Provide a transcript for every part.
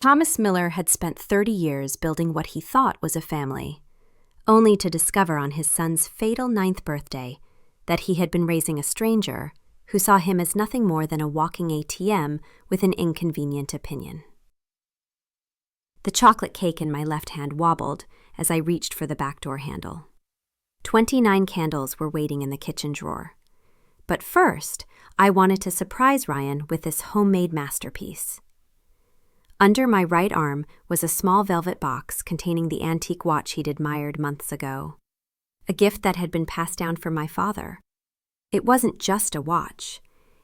Thomas Miller had spent 30 years building what he thought was a family, only to discover on his son's fatal 9th birthday that he had been raising a stranger who saw him as nothing more than a walking ATM with an inconvenient opinion. The chocolate cake in my left hand wobbled as I reached for the back door handle. 29 candles were waiting in the kitchen drawer. But first, I wanted to surprise Ryan with this homemade masterpiece. Under my right arm was a small velvet box containing the antique watch he'd admired months ago, a gift that had been passed down from my father. It wasn't just a watch.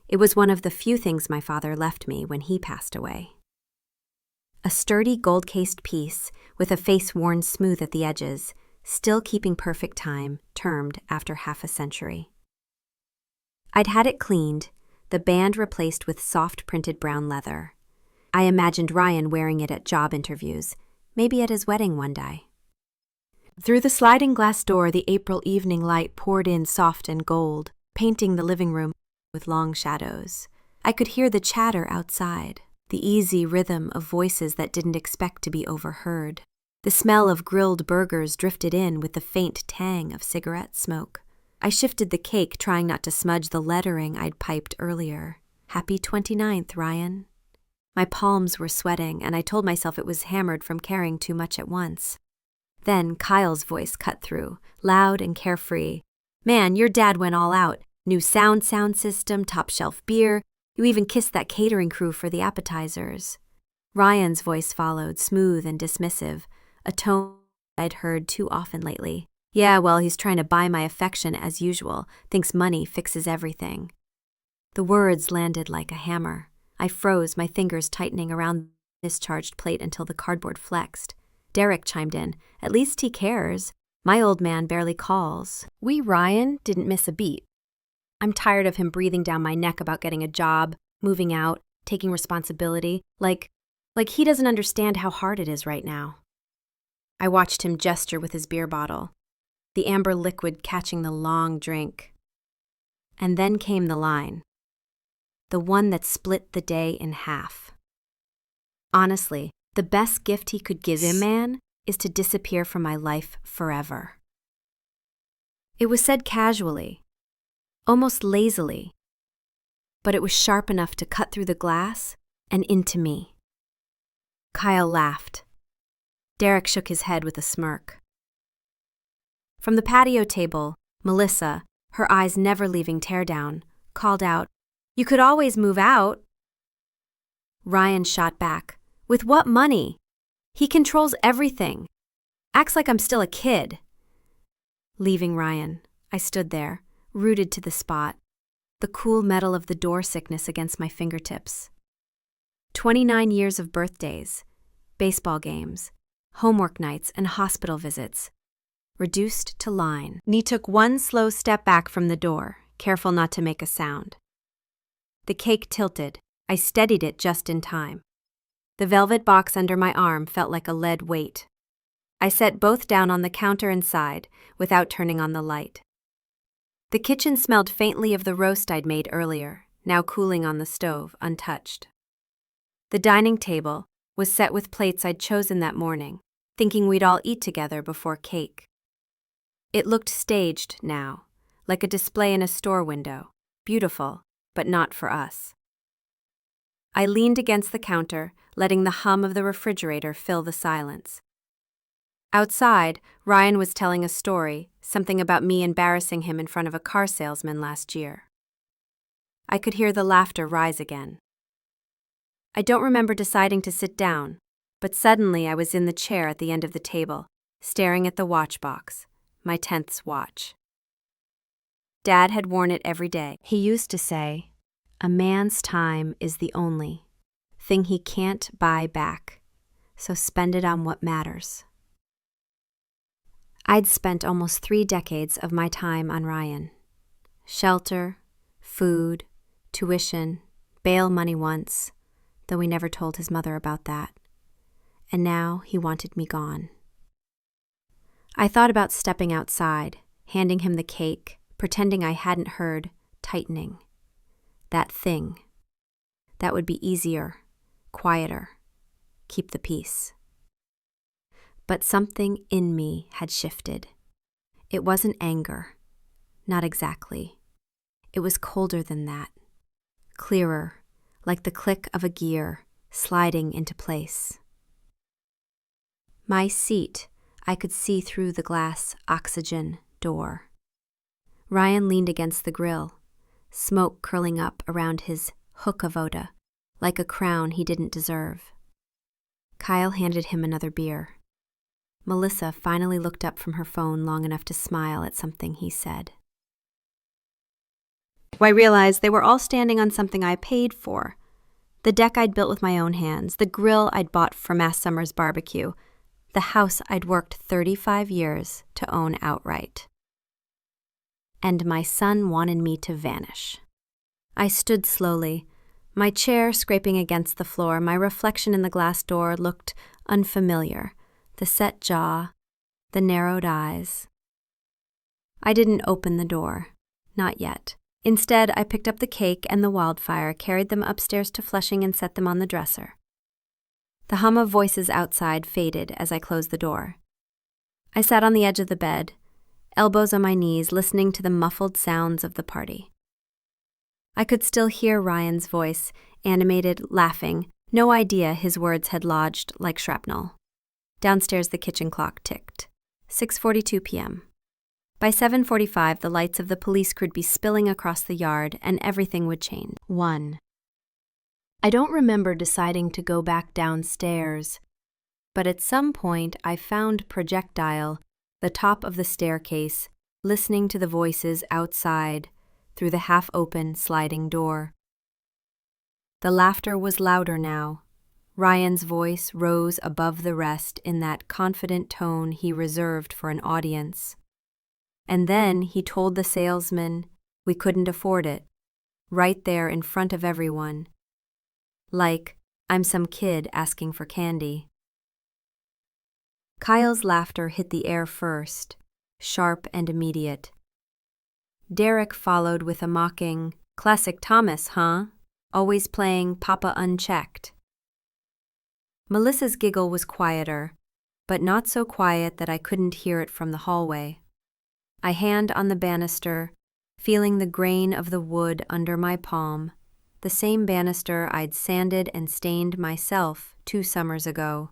It was one of the few things my father left me when he passed away. A sturdy gold-cased piece with a face worn smooth at the edges, still keeping perfect time, termed after half a century. I'd had it cleaned, the band replaced with soft printed brown leather. I imagined Ryan wearing it at job interviews, maybe at his wedding one day. Through the sliding glass door, the April evening light poured in soft and gold, painting the living room with long shadows. I could hear the chatter outside, the easy rhythm of voices that didn't expect to be overheard. The smell of grilled burgers drifted in with the faint tang of cigarette smoke. I shifted the cake, trying not to smudge the lettering I'd piped earlier. Happy 29th, Ryan. My palms were sweating, and I told myself it was hammered from carrying too much at once. Then Kyle's voice cut through, loud and carefree. Man, your dad went all out. New sound system, top-shelf beer. You even kissed that catering crew for the appetizers. Ryan's voice followed, smooth and dismissive, a tone I'd heard too often lately. Yeah, well, he's trying to buy my affection as usual, thinks money fixes everything. The words landed like a hammer. I froze, my fingers tightening around the discharged plate until the cardboard flexed. Derek chimed in. At least he cares. My old man barely calls. Ryan didn't miss a beat. I'm tired of him breathing down my neck about getting a job, moving out, taking responsibility, like he doesn't understand how hard it is right now. I watched him gesture with his beer bottle, the amber liquid catching the long drink. And then came the line. The one that split the day in half. Honestly, the best gift he could give a man is to disappear from my life forever. It was said casually, almost lazily, but it was sharp enough to cut through the glass and into me. Kyle laughed. Derek shook his head with a smirk. From the patio table, Melissa, her eyes never leaving teardown, called out, "You could always move out." Ryan shot back, "With what money? He controls everything. Acts like I'm still a kid." Leaving Ryan, I stood there, rooted to the spot, the cool metal of the door sickness against my fingertips. 29 years of birthdays, baseball games, homework nights, and hospital visits, reduced to line. Nee took one slow step back from the door, careful not to make a sound. The cake tilted. I steadied it just in time. The velvet box under my arm felt like a lead weight. I set both down on the counter inside, without turning on the light. The kitchen smelled faintly of the roast I'd made earlier, now cooling on the stove, untouched. The dining table was set with plates I'd chosen that morning, thinking we'd all eat together before cake. It looked staged now, like a display in a store window, beautiful, but not for us. I leaned against the counter, letting the hum of the refrigerator fill the silence. Outside, Ryan was telling a story, something about me embarrassing him in front of a car salesman last year. I could hear the laughter rise again. I don't remember deciding to sit down, but suddenly I was in the chair at the end of the table, staring at the watch box, my 10th watch. Dad had worn it every day. He used to say, "A man's time is the only thing he can't buy back, so spend it on what matters." I'd spent almost 3 decades of my time on Ryan. Shelter, food, tuition, bail money once, though he never told his mother about that. And now he wanted me gone. I thought about stepping outside, handing him the cake, pretending I hadn't heard, tightening. That thing. That would be easier, quieter. keep the peace. But something in me had shifted. It wasn't anger. Not exactly. It was colder than that. Clearer, like the click of a gear sliding into place. My seat, I could see through the glass oxygen door. Ryan leaned against the grill, smoke curling up around his hookah like a crown he didn't deserve. Kyle handed him another beer. Melissa finally looked up from her phone long enough to smile at something he said. I realized they were all standing on something I paid for. The deck I'd built with my own hands, the grill I'd bought for Mass Summer's barbecue, the house I'd worked 35 years to own outright. And my son wanted me to vanish. I stood slowly, my chair scraping against the floor. My reflection in the glass door looked unfamiliar, the set jaw, the narrowed eyes. I didn't open the door, not yet. Instead, I picked up the cake and the wildfire, carried them upstairs to Flushing, and set them on the dresser. The hum of voices outside faded as I closed the door. I sat on the edge of the bed, elbows on my knees, listening to the muffled sounds of the party. I could still hear Ryan's voice, animated, laughing, no idea his words had lodged like shrapnel. Downstairs the kitchen clock ticked. 6:42 p.m. By 7:45, the lights of the police crew would be spilling across the yard, and everything would change. 1. I don't remember deciding to go back downstairs, but at some point I found Projectile, the top of the staircase, listening to the voices outside through the half-open sliding door. The laughter was louder now. Ryan's voice rose above the rest in that confident tone he reserved for an audience. And then he told the salesman we couldn't afford it, right there in front of everyone. Like I'm some kid asking for candy. Kyle's laughter hit the air first, sharp and immediate. Derek followed with a mocking, "Classic Thomas, huh? Always playing Papa Unchecked." Melissa's giggle was quieter, but not so quiet that I couldn't hear it from the hallway. I hand on the banister, feeling the grain of the wood under my palm, the same banister I'd sanded and stained myself 2 summers ago.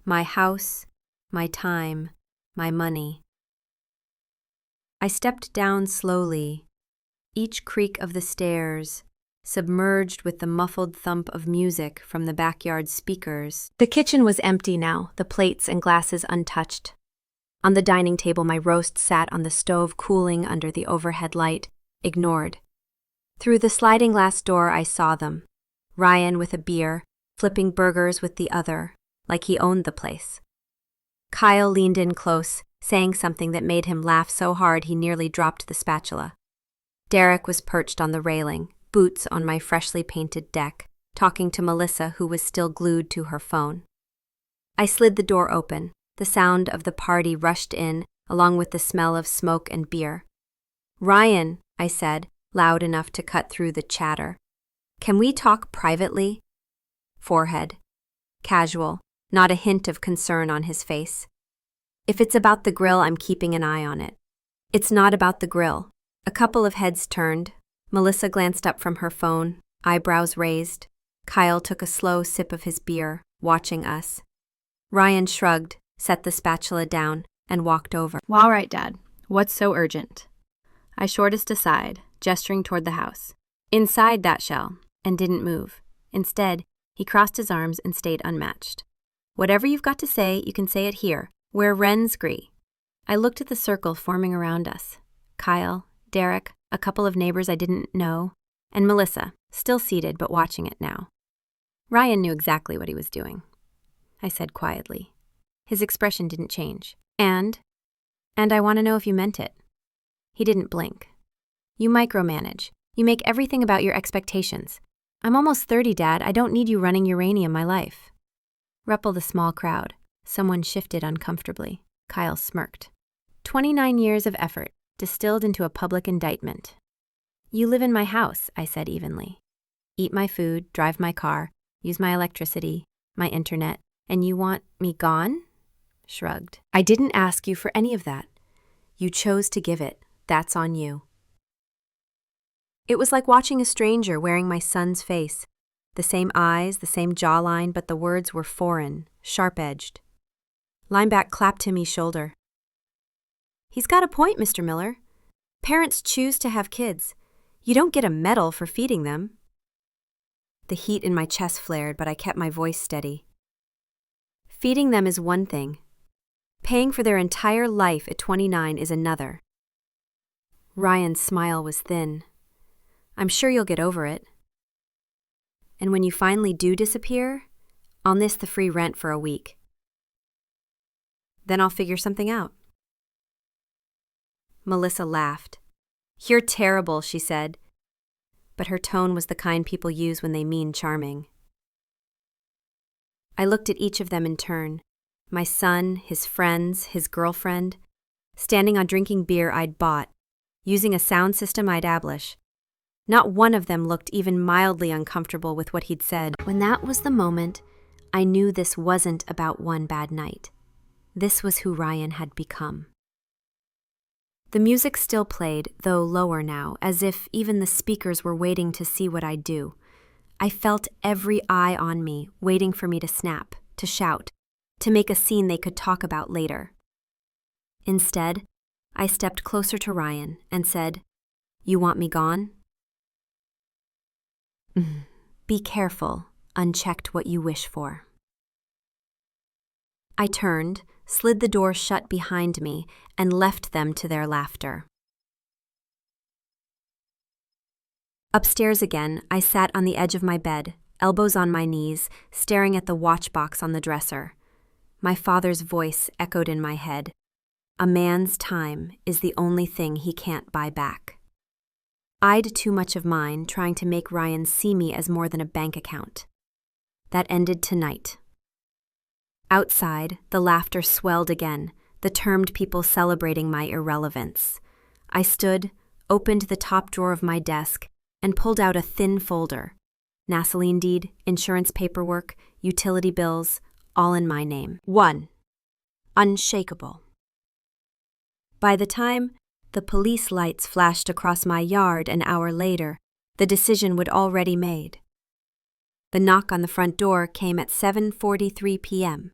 My house, my time, my money. I stepped down slowly, each creak of the stairs submerged with the muffled thump of music from the backyard speakers. The kitchen was empty now, the plates and glasses untouched. On the dining table, my roast sat on the stove cooling under the overhead light, ignored. Through the sliding glass door, I saw them. Ryan with a beer, flipping burgers with the other, like he owned the place. Kyle leaned in close, saying something that made him laugh so hard he nearly dropped the spatula. Derek was perched on the railing, boots on my freshly painted deck, talking to Melissa, who was still glued to her phone. I slid the door open. The sound of the party rushed in, along with the smell of smoke and beer. "Ryan," I said, loud enough to cut through the chatter. "Can we talk privately?" Forehead. Casual, not a hint of concern on his face. "If it's about the grill, I'm keeping an eye on it." "It's not about the grill." A couple of heads turned. Melissa glanced up from her phone, eyebrows raised. Kyle took a slow sip of his beer, watching us. Ryan shrugged, set the spatula down, and walked over. "Well, all right, Dad. What's so urgent?" I shortest aside, gesturing toward the house. "Inside that shell," and didn't move. Instead, he crossed his arms and stayed unmatched. "Whatever you've got to say, you can say it here. We're Rensgree." I looked at the circle forming around us. Kyle, Derek, a couple of neighbors I didn't know, and Melissa, still seated but watching it now. Ryan knew exactly what he was doing. I said quietly. His expression didn't change. And I want to know if you meant it." He didn't blink. "You micromanage. You make everything about your expectations. I'm almost 30, Dad. I don't need you running uranium my life." Rippled a small crowd. Someone shifted uncomfortably. Kyle smirked. 29 years of effort, distilled into a public indictment. "You live in my house," I said evenly. "Eat my food, drive my car, use my electricity, my internet, and you want me gone? Shrugged. I didn't ask you for any of that. You chose to give it. That's on you. It was like watching a stranger wearing my son's face. The same eyes, the same jawline, but the words were foreign, sharp-edged. Lineback clapped Timmy's shoulder. He's got a point, Mr. Miller. Parents choose to have kids. You don't get a medal for feeding them. The heat in my chest flared, but I kept my voice steady. Feeding them is one thing. Paying for their entire life at 29 is another. Ryan's smile was thin. I'm sure you'll get over it. And when you finally do disappear, I'll miss the free rent for a week. Then I'll figure something out. Melissa laughed. You're terrible, she said, but her tone was the kind people use when they mean charming. I looked at each of them in turn, my son, his friends, his girlfriend, standing on drinking beer I'd bought, using a sound system I'd abolish. Not one of them looked even mildly uncomfortable with what he'd said. When that was the moment, I knew this wasn't about one bad night. This was who Ryan had become. The music still played, though lower now, as if even the speakers were waiting to see what I'd do. I felt every eye on me, waiting for me to snap, to shout, to make a scene they could talk about later. Instead, I stepped closer to Ryan and said, You want me gone? Be careful, unchecked what you wish for. I turned, slid the door shut behind me, and left them to their laughter. Upstairs again, I sat on the edge of my bed, elbows on my knees, staring at the watch box on the dresser. My father's voice echoed in my head. A man's time is the only thing he can't buy back. I'd too much of mine trying to make Ryan see me as more than a bank account. That ended tonight. Outside, the laughter swelled again, the termed people celebrating my irrelevance. I stood, opened the top drawer of my desk, and pulled out a thin folder. Nasaline deed, insurance paperwork, utility bills, all in my name. 1. Unshakable. By the time the police lights flashed across my yard an hour later, the decision would already made. The knock on the front door came at 7:43 p.m.,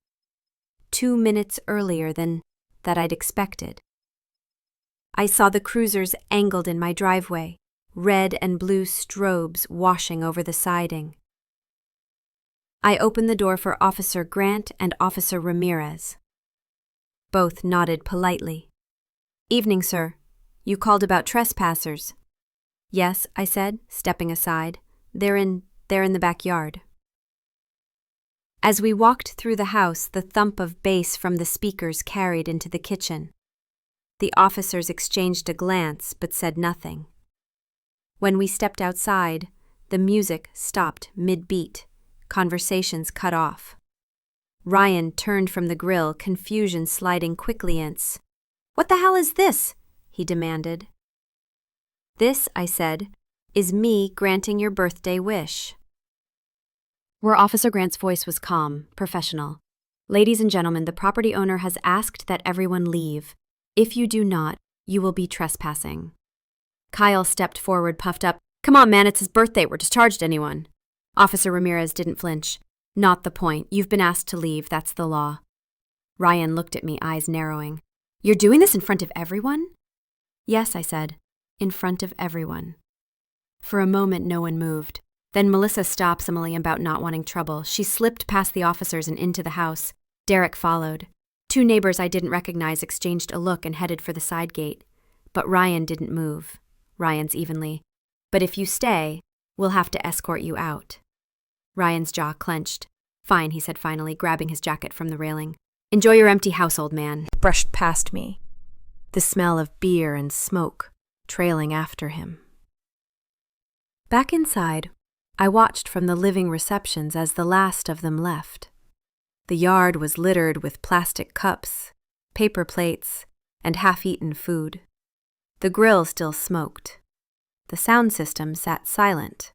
2 minutes earlier than that I'd expected. I saw the cruisers angled in my driveway, red and blue strobes washing over the siding. I opened the door for Officer Grant and Officer Ramirez. Both nodded politely. Evening, sir. You called about trespassers. Yes, I said, stepping aside. They're in the backyard. As we walked through the house, the thump of bass from the speakers carried into the kitchen. The officers exchanged a glance but said nothing. When we stepped outside, the music stopped mid-beat, conversations cut off. Ryan turned from the grill, confusion sliding quickly in's. What the hell is this? He demanded. This, I said, is me granting your birthday wish. Where Officer Grant's voice was calm, professional. Ladies and gentlemen, the property owner has asked that everyone leave. If you do not, you will be trespassing. Kyle stepped forward, puffed up. Come on, man, it's his birthday. We're discharged anyone. Officer Ramirez didn't flinch. Not the point. You've been asked to leave. That's the law. Ryan looked at me, eyes narrowing. You're doing this in front of everyone? Yes, I said. In front of everyone. For a moment, no one moved. Then Melissa stopped Emily about not wanting trouble. She slipped past the officers and into the house. Derek followed. 2 neighbors I didn't recognize exchanged a look and headed for the side gate. But Ryan didn't move. Ryan's evenly. But if you stay, we'll have to escort you out. Ryan's jaw clenched. Fine, he said finally, grabbing his jacket from the railing. Enjoy your empty house, old man. Brushed past me. The smell of beer and smoke trailing after him. Back inside, I watched from the living receptions as the last of them left. The yard was littered with plastic cups, paper plates, and half-eaten food. The grill still smoked. The sound system sat silent.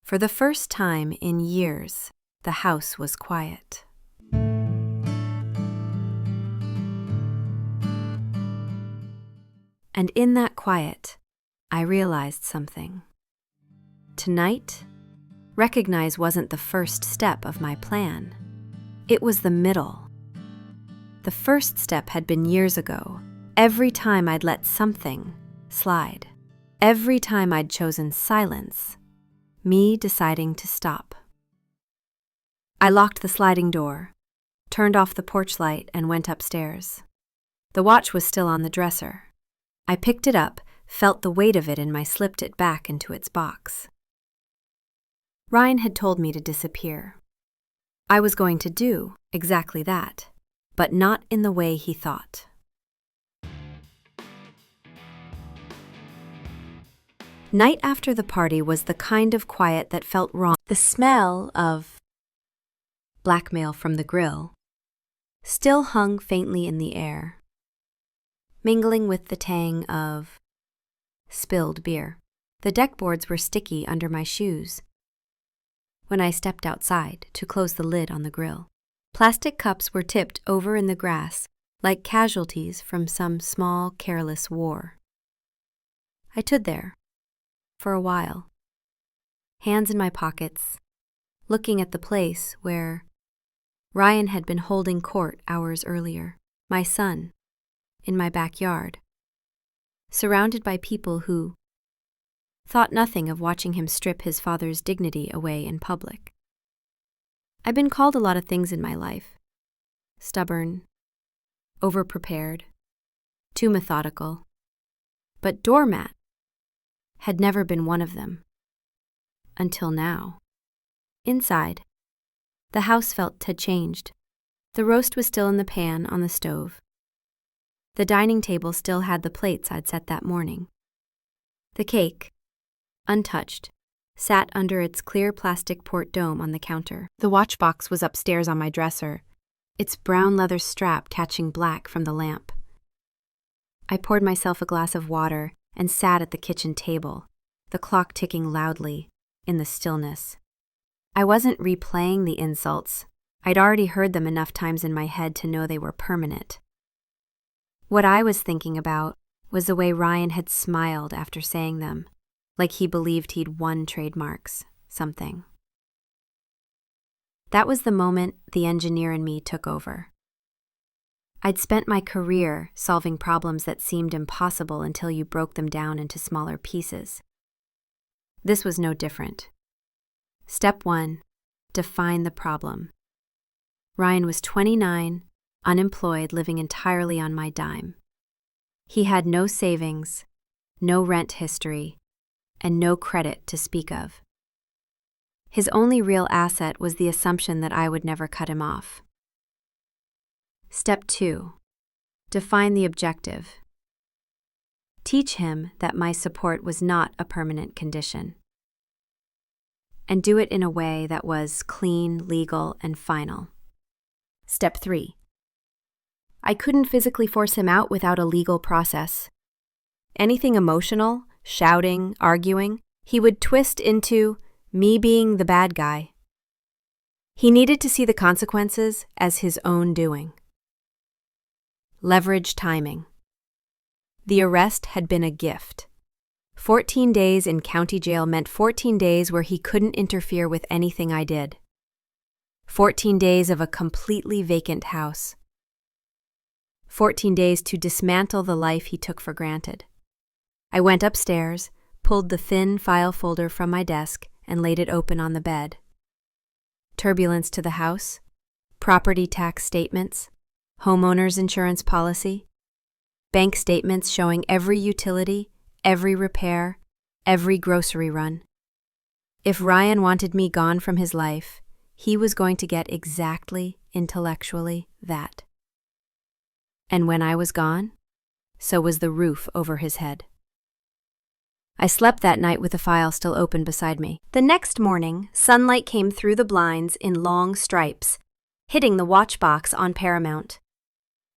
For the first time in years, the house was quiet. And in that quiet, I realized something. Tonight, recognize wasn't the first step of my plan. It was the middle. The first step had been years ago. Every time I'd let something slide. Every time I'd chosen silence. Me deciding to stop. I locked the sliding door, turned off the porch light, and went upstairs. The watch was still on the dresser. I picked it up, felt the weight of it, and slipped it back into its box. Ryan had told me to disappear. I was going to do exactly that, but not in the way he thought. Night after the party was the kind of quiet that felt wrong. The smell of blackmail from the grill still hung faintly in the air, mingling with the tang of spilled beer. The deck boards were sticky under my shoes when I stepped outside to close the lid on the grill. Plastic cups were tipped over in the grass like casualties from some small, careless war. I stood there for a while, hands in my pockets, looking at the place where Ryan had been holding court hours earlier, my son, in my backyard, surrounded by people who thought nothing of watching him strip his father's dignity away in public. I've been called a lot of things in my life. Stubborn, overprepared, too methodical, but doormat had never been one of them. Until now. Inside, the house felt had changed. The roast was still in the pan on the stove. The dining table still had the plates I'd set that morning. The cake, untouched, sat under its clear plastic port dome on the counter. The watch box was upstairs on my dresser, its brown leather strap catching black from the lamp. I poured myself a glass of water and sat at the kitchen table, the clock ticking loudly in the stillness. I wasn't replaying the insults. I'd already heard them enough times in my head to know they were permanent. What I was thinking about was the way Ryan had smiled after saying them, like he believed he'd won trademarks, something. That was the moment the engineer in me took over. I'd spent my career solving problems that seemed impossible until you broke them down into smaller pieces. This was no different. Step 1, define the problem. Ryan was 29, unemployed, living entirely on my dime. He had no savings, no rent history, and no credit to speak of. His only real asset was the assumption that I would never cut him off. Step 2, define the objective. Teach him that my support was not a permanent condition. And do it in a way that was clean, legal, and final. Step 3. I couldn't physically force him out without a legal process. Anything emotional, shouting, arguing, he would twist into me being the bad guy. He needed to see the consequences as his own doing. Leverage timing. The arrest had been a gift. 14 days in county jail meant 14 days where he couldn't interfere with anything I did. 14 days of a completely vacant house. 14 days to dismantle the life he took for granted. I went upstairs, pulled the thin file folder from my desk, and laid it open on the bed. Turbulence to the house, property tax statements, homeowner's insurance policy, bank statements showing every utility, every repair, every grocery run. If Ryan wanted me gone from his life, he was going to get exactly, intellectually, that. And when I was gone, so was the roof over his head. I slept that night with the file still open beside me. The next morning, sunlight came through the blinds in long stripes, hitting the watch box on Paramount.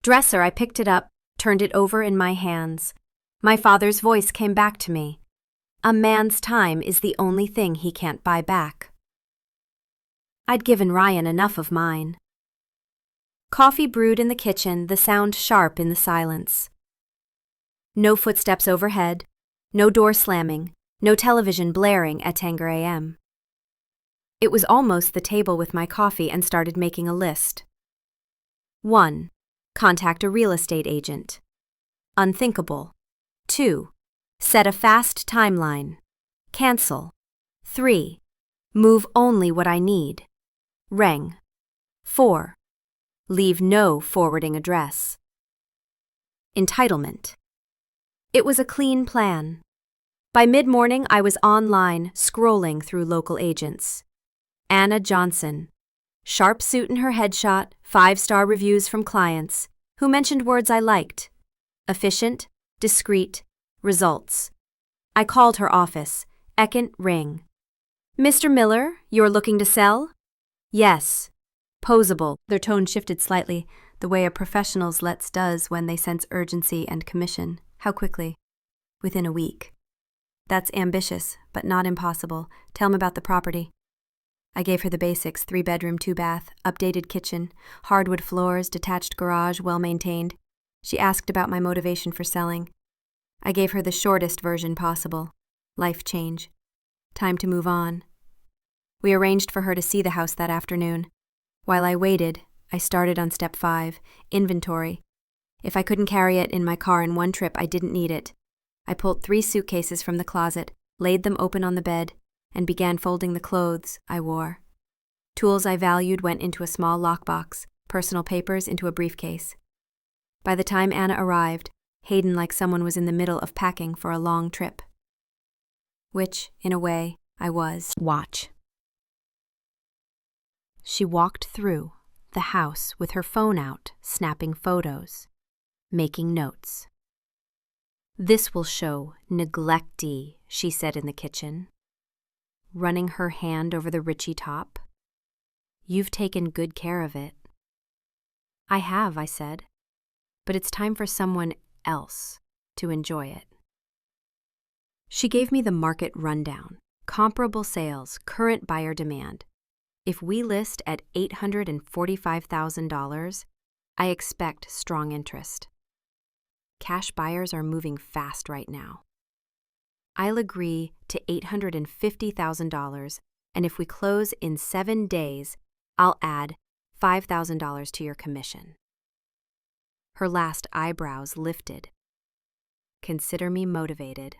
Dresser, I picked it up, turned it over in my hands. My father's voice came back to me. A man's time is the only thing he can't buy back. I'd given Ryan enough of mine. Coffee brewed in the kitchen, the sound sharp in the silence. No footsteps overhead, no door slamming, no television blaring at 10 a.m. It was almost the table with my coffee and started making a list. 1. Contact a real estate agent. Unthinkable. 2. Set a fast timeline. Cancel. 3. Move only what I need. Reng. 4. Leave no forwarding address. Entitlement. It was a clean plan. By mid-morning, I was online, scrolling through local agents. Anna Johnson. Sharp suit in her headshot, 5-star reviews from clients, who mentioned words I liked. Efficient, discreet, results. I called her office. Ekant ring. Mr. Miller, you're looking to sell? Yes. Posable. Their tone shifted slightly, the way a professional's let's does when they sense urgency and commission. How quickly? Within a week. That's ambitious, but not impossible. Tell me about the property. I gave her the basics: 3-bedroom, 2-bath, updated kitchen, hardwood floors, detached garage, well-maintained. She asked about my motivation for selling. I gave her the shortest version possible. Life change. Time to move on. We arranged for her to see the house that afternoon. While I waited, I started on step 5, inventory. If I couldn't carry it in my car in one trip, I didn't need it. I pulled 3 suitcases from the closet, laid them open on the bed, and began folding the clothes I wore. Tools I valued went into a small lockbox, personal papers into a briefcase. By the time Anna arrived, Hayden like someone was in the middle of packing for a long trip. Which, in a way, I was. Watch. She walked through the house with her phone out, snapping photos, making notes. This will show neglecty, she said in the kitchen, running her hand over the Richie top. You've taken good care of it. I have, I said, but it's time for someone else to enjoy it. She gave me the market rundown, comparable sales, current buyer demand. If we list at $845,000, I expect strong interest. Cash buyers are moving fast right now. I'll agree to $850,000, and if we close in 7 days, I'll add $5,000 to your commission. Her last eyebrows lifted. Consider me motivated.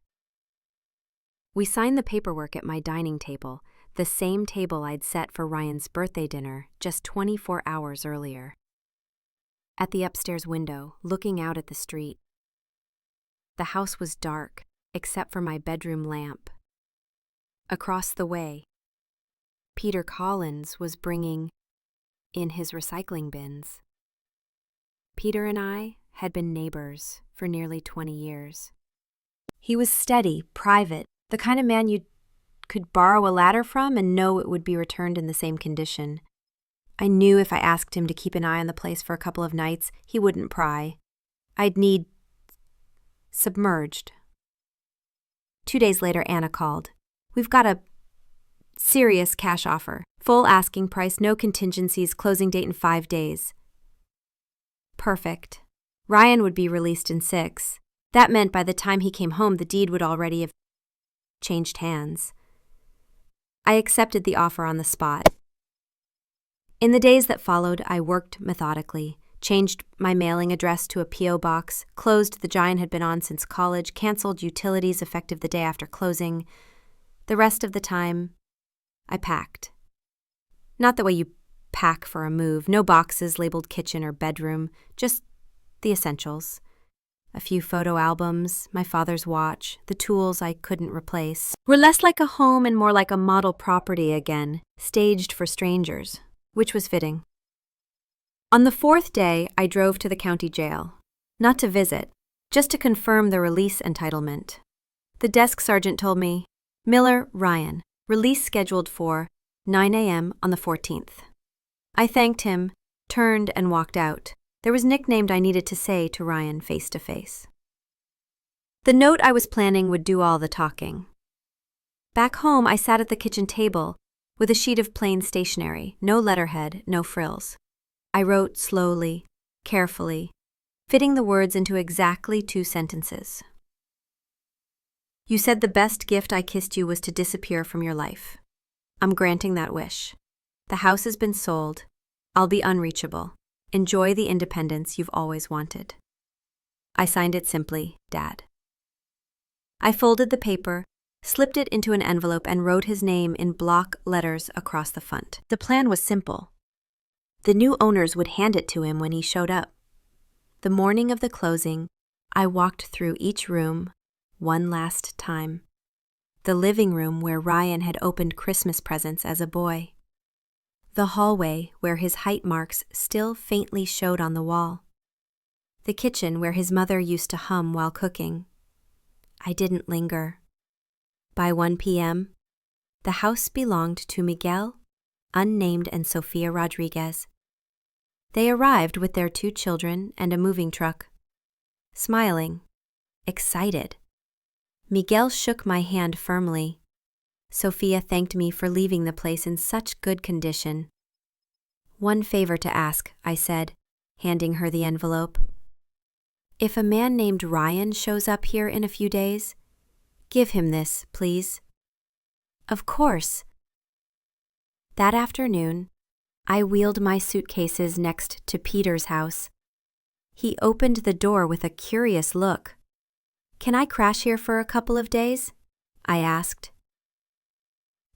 We signed the paperwork at my dining table, the same table I'd set for Ryan's birthday dinner just 24 hours earlier. At the upstairs window, looking out at the street. The house was dark, except for my bedroom lamp. Across the way, Peter Collins was bringing in his recycling bins. Peter and I had been neighbors for nearly 20 years. He was steady, private, the kind of man you could borrow a ladder from and know it would be returned in the same condition. I knew if I asked him to keep an eye on the place for a couple of nights, he wouldn't pry. I'd need submerged. 2 days later, Anna called. We've got a serious cash offer. Full asking price, no contingencies, closing date in 5 days. Perfect. Ryan would be released in 6. That meant by the time he came home, the deed would already have changed hands. I accepted the offer on the spot. In the days that followed, I worked methodically, changed my mailing address to a P.O. box, closed the Giant had been on since college, canceled utilities effective the day after closing. The rest of the time, I packed. Not the way you pack for a move, no boxes labeled kitchen or bedroom, just the essentials. A few photo albums, my father's watch, the tools I couldn't replace. Were less like a home and more like a model property again, staged for strangers, which was fitting. On the 4th day, I drove to the county jail. Not to visit, just to confirm the release entitlement. The desk sergeant told me, Miller, Ryan, release scheduled for 9 a.m. on the 14th. I thanked him, turned and walked out. There was nicknamed I needed to say to Ryan face to face. The note I was planning would do all the talking. Back home, I sat at the kitchen table, with a sheet of plain stationery, no letterhead, no frills. I wrote slowly, carefully, fitting the words into exactly 2 sentences. You said the best gift I kissed you was to disappear from your life. I'm granting that wish. The house has been sold. I'll be unreachable. Enjoy the independence you've always wanted. I signed it simply, Dad. I folded the paper, slipped it into an envelope, and wrote his name in block letters across the front. The plan was simple. The new owners would hand it to him when he showed up. The morning of the closing, I walked through each room one last time. The living room where Ryan had opened Christmas presents as a boy. The hallway where his height marks still faintly showed on the wall. The kitchen where his mother used to hum while cooking. I didn't linger. By 1 p.m., the house belonged to Miguel, unnamed, and Sofia Rodriguez. They arrived with their 2 children and a moving truck. Smiling, excited. Miguel shook my hand firmly. Sofia thanked me for leaving the place in such good condition. One favor to ask, I said, handing her the envelope. If a man named Ryan shows up here in a few days, give him this, please. Of course. That afternoon, I wheeled my suitcases next to Peter's house. He opened the door with a curious look. Can I crash here for a couple of days? I asked.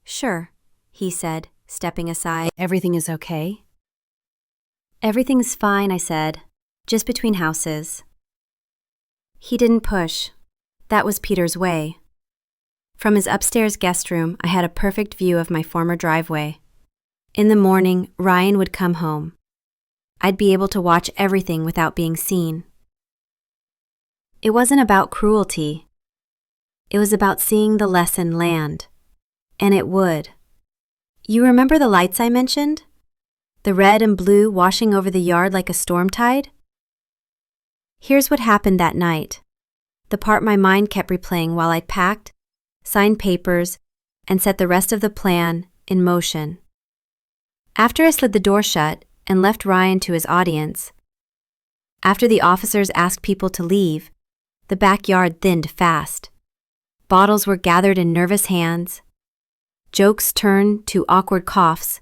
Sure, he said, stepping aside. Everything is okay? Everything's fine, I said. Just between houses. He didn't push. That was Peter's way. From his upstairs guest room, I had a perfect view of my former driveway. In the morning, Ryan would come home. I'd be able to watch everything without being seen. It wasn't about cruelty. It was about seeing the lesson land. And it would. You remember the lights I mentioned? The red and blue washing over the yard like a storm tide? Here's what happened that night. The part my mind kept replaying while I packed, signed papers, and set the rest of the plan in motion. After I slid the door shut and left Ryan to his audience, after the officers asked people to leave, the backyard thinned fast. Bottles were gathered in nervous hands. Jokes turned to awkward coughs,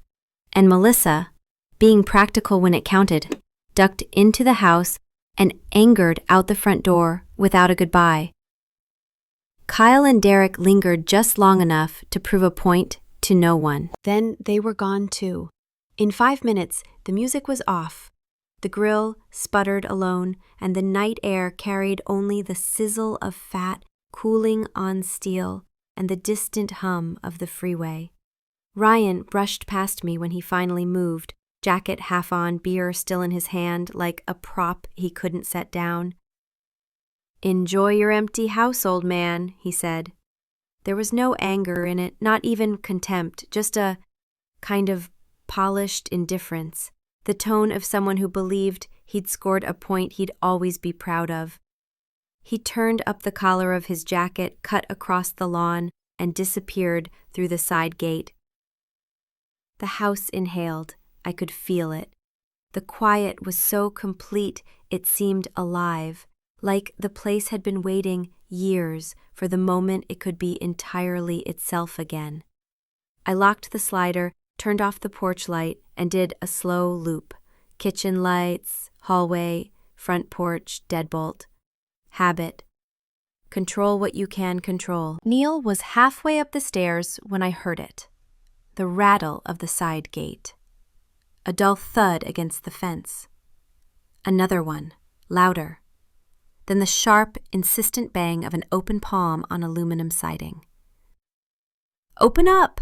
and Melissa, being practical when it counted, ducked into the house and angered out the front door without a goodbye. Kyle and Derek lingered just long enough to prove a point to no one. Then they were gone too. In 5 minutes, the music was off. The grill sputtered alone, and the night air carried only the sizzle of fat cooling on steel and the distant hum of the freeway. Ryan brushed past me when he finally moved, jacket half on, beer still in his hand like a prop he couldn't set down. Enjoy your empty house, old man, he said. There was no anger in it, not even contempt, just a kind of polished indifference, the tone of someone who believed he'd scored a point he'd always be proud of. He turned up the collar of his jacket, cut across the lawn, and disappeared through the side gate. The house inhaled. I could feel it. The quiet was so complete it seemed alive, like the place had been waiting years for the moment it could be entirely itself again. I locked the slider, turned off the porch light, and did a slow loop. Kitchen lights, hallway, front porch, deadbolt. Habit. Control what you can control. Neil was halfway up the stairs when I heard it. The rattle of the side gate. A dull thud against the fence. Another one, louder. Then the sharp, insistent bang of an open palm on aluminum siding. Open up!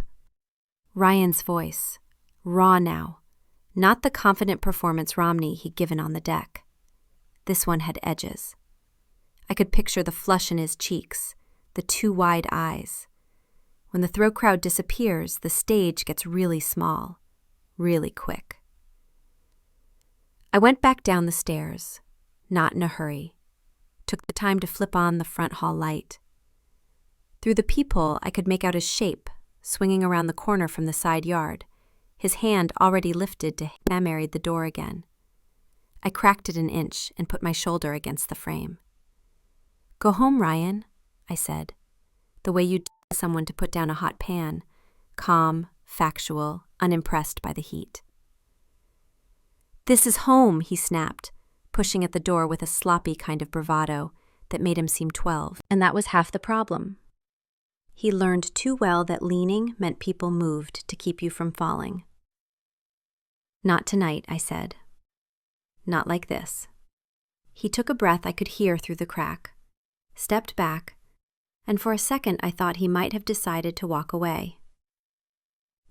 Ryan's voice, raw now, not the confident performance Romney he'd given on the deck. This one had edges. I could picture the flush in his cheeks, the 2 wide eyes. When the throw crowd disappears, the stage gets really small, really quick. I went back down the stairs, not in a hurry. Took the time to flip on the front hall light. Through the peephole, I could make out his shape, swinging around the corner from the side yard, his hand already lifted to hammer the door again. I cracked it an inch and put my shoulder against the frame. "Go home, Ryan," I said, the way you'd tell someone to put down a hot pan, calm, factual, unimpressed by the heat. "This is home," he snapped, pushing at the door with a sloppy kind of bravado that made him seem 12, and that was half the problem. He learned too well that leaning meant people moved to keep you from falling. "Not tonight," I said. "Not like this." He took a breath I could hear through the crack, stepped back, and for a second I thought he might have decided to walk away.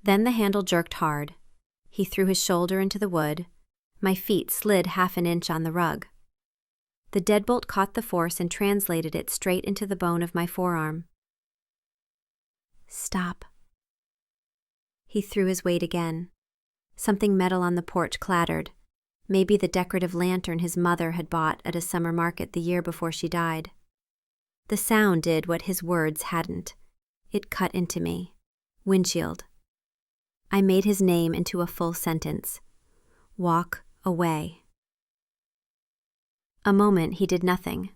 Then the handle jerked hard. He threw his shoulder into the wood. My feet slid half an inch on the rug. The deadbolt caught the force and translated it straight into the bone of my forearm. "Stop." He threw his weight again. Something metal on the porch clattered. Maybe the decorative lantern his mother had bought at a summer market the year before she died. The sound did what his words hadn't. It cut into me. Windshield. I made his name into a full sentence. Walk away. A moment he did nothing.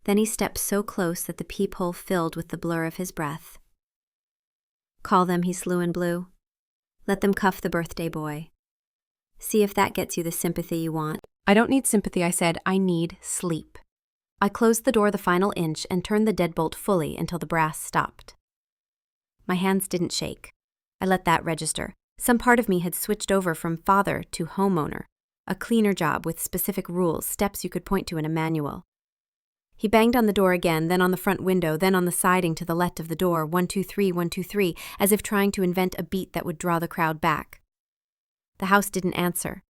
Then he stepped so close that the peephole filled with the blur of his breath. "Call them," he slew and blew. "Let them cuff the birthday boy. See if that gets you the sympathy you want." "I don't need sympathy," I said. "I need sleep." I closed the door the final inch and turned the deadbolt fully until the brass stopped. My hands didn't shake. I let that register. Some part of me had switched over from father to homeowner, a cleaner job with specific rules, steps you could point to in a manual. He banged on the door again, then on the front window, then on the siding to the left of the door, 1, 2, 3, 1, 2, 3, as if trying to invent a beat that would draw the crowd back. The house didn't answer.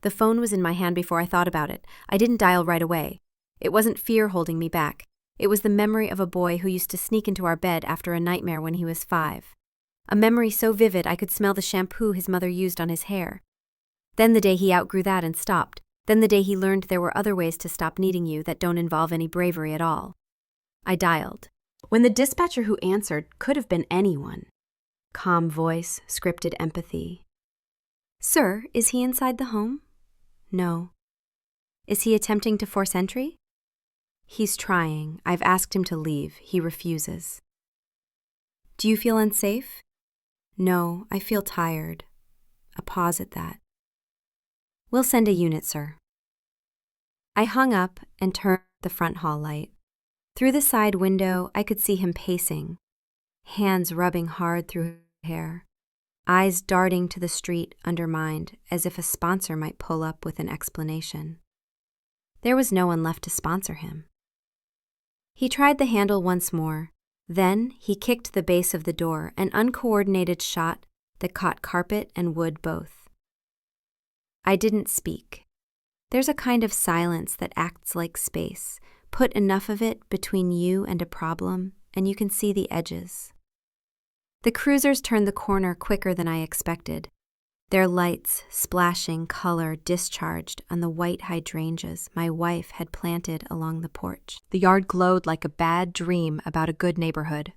The phone was in my hand before I thought about it. I didn't dial right away. It wasn't fear holding me back. It was the memory of a boy who used to sneak into our bed after a nightmare when he was 5. A memory so vivid I could smell the shampoo his mother used on his hair. Then the day he outgrew that and stopped. Then the day he learned there were other ways to stop needing you that don't involve any bravery at all. I dialed. When the dispatcher who answered could have been anyone. Calm voice, scripted empathy. "Sir, is he inside the home?" "No." "Is he attempting to force entry?" "He's trying. I've asked him to leave. He refuses." "Do you feel unsafe?" "No, I feel tired." A pause at that. "We'll send a unit, sir." I hung up and turned the front hall light. Through the side window, I could see him pacing, hands rubbing hard through his hair, eyes darting to the street undermined as if a sponsor might pull up with an explanation. There was no one left to sponsor him. He tried the handle once more. Then he kicked the base of the door, an uncoordinated shot that caught carpet and wood both. I didn't speak. There's a kind of silence that acts like space. Put enough of it between you and a problem, and you can see the edges. The cruisers turned the corner quicker than I expected. Their lights, splashing color, discharged on the white hydrangeas my wife had planted along the porch. The yard glowed like a bad dream about a good neighborhood.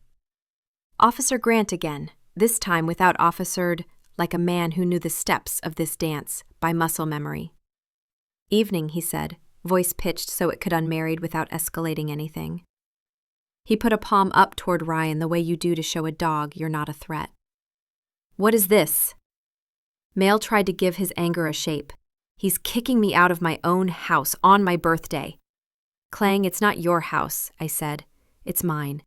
Officer Grant again, this time without officered, like a man who knew the steps of this dance by muscle memory. "Evening," he said, voice pitched so it could unmarried without escalating anything. He put a palm up toward Ryan the way you do to show a dog you're not a threat. "What is this?" Mail tried to give his anger a shape. "He's kicking me out of my own house on my birthday." "Clang, it's not your house," I said. "It's mine."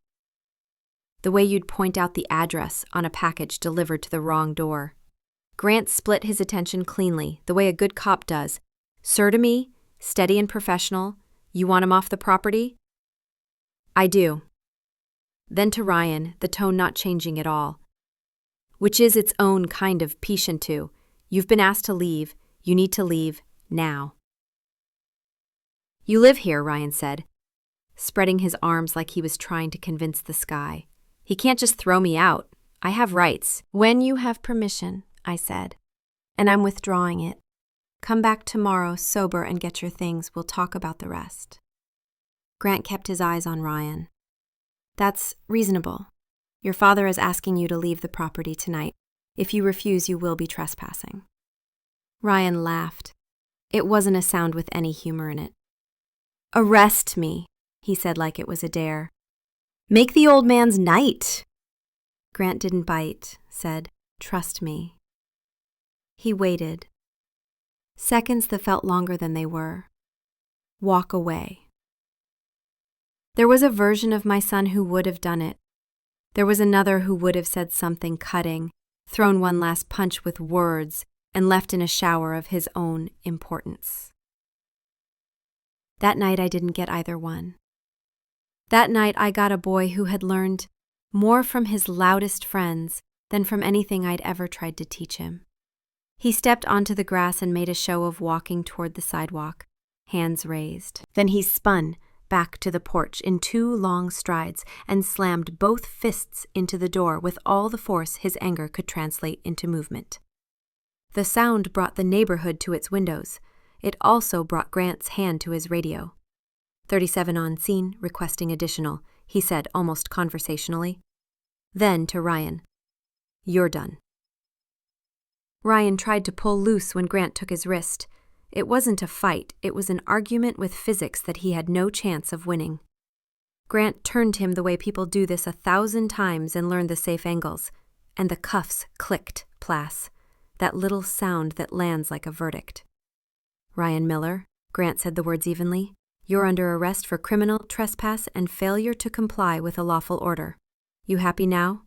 The way you'd point out the address on a package delivered to the wrong door. Grant split his attention cleanly, the way a good cop does. "Sir to me, steady and professional. You want him off the property?" "I do." Then to Ryan, the tone not changing at all. "Which is its own kind of patient too. You've been asked to leave. You need to leave now." "You live here," Ryan said, spreading his arms like he was trying to convince the sky. "He can't just throw me out. I have rights." "When you have permission," I said, "and I'm withdrawing it. Come back tomorrow sober and get your things. We'll talk about the rest." Grant kept his eyes on Ryan. "That's reasonable." Your father is asking you to leave the property tonight. If you refuse, you will be trespassing." Ryan laughed. It wasn't a sound with any humor in it. "Arrest me," he said like it was a dare. "Make the old man's night." Grant didn't bite, said, "Trust me." He waited. Seconds that felt longer than they were. Walk away. There was a version of my son who would have done it. There was another who would have said something cutting, thrown one last punch with words, and left in a shower of his own importance. That night I didn't get either one. That night I got a boy who had learned more from his loudest friends than from anything I'd ever tried to teach him. He stepped onto the grass and made a show of walking toward the sidewalk, hands raised. Then he spun back to the porch in 2 long strides and slammed both fists into the door with all the force his anger could translate into movement. The sound brought the neighborhood to its windows. It also brought Grant's hand to his radio. 37 on scene, requesting additional, he said almost conversationally. Then to Ryan, "You're done." Ryan tried to pull loose when Grant took his wrist. It wasn't a fight, it was an argument with physics that he had no chance of winning. Grant turned him the way people do this 1,000 times and learned the safe angles, and the cuffs clicked, plas, that little sound that lands like a verdict. "Ryan Miller," Grant said the words evenly, "you're under arrest for criminal trespass and failure to comply with a lawful order. You happy now?"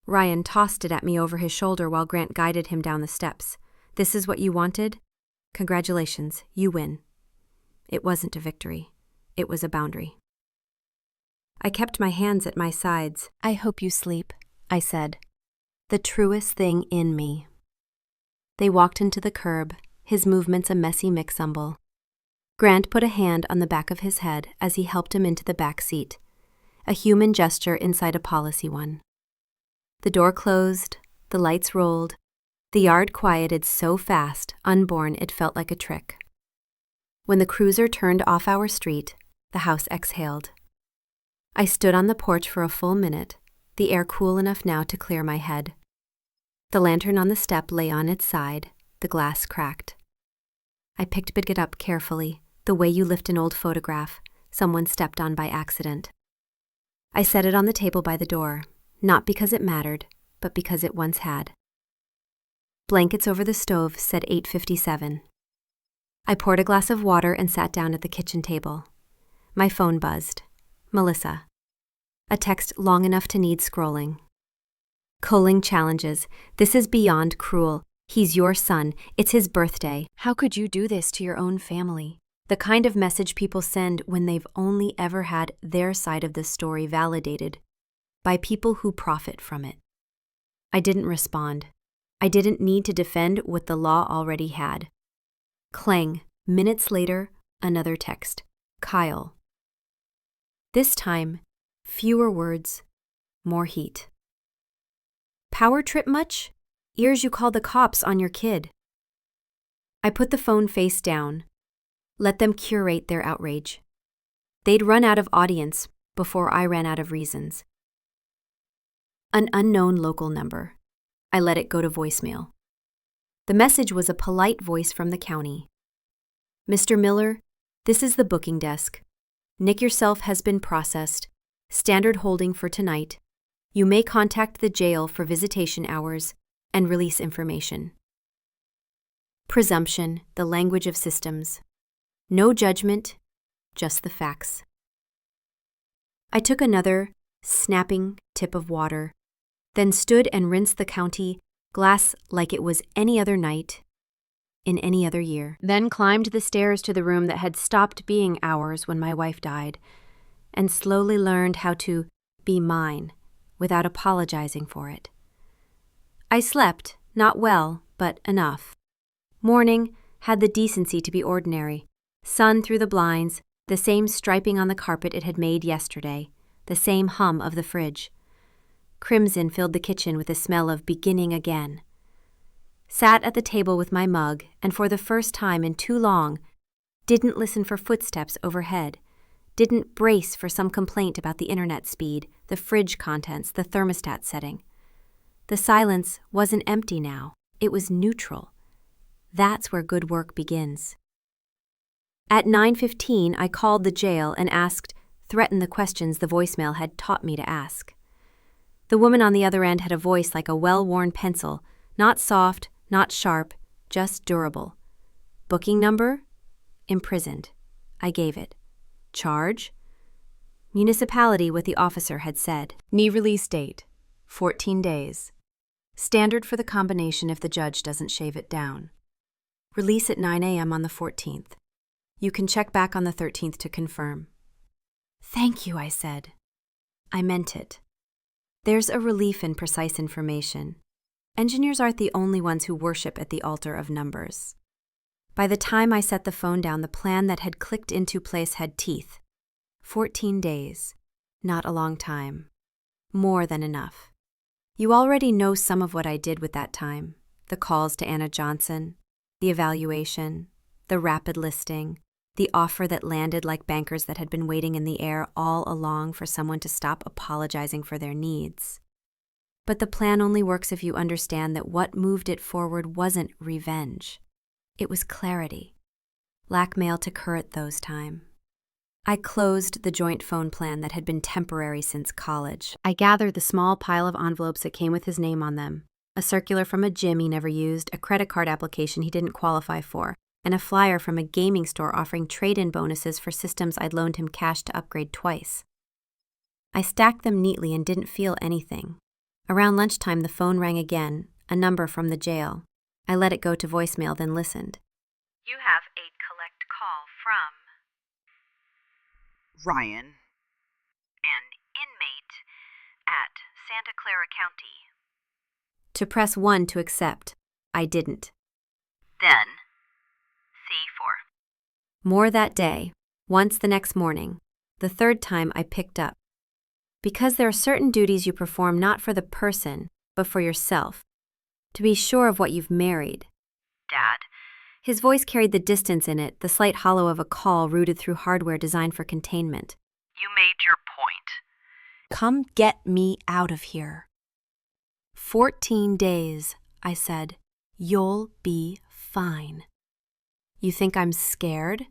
Ryan tossed it at me over his shoulder while Grant guided him down the steps. "This is what you wanted? Congratulations, you win." It wasn't a victory. It was a boundary. I kept my hands at my sides. "I hope you sleep," I said. The truest thing in me. They walked into the curb, his movements a messy mix-umble. Grant put a hand on the back of his head as he helped him into the back seat, a human gesture inside a policy one. The door closed, the lights rolled, the yard quieted so fast, unborn it felt like a trick. When the cruiser turned off our street, the house exhaled. I stood on the porch for a full minute, the air cool enough now to clear my head. The lantern on the step lay on its side, the glass cracked. I picked it up carefully, the way you lift an old photograph someone stepped on by accident. I set it on the table by the door, not because it mattered, but because it once had. Blankets over the stove said 8:57. I poured a glass of water and sat down at the kitchen table. My phone buzzed. Melissa. A text long enough to need scrolling. "Culling challenges. This is beyond cruel. He's your son. It's his birthday. How could you do this to your own family?" The kind of message people send when they've only ever had their side of the story validated by people who profit from it. I didn't respond. I didn't need to defend what the law already had. Clang. Minutes later, another text. "Kyle." This time, fewer words, more heat. "Power trip much? Ears you called the cops on your kid." I put the phone face down. Let them curate their outrage. They'd run out of audience before I ran out of reasons. An unknown local number. I let it go to voicemail. The message was a polite voice from the county. "Mr. Miller, this is the booking desk. Nick yourself has been processed. Standard holding for tonight. You may contact the jail for visitation hours and release information." Presumption, the language of systems. No judgment, just the facts. I took another, snapping tip of water, then stood and rinsed the county glass like it was any other night in any other year. Then climbed the stairs to the room that had stopped being ours when my wife died, and slowly learned how to be mine without apologizing for it. I slept, not well, but enough. Morning had the decency to be ordinary. Sun through the blinds, the same striping on the carpet it had made yesterday, the same hum of the fridge. Crimson filled the kitchen with a smell of beginning again. Sat at the table with my mug, and for the first time in too long, didn't listen for footsteps overhead, didn't brace for some complaint about the internet speed, the fridge contents, the thermostat setting. The silence wasn't empty now. It was neutral. That's where good work begins. At 9:15, I called the jail and threatened the questions the voicemail had taught me to ask. The woman on the other end had a voice like a well-worn pencil, not soft, not sharp, just durable. Booking number? Imprisoned. I gave it. Charge? Municipality, what the officer had said. Knee release date, 14 days. Standard for the combination if the judge doesn't shave it down. Release at 9 a.m. on the 14th. You can check back on the 13th to confirm. Thank you, I said. I meant it. There's a relief in precise information. Engineers aren't the only ones who worship at the altar of numbers. By the time I set the phone down, the plan that had clicked into place had teeth. 14 days. Not a long time. More than enough. You already know some of what I did with that time. The calls to Anna Johnson, the evaluation, the rapid listing, the offer that landed like bankers that had been waiting in the air all along for someone to stop apologizing for their needs. But the plan only works if you understand that what moved it forward wasn't revenge. It was clarity. Blackmail to current those time. I closed the joint phone plan that had been temporary since college. I gathered the small pile of envelopes that came with his name on them, a circular from a gym he never used, a credit card application he didn't qualify for, and a flyer from a gaming store offering trade-in bonuses for systems I'd loaned him cash to upgrade twice. I stacked them neatly and didn't feel anything. Around lunchtime, the phone rang again, a number from the jail. I let it go to voicemail, then listened. You have a collect call from Ryan, an inmate at Santa Clara County. To press 1 to accept. I didn't. Then, C4. More that day, once the next morning, the third time I picked up. Because there are certain duties you perform not for the person, but for yourself. To be sure of what you've married. Dad. His voice carried the distance in it, the slight hollow of a call rooted through hardware designed for containment. You made your point. Come get me out of here. 14 days, I said. You'll be fine. You think I'm scared?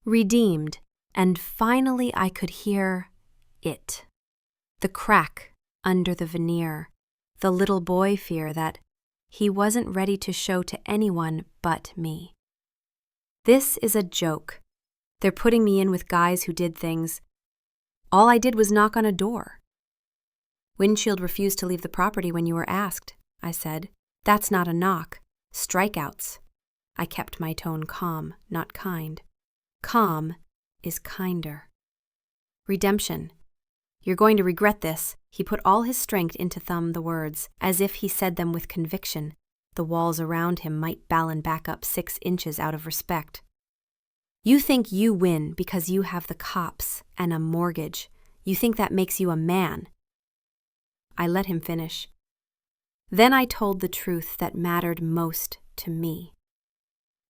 Redeemed, and finally I could hear it. The crack under the veneer, the little boy fear that he wasn't ready to show to anyone but me. This is a joke. They're putting me in with guys who did things. All I did was knock on a door. Windshield refused to leave the property when you were asked, I said. That's not a knock. Strikeouts. I kept my tone calm, not kind. Calm is kinder. Redemption. You're going to regret this. He put all his strength into the words, as if he said them with conviction. The walls around him might ballen back up 6 inches out of respect. You think you win because you have the cops and a mortgage. You think that makes you a man. I let him finish. Then I told the truth that mattered most to me.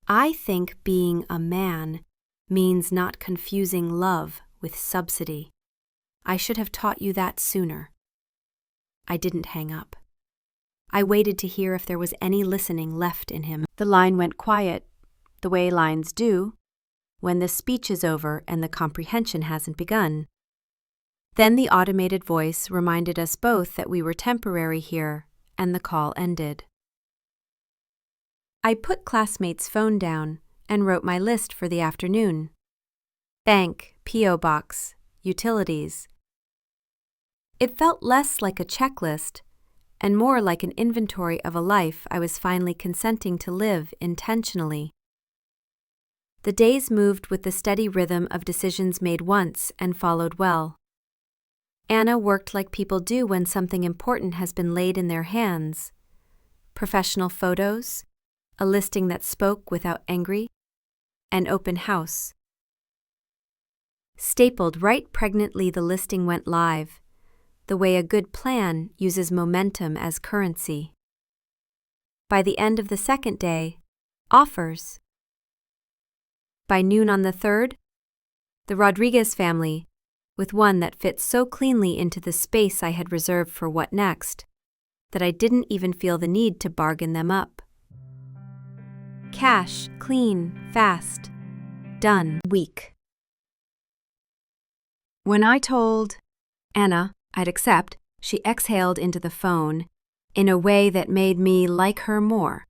I think being a man means not confusing love with subsidy. I should have taught you that sooner. I didn't hang up. I waited to hear if there was any listening left in him. The line went quiet, the way lines do, when the speech is over and the comprehension hasn't begun. Then the automated voice reminded us both that we were temporary here, and the call ended. I put classmates' phone down and wrote my list for the afternoon. Bank, P.O. box, utilities. It felt less like a checklist and more like an inventory of a life I was finally consenting to live intentionally. The days moved with the steady rhythm of decisions made once and followed well. Anna worked like people do when something important has been laid in their hands. Professional photos, a listing that spoke without angry, an open house. Stapled right pregnantly, the listing went live, the way a good plan uses momentum as currency. By the end of the second day, offers. By noon on the third, The Rodriguez family, with one that fit so cleanly into the space I had reserved for what next, that I didn't even feel the need to bargain them up. Cash, clean, fast, done, weak. When I told Anna I'd accept, she exhaled into the phone in a way that made me like her more.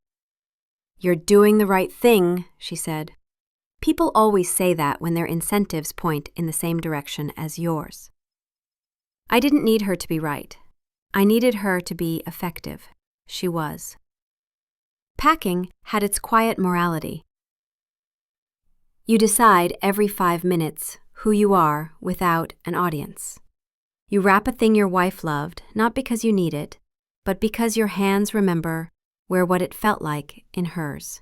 "You're doing the right thing," she said. People always say that when their incentives point in the same direction as yours. I didn't need her to be right. I needed her to be effective. She was. Packing had its quiet morality. You decide every 5 minutes who you are without an audience. You wrap a thing your wife loved, not because you need it, but because your hands remember where what it felt like in hers.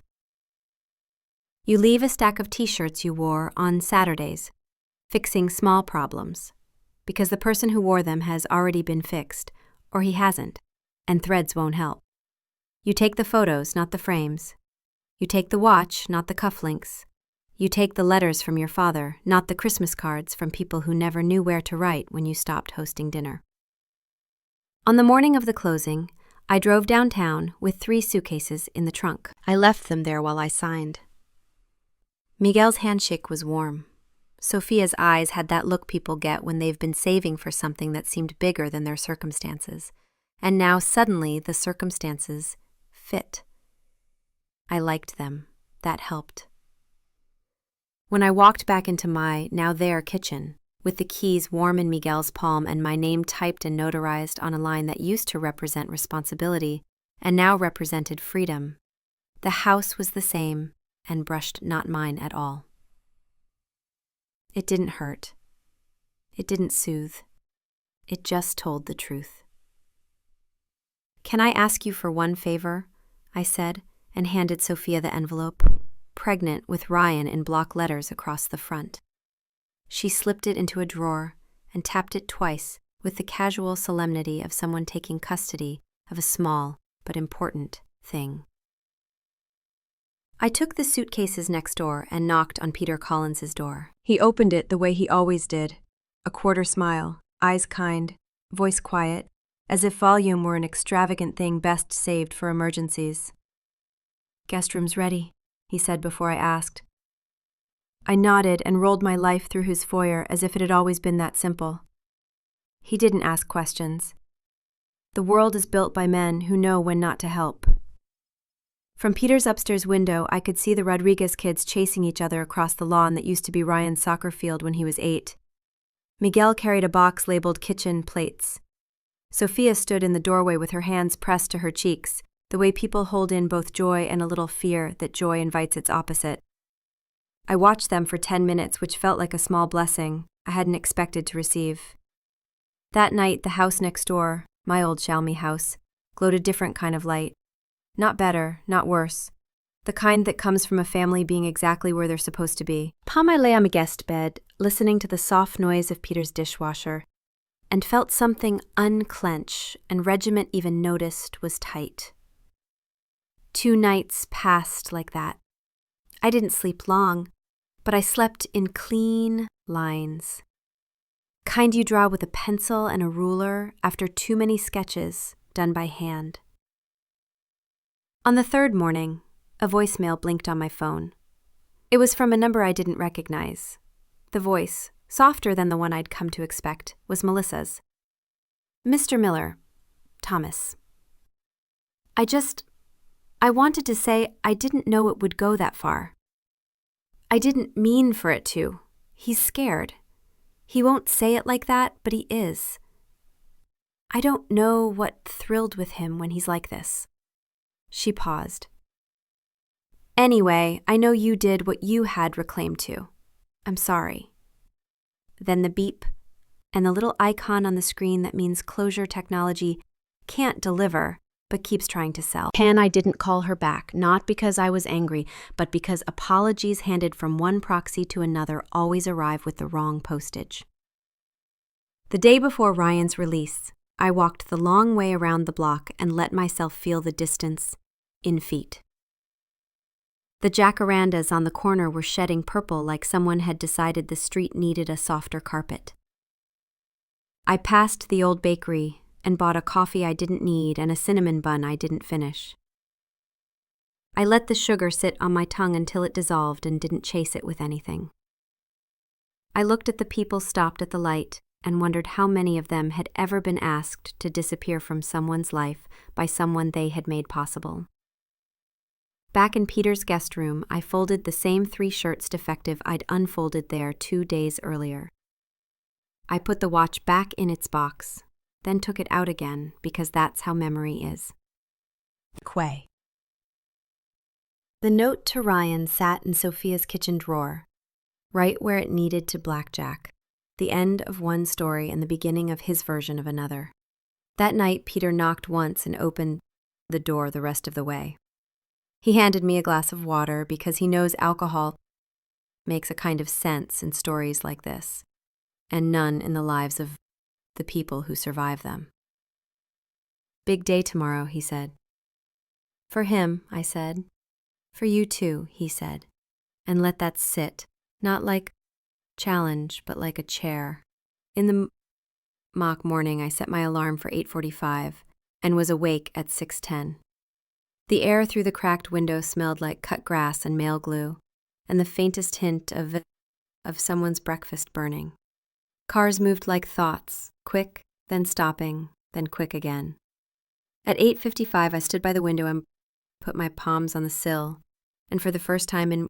You leave a stack of t-shirts you wore on Saturdays, fixing small problems, because the person who wore them has already been fixed, or he hasn't, and threads won't help. You take the photos, not the frames. You take the watch, not the cufflinks. You take the letters from your father, not the Christmas cards from people who never knew where to write when you stopped hosting dinner. On the morning of the closing, I drove downtown with 3 suitcases in the trunk. I left them there while I signed. Miguel's handshake was warm. Sophia's eyes had that look people get when they've been saving for something that seemed bigger than their circumstances, and now suddenly the circumstances fit. I liked them. That helped. When I walked back into my, now there, kitchen, with the keys warm in Miguel's palm and my name typed and notarized on a line that used to represent responsibility and now represented freedom, the house was the same and brushed not mine at all. It didn't hurt. It didn't soothe. It just told the truth. "Can I ask you for one favor?" I said, and handed Sophia the envelope, pregnant with Ryan in block letters across the front. She slipped it into a drawer and tapped it twice with the casual solemnity of someone taking custody of a small but important thing. I took the suitcases next door and knocked on Peter Collins's door. He opened it the way he always did, a quarter smile, eyes kind, voice quiet, as if volume were an extravagant thing best saved for emergencies. "Guest room's ready," he said before I asked. I nodded and rolled my life through his foyer as if it had always been that simple. He didn't ask questions. The world is built by men who know when not to help. From Peter's upstairs window, I could see the Rodriguez kids chasing each other across the lawn that used to be Ryan's soccer field when he was 8. Miguel carried a box labeled kitchen plates. Sophia stood in the doorway with her hands pressed to her cheeks, the way people hold in both joy and a little fear that joy invites its opposite. I watched them for 10 minutes, which felt like a small blessing I hadn't expected to receive. That night, the house next door, my old Shalmy house, glowed a different kind of light. Not better, not worse. The kind that comes from a family being exactly where they're supposed to be. I lay on my guest bed, listening to the soft noise of Peter's dishwasher, and felt something unclench, and Regiment even noticed was tight. 2 nights passed like that. I didn't sleep long, but I slept in clean lines. Kind you draw with a pencil and a ruler after too many sketches done by hand. On the 3rd morning, a voicemail blinked on my phone. It was from a number I didn't recognize. The voice, softer than the one I'd come to expect, was Melissa's. "Mr. Miller, Thomas. I wanted to say I didn't know it would go that far. I didn't mean for it to. He's scared. He won't say it like that, but he is. I don't know what thrilled with him when he's like this." She paused. "Anyway, I know you did what you had reclaimed to. I'm sorry." Then the beep, and the little icon on the screen that means closure technology can't deliver, but keeps trying to sell. I didn't call her back, not because I was angry, but because apologies handed from one proxy to another always arrive with the wrong postage. The day before Ryan's release, I walked the long way around the block and let myself feel the distance in feet. The jacarandas on the corner were shedding purple like someone had decided the street needed a softer carpet. I passed the old bakery and bought a coffee I didn't need and a cinnamon bun I didn't finish. I let the sugar sit on my tongue until it dissolved and didn't chase it with anything. I looked at the people stopped at the light and wondered how many of them had ever been asked to disappear from someone's life by someone they had made possible. Back in Peter's guest room, I folded the same 3 shirts defective I'd unfolded there 2 days earlier. I put the watch back in its box, then took it out again because that's how memory is. Quay. The note to Ryan sat in Sophia's kitchen drawer, right where it needed to blackjack, the end of one story and the beginning of his version of another. That night, Peter knocked once and opened the door the rest of the way. He handed me a glass of water because he knows alcohol makes a kind of sense in stories like this, and none in the lives of the people who survive them. Big day tomorrow, he said. For him, I said. For you too, he said, and let that sit, not like challenge, but like a chair. In the mock morning, I set my alarm for 8:45 and was awake at 6:10. The air through the cracked window smelled like cut grass and mail glue, and the faintest hint of someone's breakfast burning. Cars moved like thoughts, quick, then stopping, then quick again. At 8:55, I stood by the window and put my palms on the sill, and for the first time in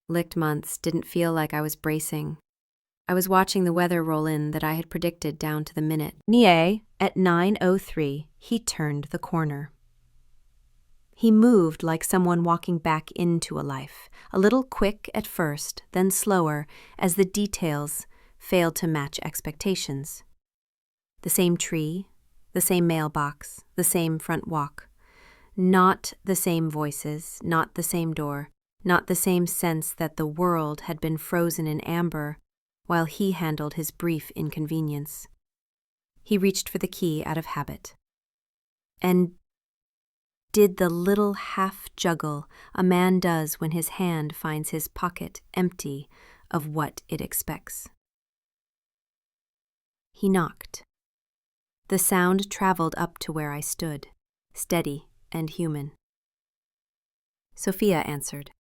licked months, didn't feel like I was bracing. I was watching the weather roll in that I had predicted down to the minute. At 9:03, he turned the corner. He moved like someone walking back into a life, a little quick at first, then slower as the details failed to match expectations. The same tree, the same mailbox, the same front walk. Not the same voices, not the same door, not the same sense that the world had been frozen in amber while he handled his brief inconvenience. He reached for the key out of habit. And did the little half juggle a man does when his hand finds his pocket empty of what it expects. He knocked. The sound traveled up to where I stood, steady and human. Sophia answered.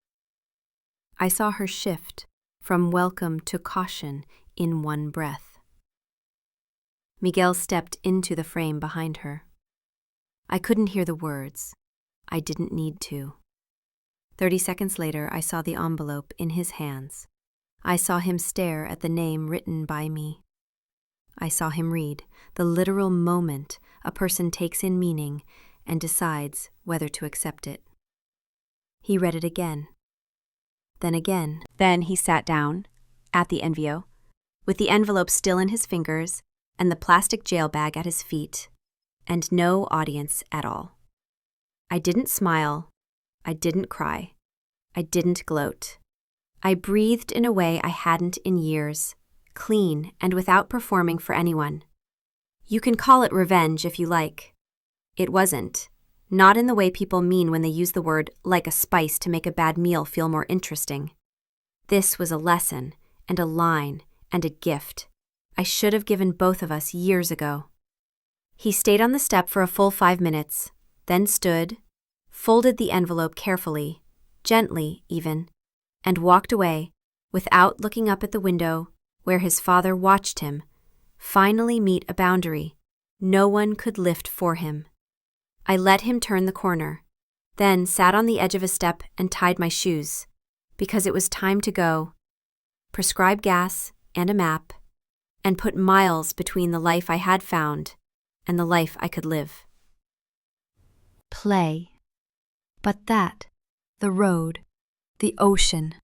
I saw her shift from welcome to caution in one breath. Miguel stepped into the frame behind her. I couldn't hear the words. I didn't need to. 30 seconds later, I saw the envelope in his hands. I saw him stare at the name written by me. I saw him read, the literal moment a person takes in meaning and decides whether to accept it. He read it again. Then again. Then he sat down, at the envelope, with the envelope still in his fingers and the plastic jail bag at his feet, and no audience at all. I didn't smile. I didn't cry. I didn't gloat. I breathed in a way I hadn't in years, clean and without performing for anyone. You can call it revenge if you like. It wasn't. Not in the way people mean when they use the word like a spice to make a bad meal feel more interesting. This was a lesson, and a line, and a gift. I should have given both of us years ago. He stayed on the step for a full 5 minutes, then stood, folded the envelope carefully, gently even, and walked away without looking up at the window where his father watched him finally meet a boundary no one could lift for him. I let him turn the corner, then sat on the edge of a step and tied my shoes, because it was time to go, prescribe gas and a map, and put miles between the life I had found and the life I could live. Play. But that, the road, the ocean,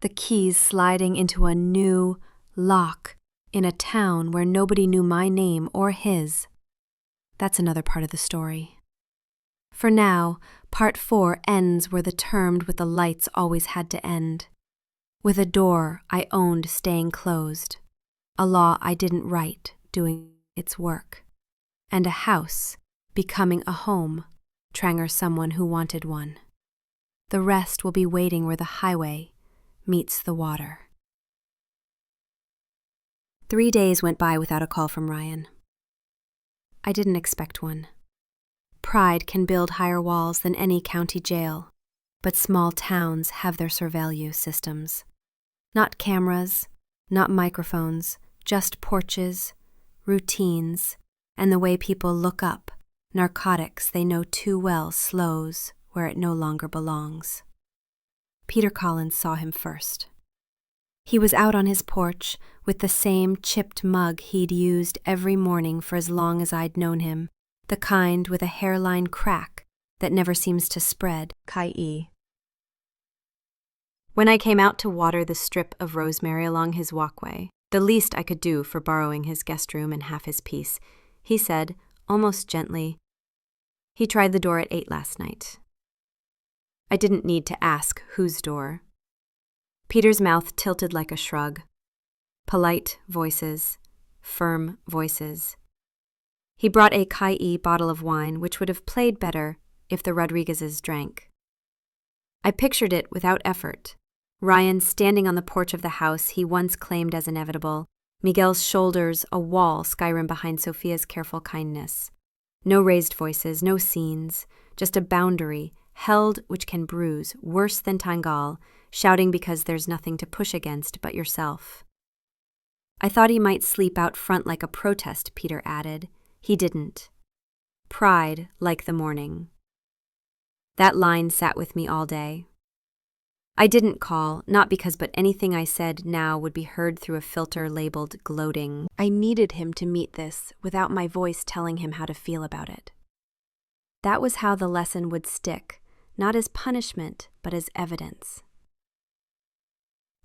the keys sliding into a new lock in a town where nobody knew my name or his, that's another part of the story. For now, part 4 ends where the termed with the lights always had to end, with a door I owned staying closed, a law I didn't write doing its work, and a house becoming a home, Tranger someone who wanted one. The rest will be waiting where the highway meets the water. 3 days went by without a call from Ryan. I didn't expect one. Pride can build higher walls than any county jail, but small towns have their surveillance systems. Not cameras, not microphones, just porches, routines, and the way people look up, narcotics they know too well slows where it no longer belongs. Peter Collins saw him first. He was out on his porch with the same chipped mug he'd used every morning for as long as I'd known him, the kind with a hairline crack that never seems to spread, Kai-E. When I came out to water the strip of rosemary along his walkway, the least I could do for borrowing his guest room and half his peace, he said, almost gently, "He tried the door at 8 last night." I didn't need to ask whose door. Peter's mouth tilted like a shrug. Polite voices, firm voices. He brought a Kai-E bottle of wine, which would have played better if the Rodriguezes drank. I pictured it without effort. Ryan standing on the porch of the house he once claimed as inevitable, Miguel's shoulders a wall Skyrim behind Sophia's careful kindness. No raised voices, no scenes, just a boundary, held which can bruise, worse than Tangal, shouting because there's nothing to push against but yourself. I thought he might sleep out front like a protest, Peter added. He didn't. Pride like the morning. That line sat with me all day. I didn't call, not because but anything I said now would be heard through a filter labeled gloating. I needed him to meet this without my voice telling him how to feel about it. That was how the lesson would stick, not as punishment, but as evidence.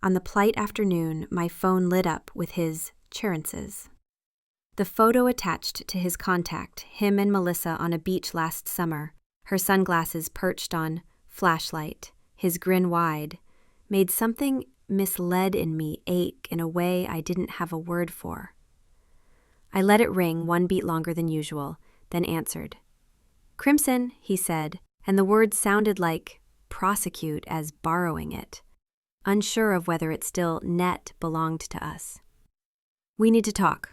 On the Plight afternoon, my phone lit up with his cheerances. The photo attached to his contact, him and Melissa on a beach last summer, her sunglasses perched on flashlight, his grin wide, made something misled in me ache in a way I didn't have a word for. I let it ring 1 beat longer than usual, then answered. "Crimson," he said, and the word sounded like prosecute as borrowing it, unsure of whether it still net belonged to us. "We need to talk."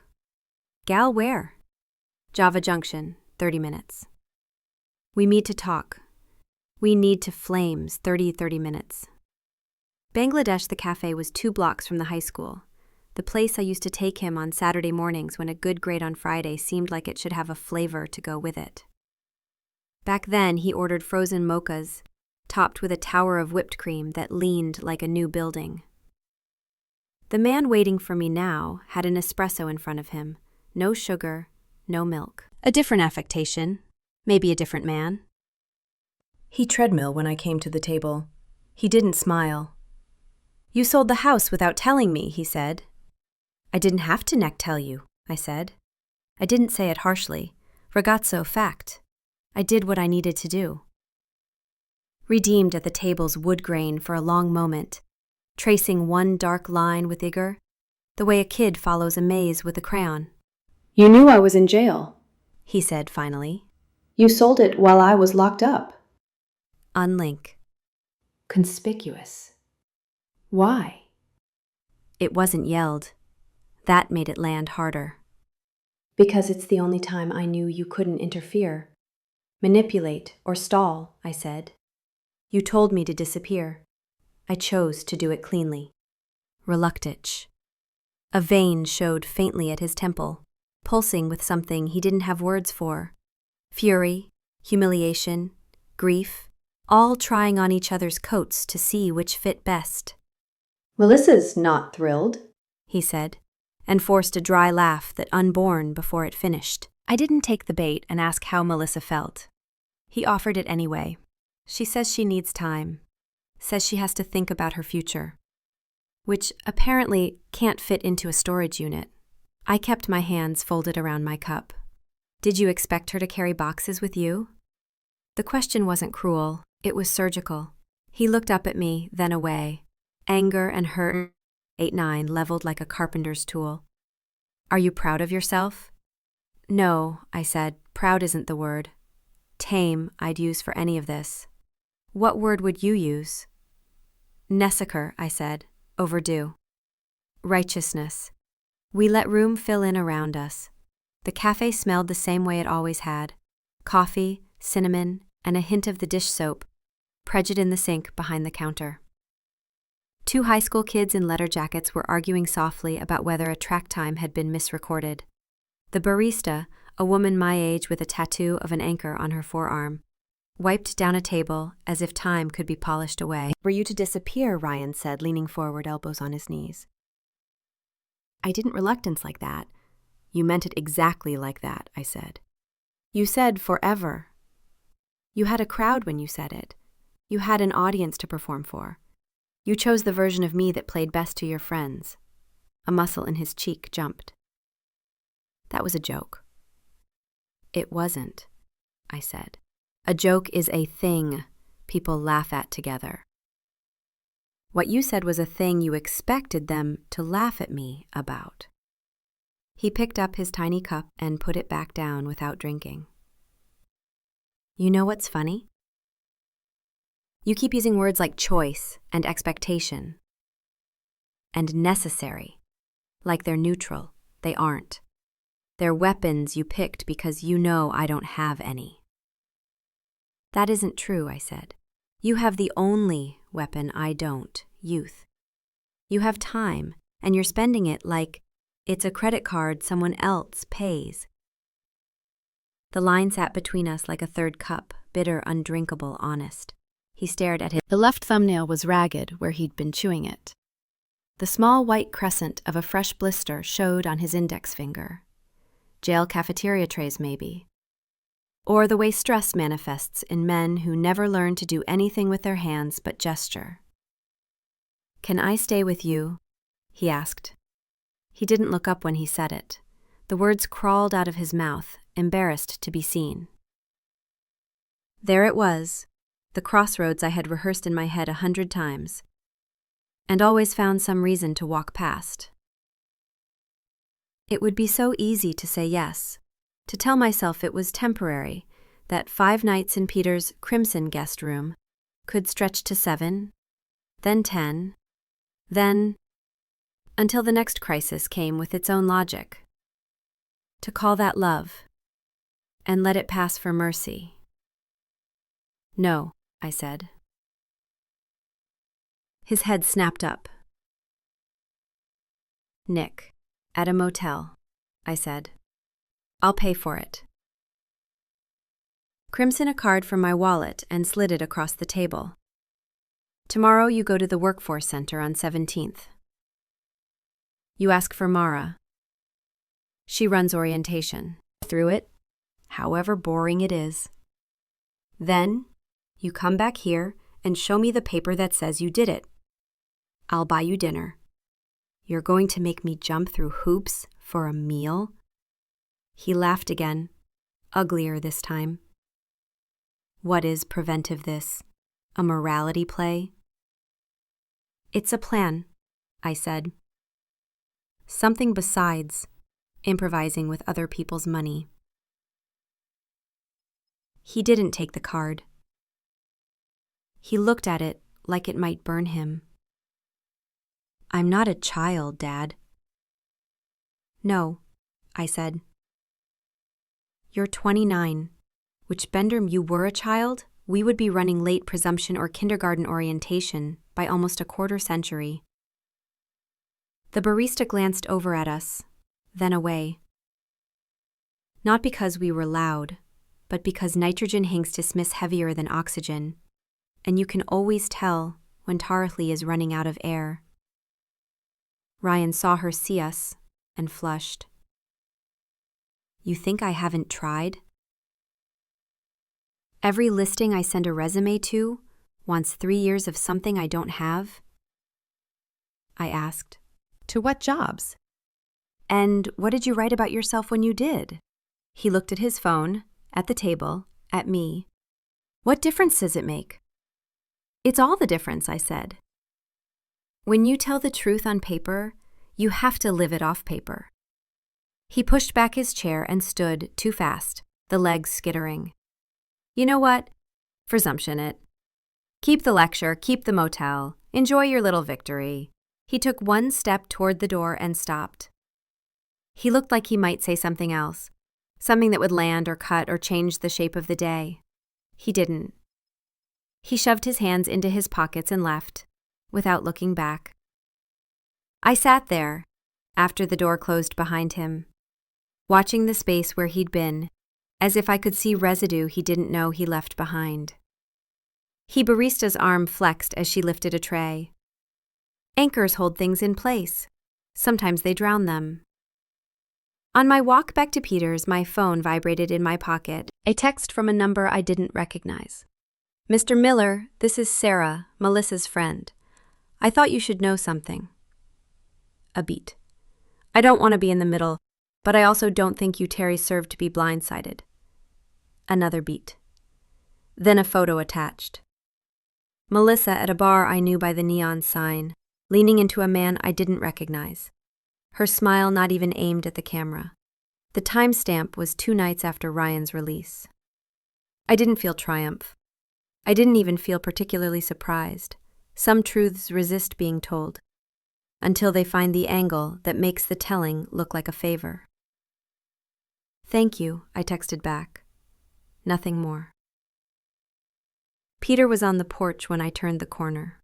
"Gal, where?" "Java Junction, 30 minutes. "We need to talk. We need to flames, 30 minutes. Bangladesh, the cafe, was 2 blocks from the high school, the place I used to take him on Saturday mornings when a good grade on Friday seemed like it should have a flavor to go with it. Back then, he ordered frozen mochas, topped with a tower of whipped cream that leaned like a new building. The man waiting for me now had an espresso in front of him, no sugar, no milk. A different affectation, maybe a different man. He treadmill when I came to the table. He didn't smile. "You sold the house without telling me," he said. "I didn't have to tell you," I said. I didn't say it harshly. Ragazzo fact. I did what I needed to do. Redeemed at the table's wood grain for a long moment, tracing one dark line with vigor, the way a kid follows a maze with a crayon. "You knew I was in jail," he said finally. "You sold it while I was locked up." Unlink. Conspicuous. Why? It wasn't yelled. That made it land harder. "Because it's the only time I knew you couldn't interfere. Manipulate or stall," I said. You told me to disappear. I chose to do it cleanly. Reluctach. A vein showed faintly at his temple, pulsing with something he didn't have words for. Fury, humiliation, grief, all trying on each other's coats to see which fit best. "Melissa's not thrilled," he said, and forced a dry laugh that unborn before it finished. I didn't take the bait and ask how Melissa felt. He offered it anyway. She says she needs time, says she has to think about her future, which apparently can't fit into a storage unit. I kept my hands folded around my cup. Did you expect her to carry boxes with you? The question wasn't cruel, it was surgical. He looked up at me, then away. Anger and hurt, 8-9, leveled like a carpenter's tool. Are you proud of yourself? No, I said, proud isn't the word. Tame I'd use for any of this. What word would you use? Nessacre, I said. Overdue. Righteousness. We let room fill in around us. The cafe smelled the same way it always had. Coffee, cinnamon, and a hint of the dish soap, prejudice in the sink behind the counter. 2 high school kids in leather jackets were arguing softly about whether a track time had been misrecorded. The barista, a woman my age with a tattoo of an anchor on her forearm, wiped down a table as if time could be polished away. Were you to disappear, Ryan said, leaning forward, elbows on his knees. I didn't reluctance like that. You meant it exactly like that, I said. You said forever. You had a crowd when you said it. You had an audience to perform for. You chose the version of me that played best to your friends. A muscle in his cheek jumped. That was a joke. It wasn't, I said. A joke is a thing people laugh at together. What you said was a thing you expected them to laugh at me about. He picked up his tiny cup and put it back down without drinking. You know what's funny? You keep using words like choice and expectation and necessary, like they're neutral. They aren't. They're weapons you picked because you know I don't have any. That isn't true, I said. You have the only weapon I don't, youth. You have time, and you're spending it like it's a credit card someone else pays. The line sat between us like a third cup, bitter, undrinkable, honest. He stared at his. The left thumbnail was ragged where he'd been chewing it. The small white crescent of a fresh blister showed on his index finger. Jail cafeteria trays, maybe. Or the way stress manifests in men who never learn to do anything with their hands but gesture. Can I stay with you? He asked. He didn't look up when he said it. The words crawled out of his mouth, embarrassed to be seen. There it was, the crossroads I had rehearsed in my head 100 times, and always found some reason to walk past. It would be so easy to say yes, to tell myself it was temporary, that 5 nights in Peter's crimson guest room could stretch to 7, then 10, then, until the next crisis came with its own logic. To call that love, and let it pass for mercy. No, I said. His head snapped up. Nick, at a motel, I said. I'll pay for it. Crimson a card from my wallet and slid it across the table. Tomorrow you go to the Workforce Center on 17th. You ask for Mara. She runs orientation. Through it, however boring it is. Then, you come back here and show me the paper that says you did it. I'll buy you dinner. You're going to make me jump through hoops for a meal? He laughed again, uglier this time. What is preventive this? A morality play? It's a plan, I said. Something besides improvising with other people's money. He didn't take the card. He looked at it like it might burn him. I'm not a child, Dad. No, I said. You're 29, which Bender, you were a child, we would be running late presumption or kindergarten orientation by almost a quarter century. The barista glanced over at us, then away. Not because we were loud, but because nitrogen hangs dismiss heavier than oxygen, and you can always tell when Tarthley is running out of air. Ryan saw her see us and flushed. You think I haven't tried? Every listing I send a resume to wants 3 years of something I don't have? I asked. To what jobs? And what did you write about yourself when you did? He looked at his phone, at the table, at me. What difference does it make? It's all the difference, I said. When you tell the truth on paper, you have to live it off paper. He pushed back his chair and stood too fast, the legs skittering. You know what? Presumption it. Keep the lecture, keep the motel. Enjoy your little victory. He took one step toward the door and stopped. He looked like he might say something else, something that would land or cut or change the shape of the day. He didn't. He shoved his hands into his pockets and left, without looking back. I sat there, after the door closed behind him, watching the space where he'd been, as if I could see residue he didn't know he left behind. He barista's arm flexed as she lifted a tray. Anchors hold things in place. Sometimes they drown them. On my walk back to Peter's, my phone vibrated in my pocket, a text from a number I didn't recognize. Mr. Miller, this is Sarah, Melissa's friend. I thought you should know something. A beat. I don't want to be in the middle, but I also don't think you Terry served to be blindsided. Another beat. Then a photo attached. Melissa at a bar I knew by the neon sign, leaning into a man I didn't recognize. Her smile not even aimed at the camera. The timestamp was 2 nights after Ryan's release. I didn't feel triumph. I didn't even feel particularly surprised. Some truths resist being told, until they find the angle that makes the telling look like a favor. Thank you, I texted back. Nothing more. Peter was on the porch when I turned the corner.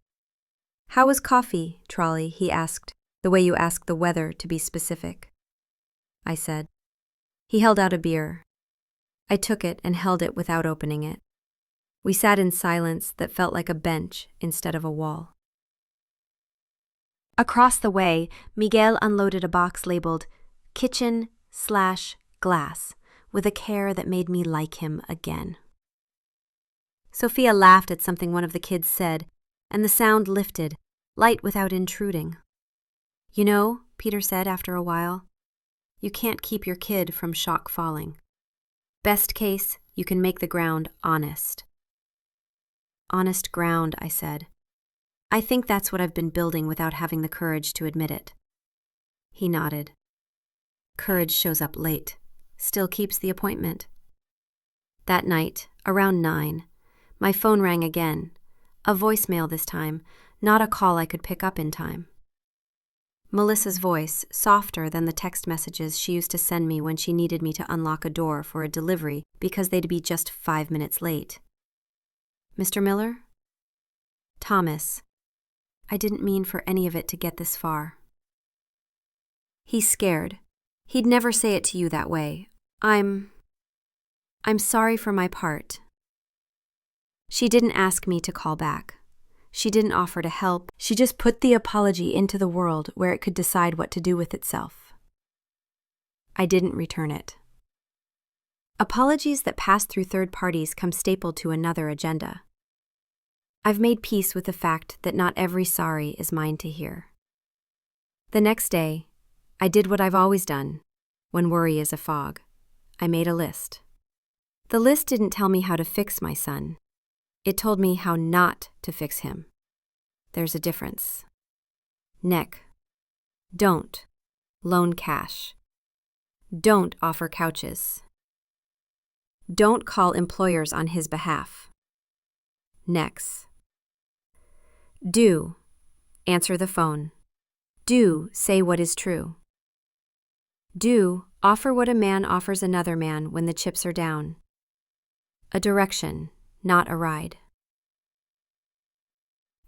How was coffee, Trolley? He asked, the way you ask the weather to be specific. I said. He held out a beer. I took it and held it without opening it. We sat in silence that felt like a bench instead of a wall. Across the way, Miguel unloaded a box labeled kitchen/glass with a care that made me like him again. Sophia laughed at something one of the kids said, and the sound lifted, light without intruding. You know, Peter said after a while, you can't keep your kid from shock falling. Best case, you can make the ground honest. Honest ground, I said. I think that's what I've been building without having the courage to admit it. He nodded. Courage shows up late, still keeps the appointment. That night, around 9, my phone rang again, a voicemail this time, not a call I could pick up in time. Melissa's voice, softer than the text messages she used to send me when she needed me to unlock a door for a delivery because they'd be just 5 minutes late. Mr. Miller? Thomas. I didn't mean for any of it to get this far. He's scared. He'd never say it to you that way. I'm sorry for my part. She didn't ask me to call back. She didn't offer to help. She just put the apology into the world where it could decide what to do with itself. I didn't return it. Apologies that pass through third parties come stapled to another agenda. I've made peace with the fact that not every sorry is mine to hear. The next day, I did what I've always done when worry is a fog. I made a list. The list didn't tell me how to fix my son. It told me how not to fix him. There's a difference. Nick. Don't loan cash. Don't offer couches. Don't call employers on his behalf. Next. Do answer the phone. Do say what is true. Do offer what a man offers another man when the chips are down. A direction, not a ride.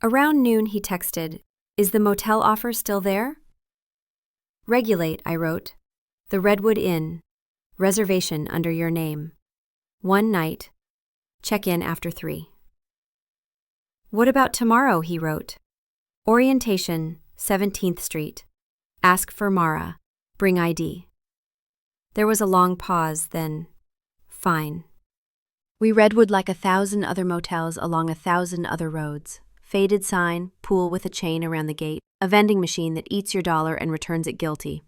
Around noon he texted, "Is the motel offer still there?" Regulate, I wrote. The Redwood Inn. Reservation under your name. 1 night. Check in after 3. What about tomorrow, he wrote. Orientation, 17th Street. Ask for Mara. Bring ID. There was a long pause, then, fine. We Redwood like 1,000 other motels along 1,000 other roads. Faded sign, pool with a chain around the gate, a vending machine that eats your dollar and returns it guilty.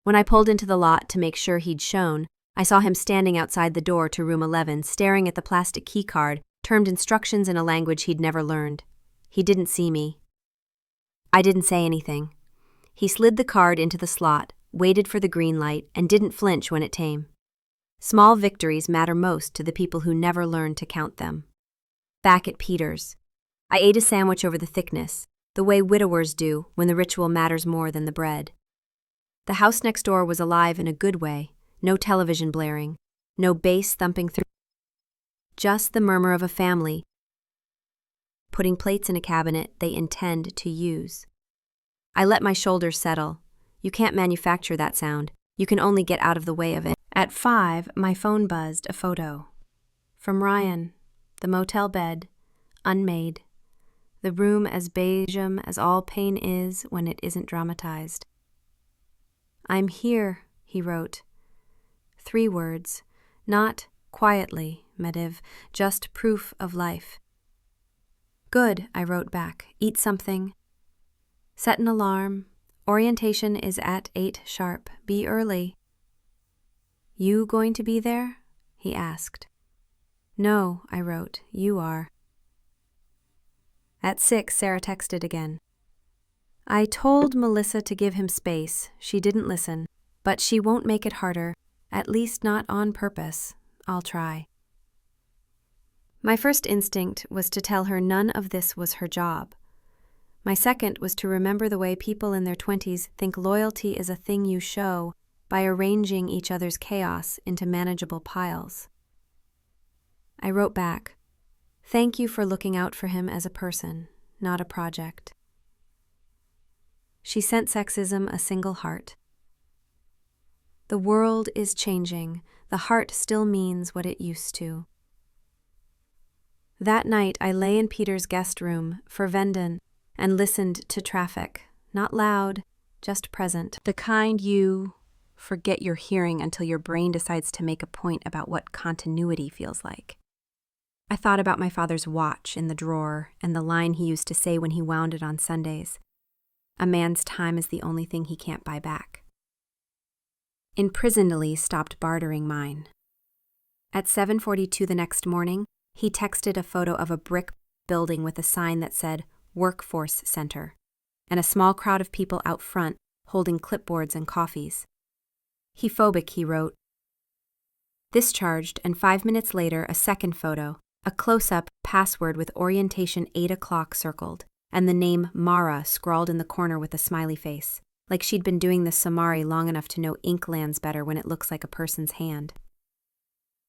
When I pulled into the lot to make sure he'd shown, I saw him standing outside the door to room 11, staring at the plastic key card, termed instructions in a language he'd never learned. He didn't see me. I didn't say anything. He slid the card into the slot, waited for the green light, and didn't flinch when it came. Small victories matter most to the people who never learn to count them. Back at Peter's, I ate a sandwich over the thickness, the way widowers do when the ritual matters more than the bread. The house next door was alive in a good way, no television blaring, no bass thumping through, just the murmur of a family putting plates in a cabinet they intend to use. I let my shoulders settle. You can't manufacture that sound. You can only get out of the way of it. At 5, my phone buzzed a photo. From Ryan, the motel bed, unmade. The room as beige as all pain is when it isn't dramatized. I'm here, he wrote. 3 words, not quietly, Mediv, just proof of life. Good, I wrote back. Eat something. Set an alarm. Orientation is at 8 sharp. Be early. You going to be there? He asked. No, I wrote. You are. At 6, Sarah texted again. I told Melissa to give him space. She didn't listen. But she won't make it harder, at least not on purpose. I'll try. My first instinct was to tell her none of this was her job. My second was to remember the way people in their 20s think loyalty is a thing you show by arranging each other's chaos into manageable piles. I wrote back, "Thank you for looking out for him as a person, not a project." She sent sexism a single heart. The world is changing. The heart still means what it used to. That night, I lay in Peter's guest room for Venden and listened to traffic, not loud, just present. The kind you forget you're hearing until your brain decides to make a point about what continuity feels like. I thought about my father's watch in the drawer and the line he used to say when he wound it on Sundays. A man's time is the only thing he can't buy back. Imprisonedly stopped bartering mine. At 7:42 the next morning, he texted a photo of a brick building with a sign that said Workforce Center, and a small crowd of people out front holding clipboards and coffees. He phobic, he wrote. This charged, and 5 minutes later, a second photo, a close-up password with orientation 8 o'clock circled, and the name Mara scrawled in the corner with a smiley face, like she'd been doing the Samari long enough to know ink lands better when it looks like a person's hand.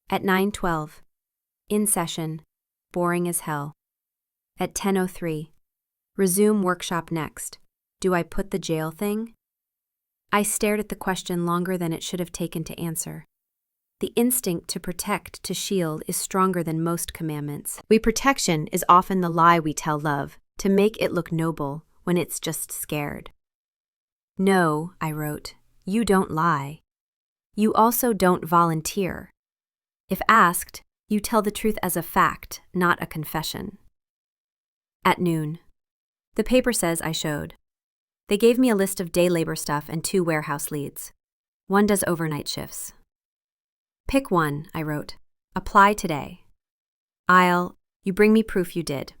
At 9:12, in session, boring as hell. At 10:03, resume workshop next. Do I put the jail thing? I stared at the question longer than it should have taken to answer. The instinct to protect, to shield, is stronger than most commandments. Protection is often the lie we tell love, to make it look noble when it's just scared. No, I wrote, you don't lie. You also don't volunteer. If asked, you tell the truth as a fact, not a confession. At noon. The paper says I showed. They gave me a list of day labor stuff and 2 warehouse leads. One does overnight shifts. Pick one, I wrote. Apply today. You bring me proof you did.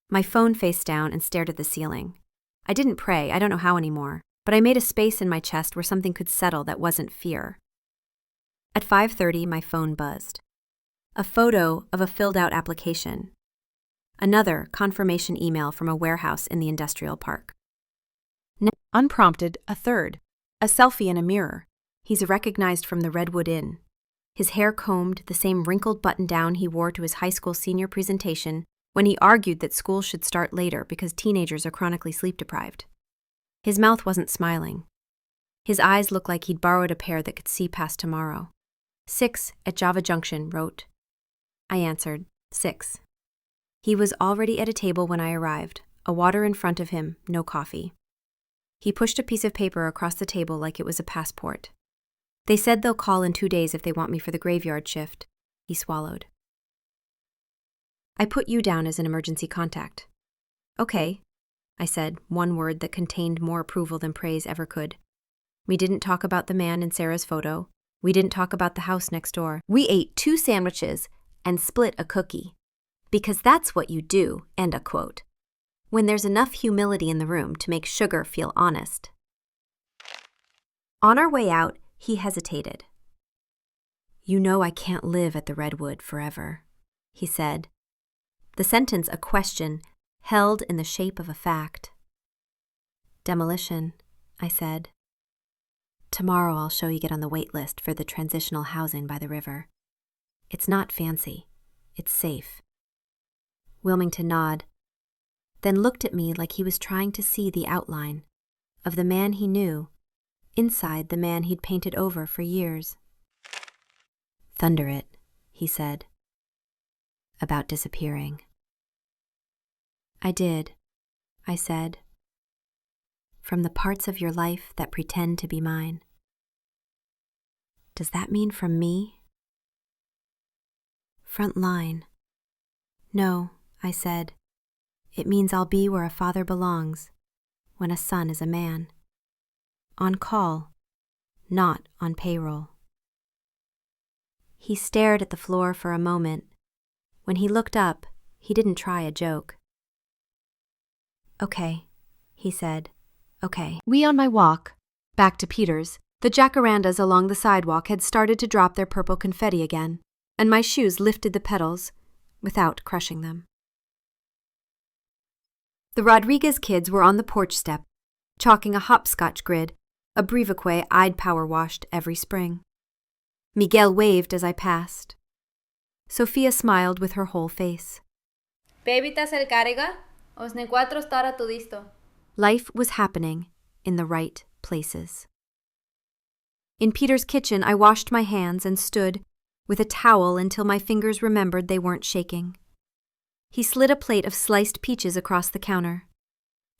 My phone faced down and stared at the ceiling. I didn't pray, I don't know how anymore, but I made a space in my chest where something could settle that wasn't fear. At 5:30, my phone buzzed. A photo of a filled-out application. Another confirmation email from a warehouse in the industrial park. Unprompted, a third. A selfie in a mirror. He's recognized from the Redwood Inn. His hair combed, the same wrinkled button-down he wore to his high school senior presentation when he argued that school should start later because teenagers are chronically sleep-deprived. His mouth wasn't smiling. His eyes looked like he'd borrowed a pair that could see past tomorrow. 6 at Java Junction, wrote. I answered, 6. He was already at a table when I arrived, a water in front of him, no coffee. He pushed a piece of paper across the table like it was a passport. They said they'll call in 2 days if they want me for the graveyard shift. He swallowed. I put you down as an emergency contact. Okay, I said, one word that contained more approval than praise ever could. We didn't talk about the man in Sarah's photo. We didn't talk about the house next door. We ate 2 sandwiches and split a cookie. Because that's what you do, end a quote. When there's enough humility in the room to make sugar feel honest. On our way out, he hesitated. You know I can't live at the Redwood forever, he said. the sentence a question held in the shape of a fact. Demolition, I said. Tomorrow I'll show you get on the wait list for the transitional housing by the river. It's not fancy. It's safe. Wilmington nodded, then looked at me like he was trying to see the outline of the man he knew inside the man he'd painted over for years. Thunder it, he said, about disappearing. I did, I said, from the parts of your life that pretend to be mine. Does that mean from me? Front line. No, I said. It means I'll be where a father belongs, when a son is a man. On call, not on payroll. He stared at the floor for a moment. When he looked up, he didn't try a joke. Okay, he said. Okay. We on my walk, back to Peter's, the jacarandas along the sidewalk had started to drop their purple confetti again, and my shoes lifted the petals without crushing them. The Rodriguez kids were on the porch step, chalking a hopscotch grid, a brevique I'd power washed every spring. Miguel waved as I passed. Sophia smiled with her whole face. Bebita se carga, os ne cuatro estará todo listo. Life was happening in the right places. In Peter's kitchen, I washed my hands and stood with a towel until my fingers remembered they weren't shaking. He slid a plate of sliced peaches across the counter.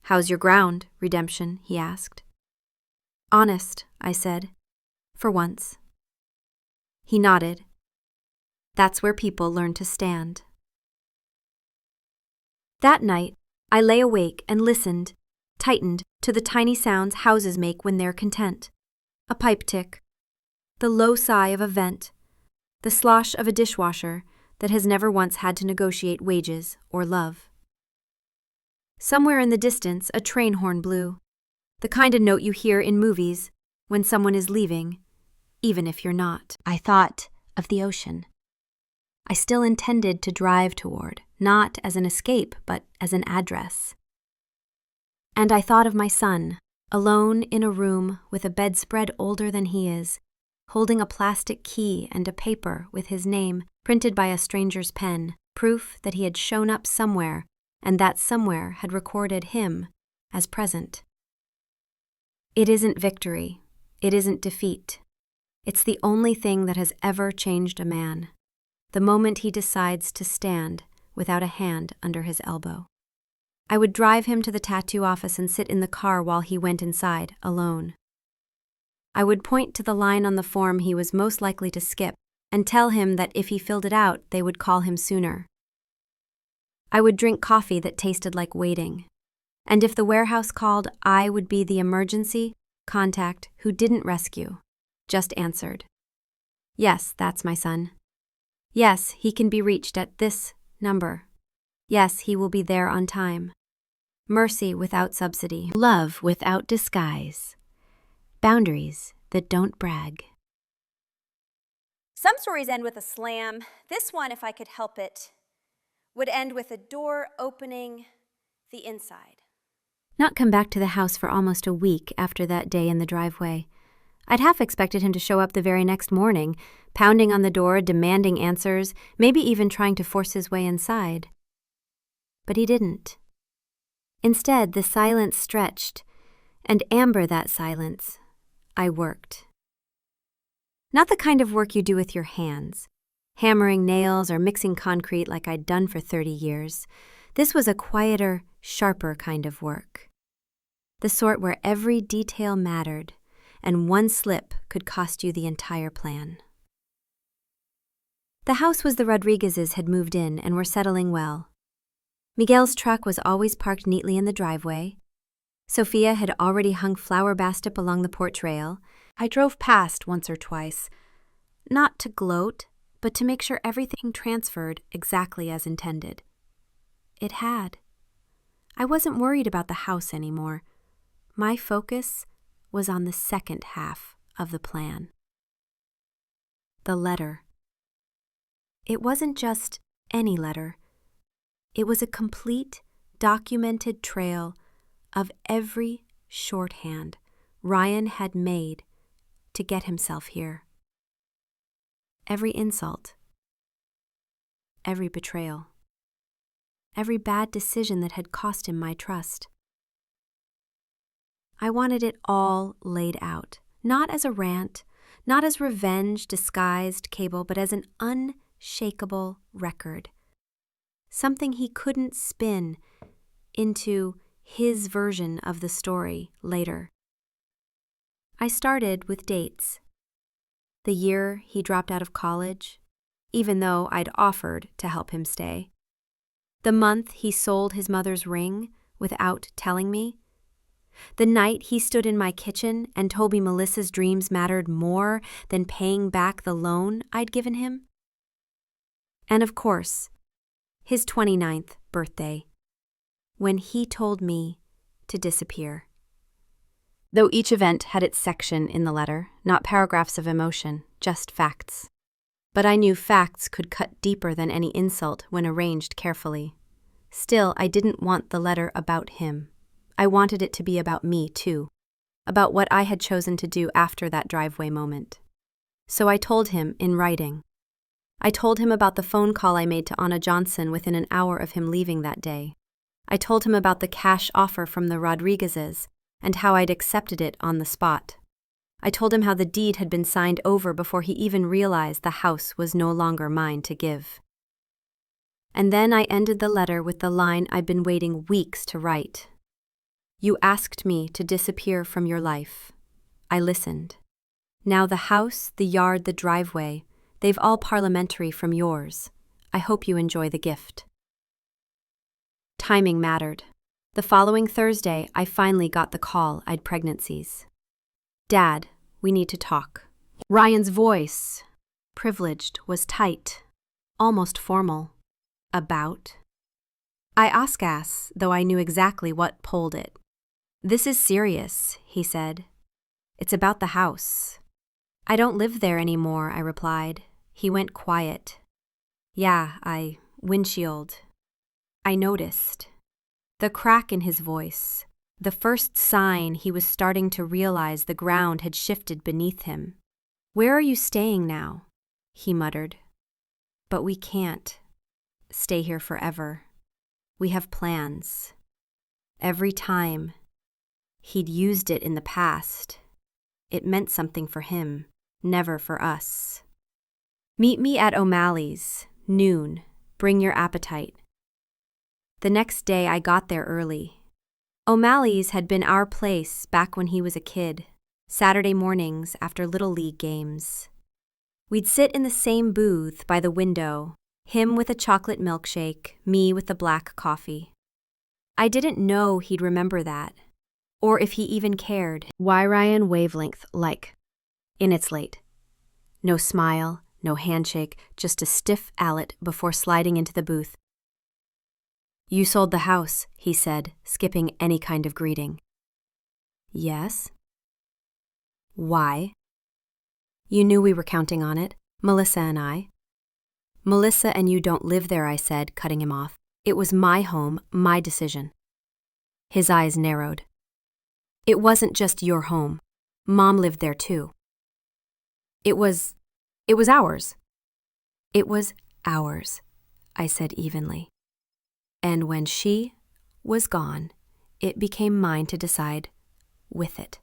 How's your ground, Redemption? He asked. Honest, I said, for once. He nodded. That's where people learn to stand. That night, I lay awake and listened, tightened to the tiny sounds houses make when they're content. A pipe tick, the low sigh of a vent, the slosh of a dishwasher that has never once had to negotiate wages or love. Somewhere in the distance, a train horn blew, the kind of note you hear in movies when someone is leaving, even if you're not. I thought of the ocean. I still intended to drive toward, not as an escape, but as an address. And I thought of my son, alone in a room with a bedspread older than he is, holding a plastic key and a paper with his name printed by a stranger's pen, proof that he had shown up somewhere and that somewhere had recorded him as present. It isn't victory. It isn't defeat. It's the only thing that has ever changed a man, the moment he decides to stand without a hand under his elbow. I would drive him to the tattoo office and sit in the car while he went inside, alone. I would point to the line on the form he was most likely to skip and tell him that if he filled it out, they would call him sooner. I would drink coffee that tasted like waiting. And if the warehouse called, I would be the emergency contact who didn't rescue, just answered. Yes, that's my son. Yes, he can be reached at this number. Yes, he will be there on time. Mercy without subsidy. Love without disguise. Boundaries that don't brag. Some stories end with a slam. This one, if I could help it, would end with a door opening the inside. Not come back to the house for almost a week after that day in the driveway. I'd half expected him to show up the very next morning, pounding on the door, demanding answers, maybe even trying to force his way inside. But he didn't. Instead, the silence stretched, and amber that silence, I worked. Not the kind of work you do with your hands, hammering nails or mixing concrete like I'd done for 30 years. This was a quieter, sharper kind of work. The sort where every detail mattered, and one slip could cost you the entire plan. The house was the Rodriguezes had moved in and were settling well. Miguel's truck was always parked neatly in the driveway. Sophia had already hung flower basket along the porch rail. I drove past once or twice, not to gloat, but to make sure everything transferred exactly as intended. It had. I wasn't worried about the house anymore. My focus was on the second half of the plan. The letter. It wasn't just any letter. It was a complete, documented trail of every shorthand Ryan had made to get himself here. Every insult, every betrayal, every bad decision that had cost him my trust. I wanted it all laid out, not as a rant, not as revenge disguised cable, but as an unshakable record. Something he couldn't spin into his version of the story later. I started with dates. The year he dropped out of college, even though I'd offered to help him stay. The month he sold his mother's ring without telling me. The night he stood in my kitchen and told me Melissa's dreams mattered more than paying back the loan I'd given him. And of course, his 29th birthday, when he told me to disappear. Though each event had its section in the letter, not paragraphs of emotion, just facts. But I knew facts could cut deeper than any insult when arranged carefully. Still, I didn't want the letter about him. I wanted it to be about me, too, about what I had chosen to do after that driveway moment. So I told him in writing. I told him about the phone call I made to Anna Johnson within an hour of him leaving that day. I told him about the cash offer from the Rodriguezes and how I'd accepted it on the spot. I told him how the deed had been signed over before he even realized the house was no longer mine to give. And then I ended the letter with the line I'd been waiting weeks to write. You asked me to disappear from your life. I listened. Now the house, the yard, the driveway, they've all parliamentary from yours. I hope you enjoy the gift. Timing mattered. The following Thursday, I finally got the call I'd pregnancies. Dad, we need to talk. Ryan's voice, privileged, was tight, almost formal. About? I asked, though I knew exactly what pulled it. This is serious, he said. It's about the house. I don't live there anymore, I replied. He went quiet. Yeah, windshield. I noticed. The crack in his voice, the first sign he was starting to realize the ground had shifted beneath him. Where are you staying now? He muttered. But we can't stay here forever. We have plans. Every time. He'd used it in the past. It meant something for him, never for us. Meet me at O'Malley's, noon. Bring your appetite. The next day I got there early. O'Malley's had been our place back when he was a kid, Saturday mornings after Little League games. We'd sit in the same booth by the window, him with a chocolate milkshake, me with the black coffee. I didn't know he'd remember that, or if he even cared. Why Ryan wavelength like? It's late. No smile, no handshake, just a stiff allet before sliding into the booth. You sold the house, he said, skipping any kind of greeting. Yes. Why? You knew we were counting on it, Melissa and I. Melissa and you don't live there, I said, cutting him off. It was my home, my decision. His eyes narrowed. It wasn't just your home. Mom lived there too. It was ours. It was ours, I said evenly. And when she was gone, it became mine to decide with it.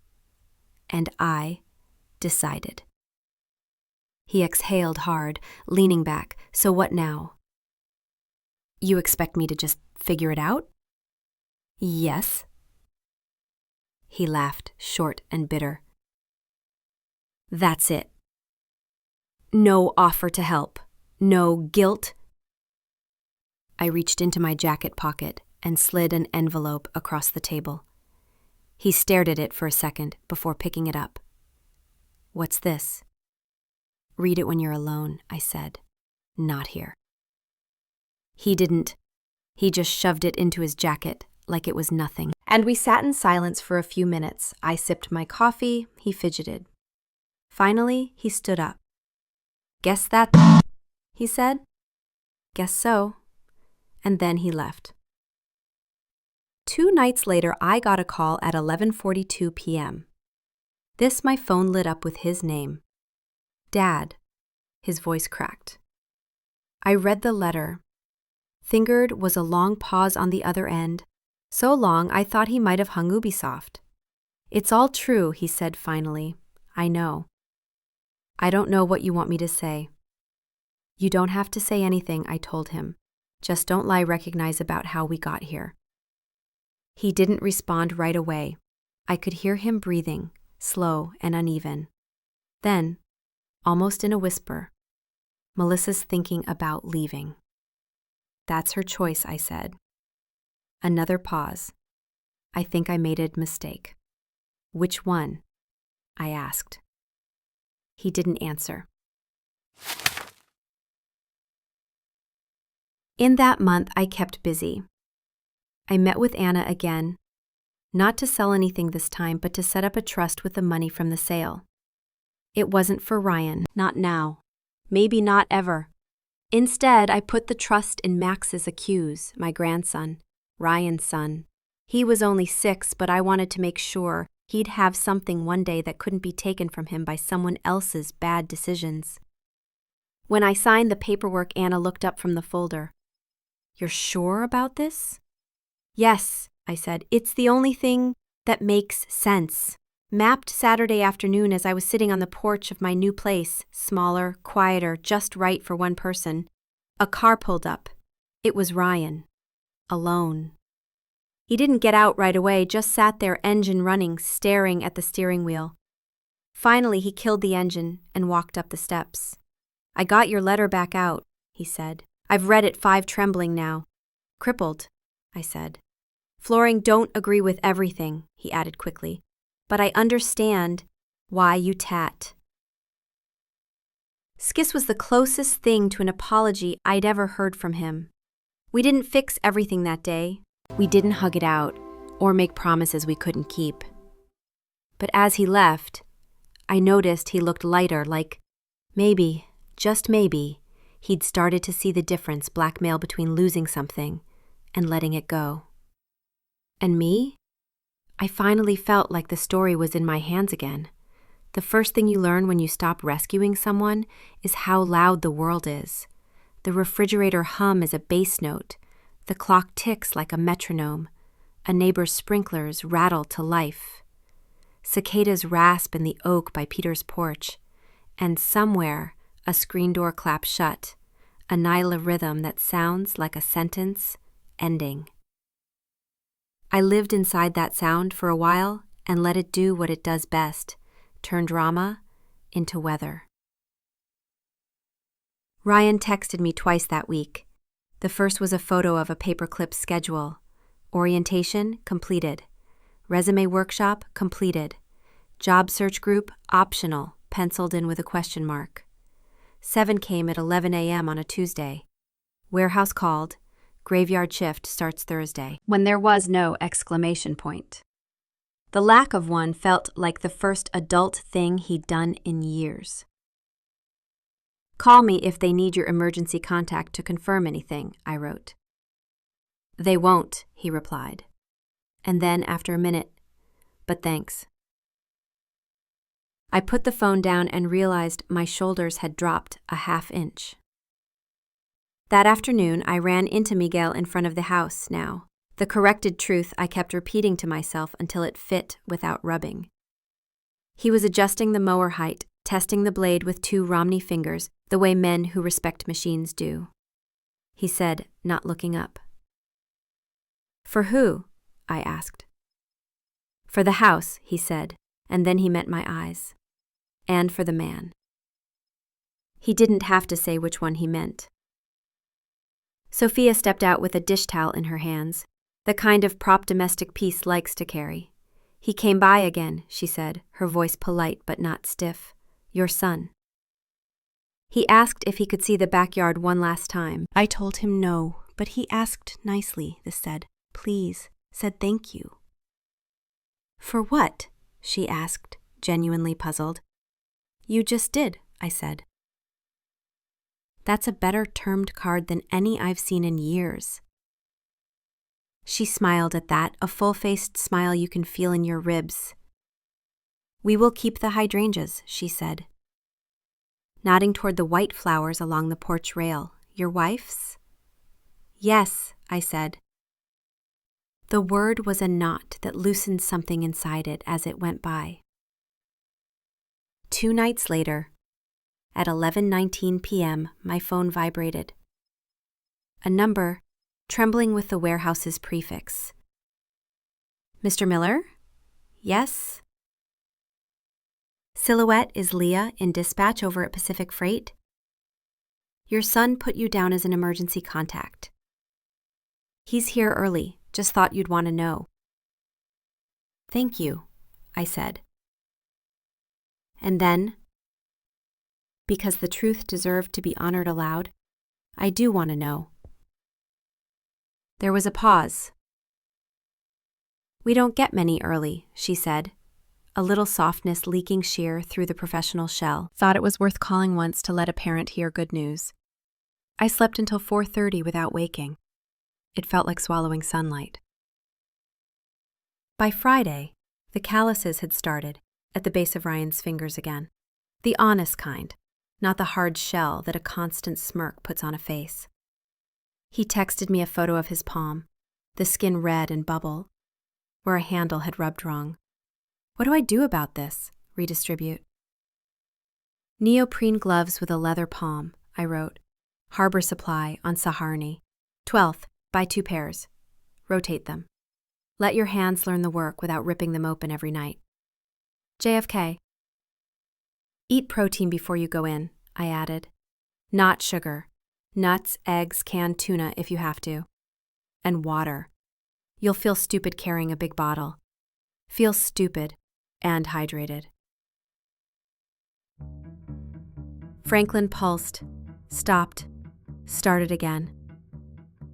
And I decided. He exhaled hard, leaning back. So what now? You expect me to just figure it out? Yes. He laughed, short and bitter. That's it. No offer to help. No guilt. I reached into my jacket pocket and slid an envelope across the table. He stared at it for a second before picking it up. What's this? Read it when you're alone, I said. Not here. He didn't. He just shoved it into his jacket like it was nothing. And we sat in silence for a few minutes. I sipped my coffee, he fidgeted. Finally, he stood up. Guess that, he said. Guess so. and then he left. 2 nights later, I got a call at 11:42 p.m. My phone lit up with his name. Dad. His voice cracked. I read the letter. Fingered was a long pause on the other end, so long I thought he might have hung Ubisoft. It's all true, he said finally. I know. I don't know what you want me to say. You don't have to say anything, I told him. Just don't lie, recognize about how we got here. He didn't respond right away. I could hear him breathing, slow and uneven. Then, almost in a whisper, Melissa's thinking about leaving. That's her choice, I said. Another pause. I think I made a mistake. Which one? I asked. He didn't answer. In that month, I kept busy. I met with Anna again, not to sell anything this time, but to set up a trust with the money from the sale. It wasn't for Ryan, not now, maybe not ever. Instead, I put the trust in Max's accuse, my grandson, Ryan's son. He was only 6, but I wanted to make sure he'd have something one day that couldn't be taken from him by someone else's bad decisions. When I signed the paperwork, Anna looked up from the folder. You're sure about this? Yes, I said. It's the only thing that makes sense. Mapped Saturday afternoon as I was sitting on the porch of my new place, smaller, quieter, just right for one person. A car pulled up. It was Ryan. Alone. He didn't get out right away, just sat there, engine running, staring at the steering wheel. Finally, he killed the engine and walked up the steps. I got your letter back out, he said. I've read it 5 trembling now. Crippled, I said. Flooring don't agree with everything, he added quickly. But I understand why you tat. Skis was the closest thing to an apology I'd ever heard from him. We didn't fix everything that day. We didn't hug it out or make promises we couldn't keep. But as he left, I noticed he looked lighter, like maybe, just maybe, he'd started to see the difference blackmail between losing something and letting it go. And me? I finally felt like the story was in my hands again. The first thing you learn when you stop rescuing someone is how loud the world is. The refrigerator hum is a bass note. The clock ticks like a metronome. A neighbor's sprinklers rattle to life. Cicadas rasp in the oak by Peter's porch. And somewhere, a screen door claps shut. A Nyla rhythm that sounds like a sentence ending. I lived inside that sound for a while and let it do what it does best, turn drama into weather. Ryan texted me twice that week. The first was a photo of a paperclip schedule. Orientation completed. Resume workshop completed. Job search group optional, penciled in with a question mark. 7 came at 11 a.m. on a Tuesday. Warehouse called. Graveyard shift starts Thursday, when there was no exclamation point. The lack of one felt like the first adult thing he'd done in years. Call me if they need your emergency contact to confirm anything, I wrote. They won't, he replied. And then, after a minute, but thanks. I put the phone down and realized my shoulders had dropped a ½ inch. That afternoon, I ran into Miguel in front of the house now. The corrected truth I kept repeating to myself until it fit without rubbing. He was adjusting the mower height, testing the blade with 2 Romney fingers, the way men who respect machines do. He said, not looking up. For who? I asked. For the house, he said, and then he met my eyes. And for the man. He didn't have to say which one he meant. Sophia stepped out with a dish towel in her hands, the kind of prop domestic piece likes to carry. He came by again, she said, her voice polite but not stiff. Your son. He asked if he could see the backyard one last time. I told him no, but he asked nicely, this said, please, said thank you. For what? She asked, genuinely puzzled. You just did, I said. That's a better termed card than any I've seen in years, She smiled at that, a full-faced smile you can feel in your ribs. We will keep the hydrangeas, she said, nodding toward the white flowers along the porch rail. Your wife's? Yes, I said. The word was a knot that loosened something inside it as it went by. 2 nights later, at 11:19 p.m., my phone vibrated. A number, trembling with the warehouse's prefix. Mr. Miller? Yes? Silhouette is Leah in dispatch over at Pacific Freight. Your son put you down as an emergency contact. He's here early, just thought you'd want to know. Thank you, I said. And then, because the truth deserved to be honored aloud, I do want to know. There was a pause. We don't get many early, she said, a little softness leaking sheer through the professional shell. Thought it was worth calling once to let a parent hear good news. I slept until 4:30 without waking. It felt like swallowing sunlight. By Friday, the calluses had started at the base of Ryan's fingers again. The honest kind, not the hard shell that a constant smirk puts on a face. He texted me a photo of his palm, the skin red and bubble, where a handle had rubbed wrong. What do I do about this? Redistribute. Neoprene gloves with a leather palm, I wrote. Harbor Supply on Saharni. 12th, buy 2 pairs. Rotate them. Let your hands learn the work without ripping them open every night. JFK. Eat protein before you go in, I added. Not sugar. Nuts, eggs, canned tuna if you have to. And water. You'll feel stupid carrying a big bottle. Feel stupid and hydrated. Franklin pulsed, stopped, started again.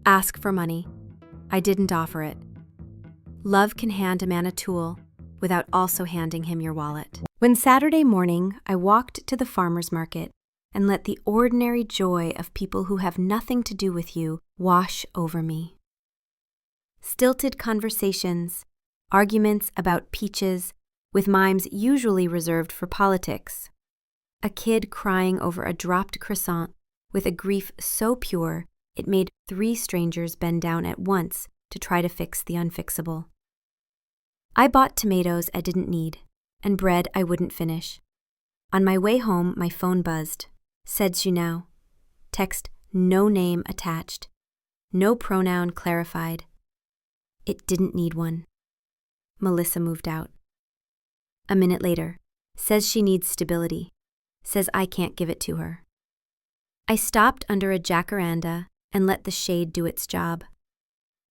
Ask for money. I didn't offer it. Love can hand a man a tool without also handing him your wallet. When Saturday morning I walked to the farmer's market and let the ordinary joy of people who have nothing to do with you wash over me. Stilted conversations, arguments about peaches, with mimes usually reserved for politics. A kid crying over a dropped croissant with a grief so pure it made 3 strangers bend down at once to try to fix the unfixable. I bought tomatoes I didn't need, and bread I wouldn't finish. On my way home, my phone buzzed. Said she now. Text no name attached. No pronoun clarified. It didn't need one. Melissa moved out. A minute later, says she needs stability. Says I can't give it to her. I stopped under a jacaranda and let the shade do its job.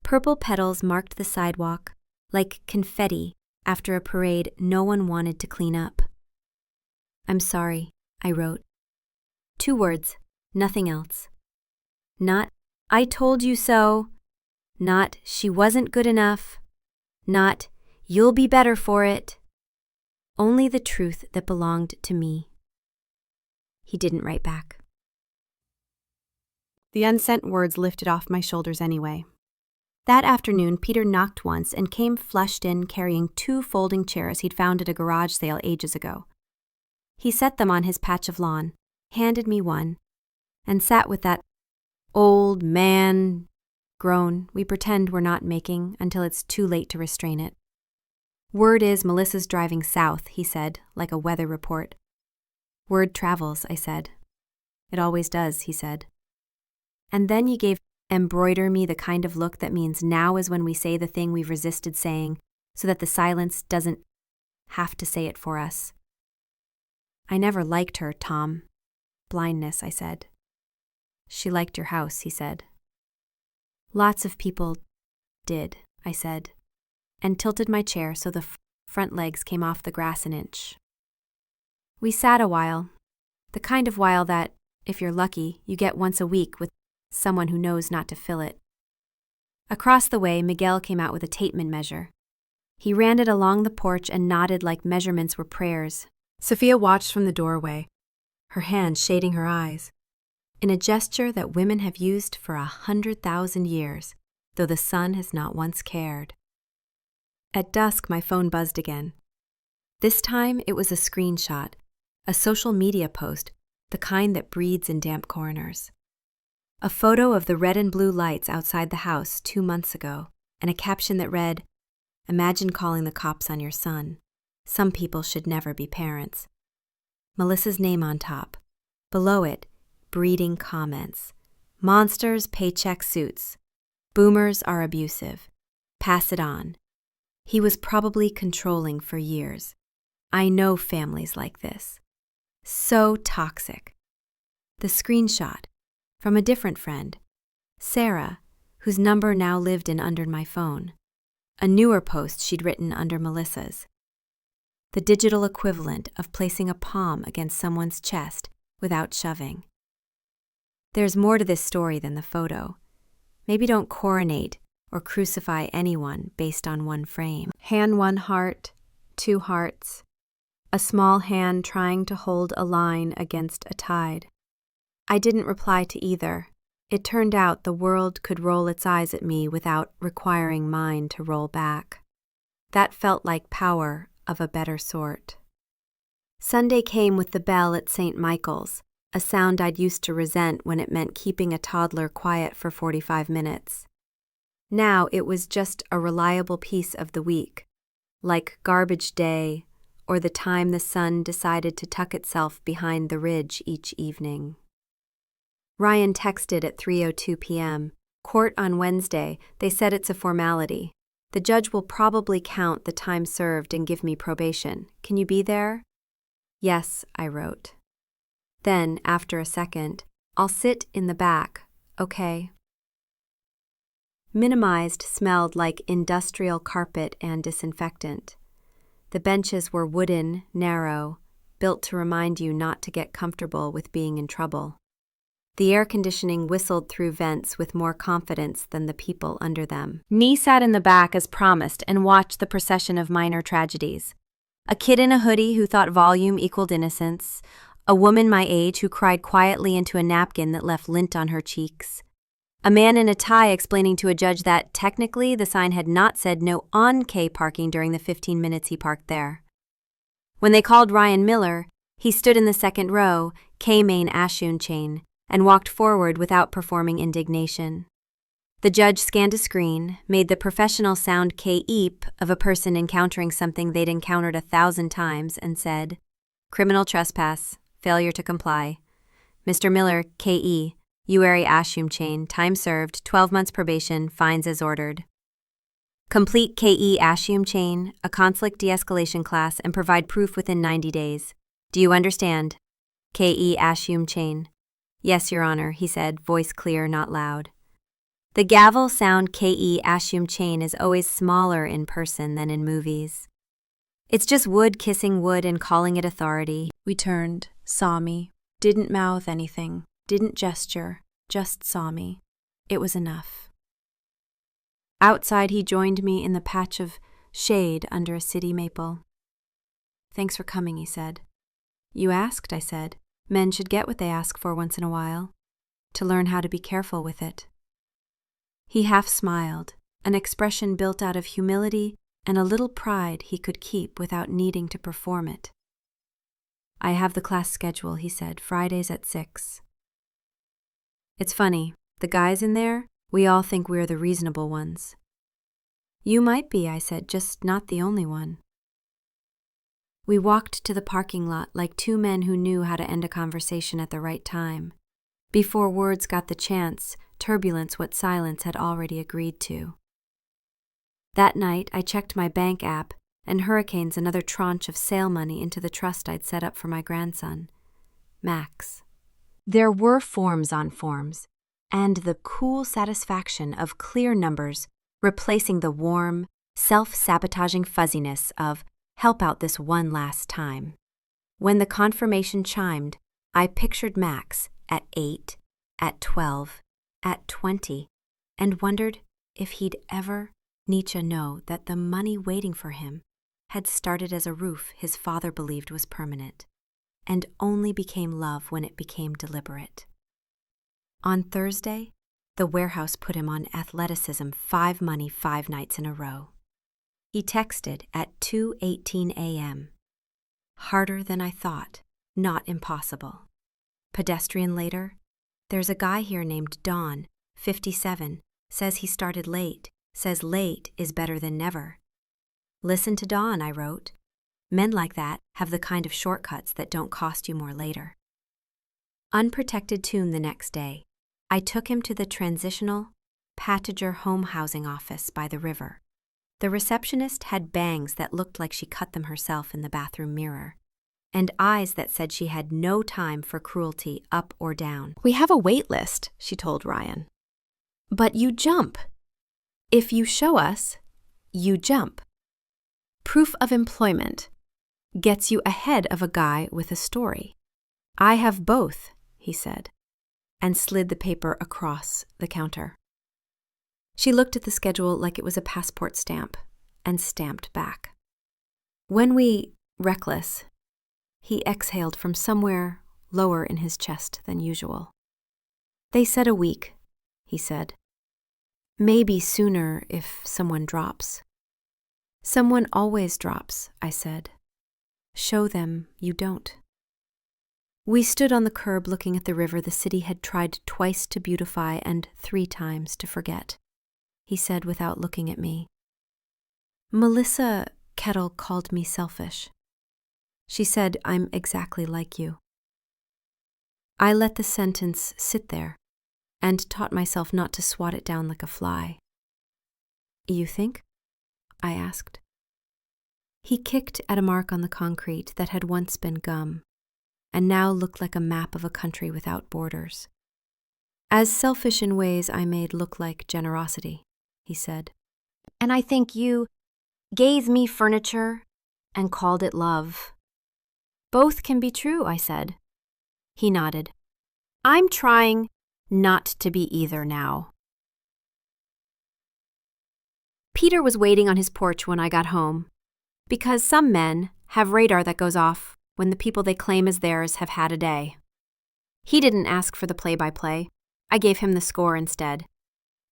Purple petals marked the sidewalk, like confetti after a parade no one wanted to clean up. I'm sorry, I wrote. 2 words, nothing else. Not, I told you so. Not, she wasn't good enough. Not, you'll be better for it. Only the truth that belonged to me. He didn't write back. The unsent words lifted off my shoulders anyway. That afternoon, Peter knocked once and came flushed in carrying 2 folding chairs he'd found at a garage sale ages ago. He set them on his patch of lawn, handed me one, and sat with that old man groan we pretend we're not making until it's too late to restrain it. Word is Melissa's driving south, he said, like a weather report. Word travels, I said. It always does, he said. And then he gave embroider me the kind of look that means now is when we say the thing we've resisted saying, so that the silence doesn't have to say it for us. I never liked her, Tom. Blindness, I said. She liked your house, he said. Lots of people did, I said, and tilted my chair so the front legs came off the grass an inch. We sat a while, the kind of while that, if you're lucky, you get once a week with someone who knows not to fill it. Across the way, Miguel came out with a Tateman measure. He ran it along the porch and nodded like measurements were prayers. Sophia watched from the doorway, her hand shading her eyes, in a gesture that women have used for 100,000 years, though the sun has not once cared. At dusk, my phone buzzed again. This time, it was a screenshot, a social media post, the kind that breeds in damp corners. A photo of the red and blue lights outside the house 2 months ago, and a caption that read, "Imagine calling the cops on your son. Some people should never be parents." Melissa's name on top. Below it, breeding comments. Monsters paycheck suits. Boomers are abusive. Pass it on. He was probably controlling for years. I know families like this. So toxic. The screenshot from a different friend, Sarah, whose number now lived in under my phone. A newer post she'd written under Melissa's. The digital equivalent of placing a palm against someone's chest without shoving. There's more to this story than the photo. Maybe don't coronate or crucify anyone based on one frame. Hand one heart, 2 hearts. A small hand trying to hold a line against a tide. I didn't reply to either. It turned out the world could roll its eyes at me without requiring mine to roll back. That felt like power of a better sort. Sunday came with the bell at St. Michael's, a sound I'd used to resent when it meant keeping a toddler quiet for 45 minutes. Now it was just a reliable piece of the week, like garbage day or the time the sun decided to tuck itself behind the ridge each evening. Ryan texted at 3:02 p.m. Court on Wednesday. They said it's a formality. The judge will probably count the time served and give me probation. Can you be there? Yes, I wrote. Then, after a second, I'll sit in the back, okay? Minimized smelled like industrial carpet and disinfectant. The benches were wooden, narrow, built to remind you not to get comfortable with being in trouble. The air conditioning whistled through vents with more confidence than the people under them. Me sat in the back as promised and watched the procession of minor tragedies. A kid in a hoodie who thought volume equaled innocence, a woman my age who cried quietly into a napkin that left lint on her cheeks, a man in a tie explaining to a judge that, technically, the sign had not said no on-K parking during the 15 minutes he parked there. When they called Ryan Miller, he stood in the second row, K-Main Ashun chain, and walked forward without performing indignation. The judge scanned a screen, made the professional sound K-eep of a person encountering something they'd encountered 1,000 times, and said, "Criminal trespass, failure to comply. Mr. Miller, K.E., Uary Ashum chain, time served, 12 months probation, fines as ordered. Complete K.E. Ashum chain, a conflict de-escalation class, and provide proof within 90 days. Do you understand? K.E. Ashum chain." "Yes, Your Honor," he said, voice clear, not loud. The gavel sound K.E. Ashum chain is always smaller in person than in movies. It's just wood kissing wood and calling it authority. We turned, saw me, didn't mouth anything, didn't gesture, just saw me. It was enough. Outside, he joined me in the patch of shade under a city maple. "Thanks for coming," he said. "You asked," I said. "Men should get what they ask for once in a while, to learn how to be careful with it." He half smiled, an expression built out of humility and a little pride he could keep without needing to perform it. "I have the class schedule," he said, "Fridays at 6. It's funny, the guys in there, we all think we're the reasonable ones." "You might be," I said, "just not the only one." We walked to the parking lot like 2 men who knew how to end a conversation at the right time. Before words got the chance, turbulence what silence had already agreed to. That night, I checked my bank app and hurricanes another tranche of sale money into the trust I'd set up for my grandson, Max. There were forms on forms, and the cool satisfaction of clear numbers replacing the warm, self-sabotaging fuzziness of help out this one last time. When the confirmation chimed, I pictured Max at 8, at 12, at 20, and wondered if he'd ever Nietzsche know that the money waiting for him had started as a roof his father believed was permanent, and only became love when it became deliberate. On Thursday, The warehouse put him on athleticism 5 money 5 nights in a row. He texted at 2:18 a.m. Harder than I thought, not impossible. Pedestrian later, there's a guy here named Don, 57, says he started late, says late is better than never. Listen to Don, I wrote. Men like that have the kind of shortcuts that don't cost you more later. Unprotected tune the next day. I took him to the transitional Patager home housing office by the river. The receptionist had bangs that looked like she cut them herself in the bathroom mirror, and eyes that said she had no time for cruelty up or down. We have a wait list, she told Ryan. But you jump. If you show us, you jump. Proof of employment gets you ahead of a guy with a story. I have both, he said, and slid the paper across the counter. She looked at the schedule like it was a passport stamp and stamped back. When we, reckless, he exhaled from somewhere lower in his chest than usual. They said a week, he said. Maybe sooner if someone drops. Someone always drops, I said. Show them you don't. We stood on the curb looking at the river the city had tried twice to beautify and 3 times to forget, he said without looking at me. Melissa Kettle called me selfish. She said I'm exactly like you. I let the sentence sit there and taught myself not to swat it down like a fly. You think? I asked. He kicked at a mark on the concrete that had once been gum and now looked like a map of a country without borders. As selfish in ways I made look like generosity, he said. And I think you gave me furniture and called it love. Both can be true, I said. He nodded. I'm trying not to be either now. Peter was waiting on his porch when I got home, because some men have radar that goes off when the people they claim as theirs have had a day. He didn't ask for the play-by-play. I gave him the score instead.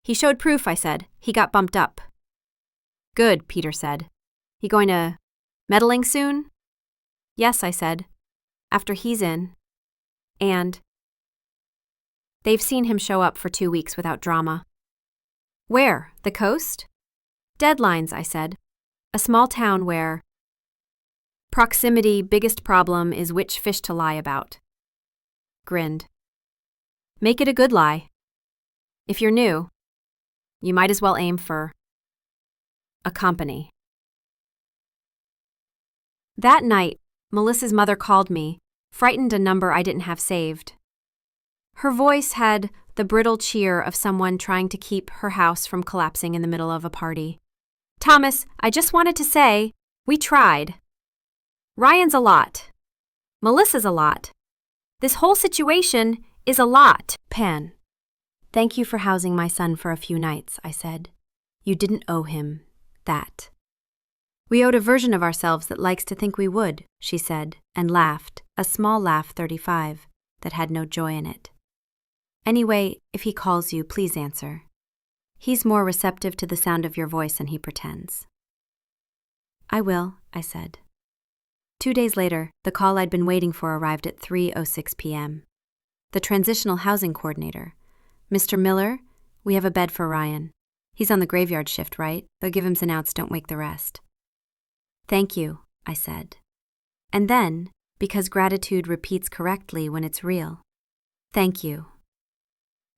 He showed proof, I said. He got bumped up. Good, Peter said. You going to meddling soon? Yes, I said. After he's in. And they've seen him show up for 2 weeks without drama. Where? The coast? Deadlines, I said. A small town where proximity biggest problem is which fish to lie about. Grinned. Make it a good lie. If you're new, you might as well aim for a company. That night, Melissa's mother called me, frightened a number I didn't have saved. Her voice had the brittle cheer of someone trying to keep her house from collapsing in the middle of a party. Thomas, I just wanted to say, we tried. Ryan's a lot. Melissa's a lot. This whole situation is a lot. Pen. Thank you for housing my son for a few nights, I said. You didn't owe him that. We owed a version of ourselves that likes to think we would, she said, and laughed, a small laugh 35, that had no joy in it. Anyway, if he calls you, please answer. He's more receptive to the sound of your voice than he pretends. I will, I said. 2 days later, the call I'd been waiting for arrived at 3:06 p.m. The transitional housing coordinator. Mr. Miller, we have a bed for Ryan. He's on the graveyard shift, right? They'll give him some outs, don't wake the rest. Thank you, I said. And then, because gratitude repeats correctly when it's real, thank you.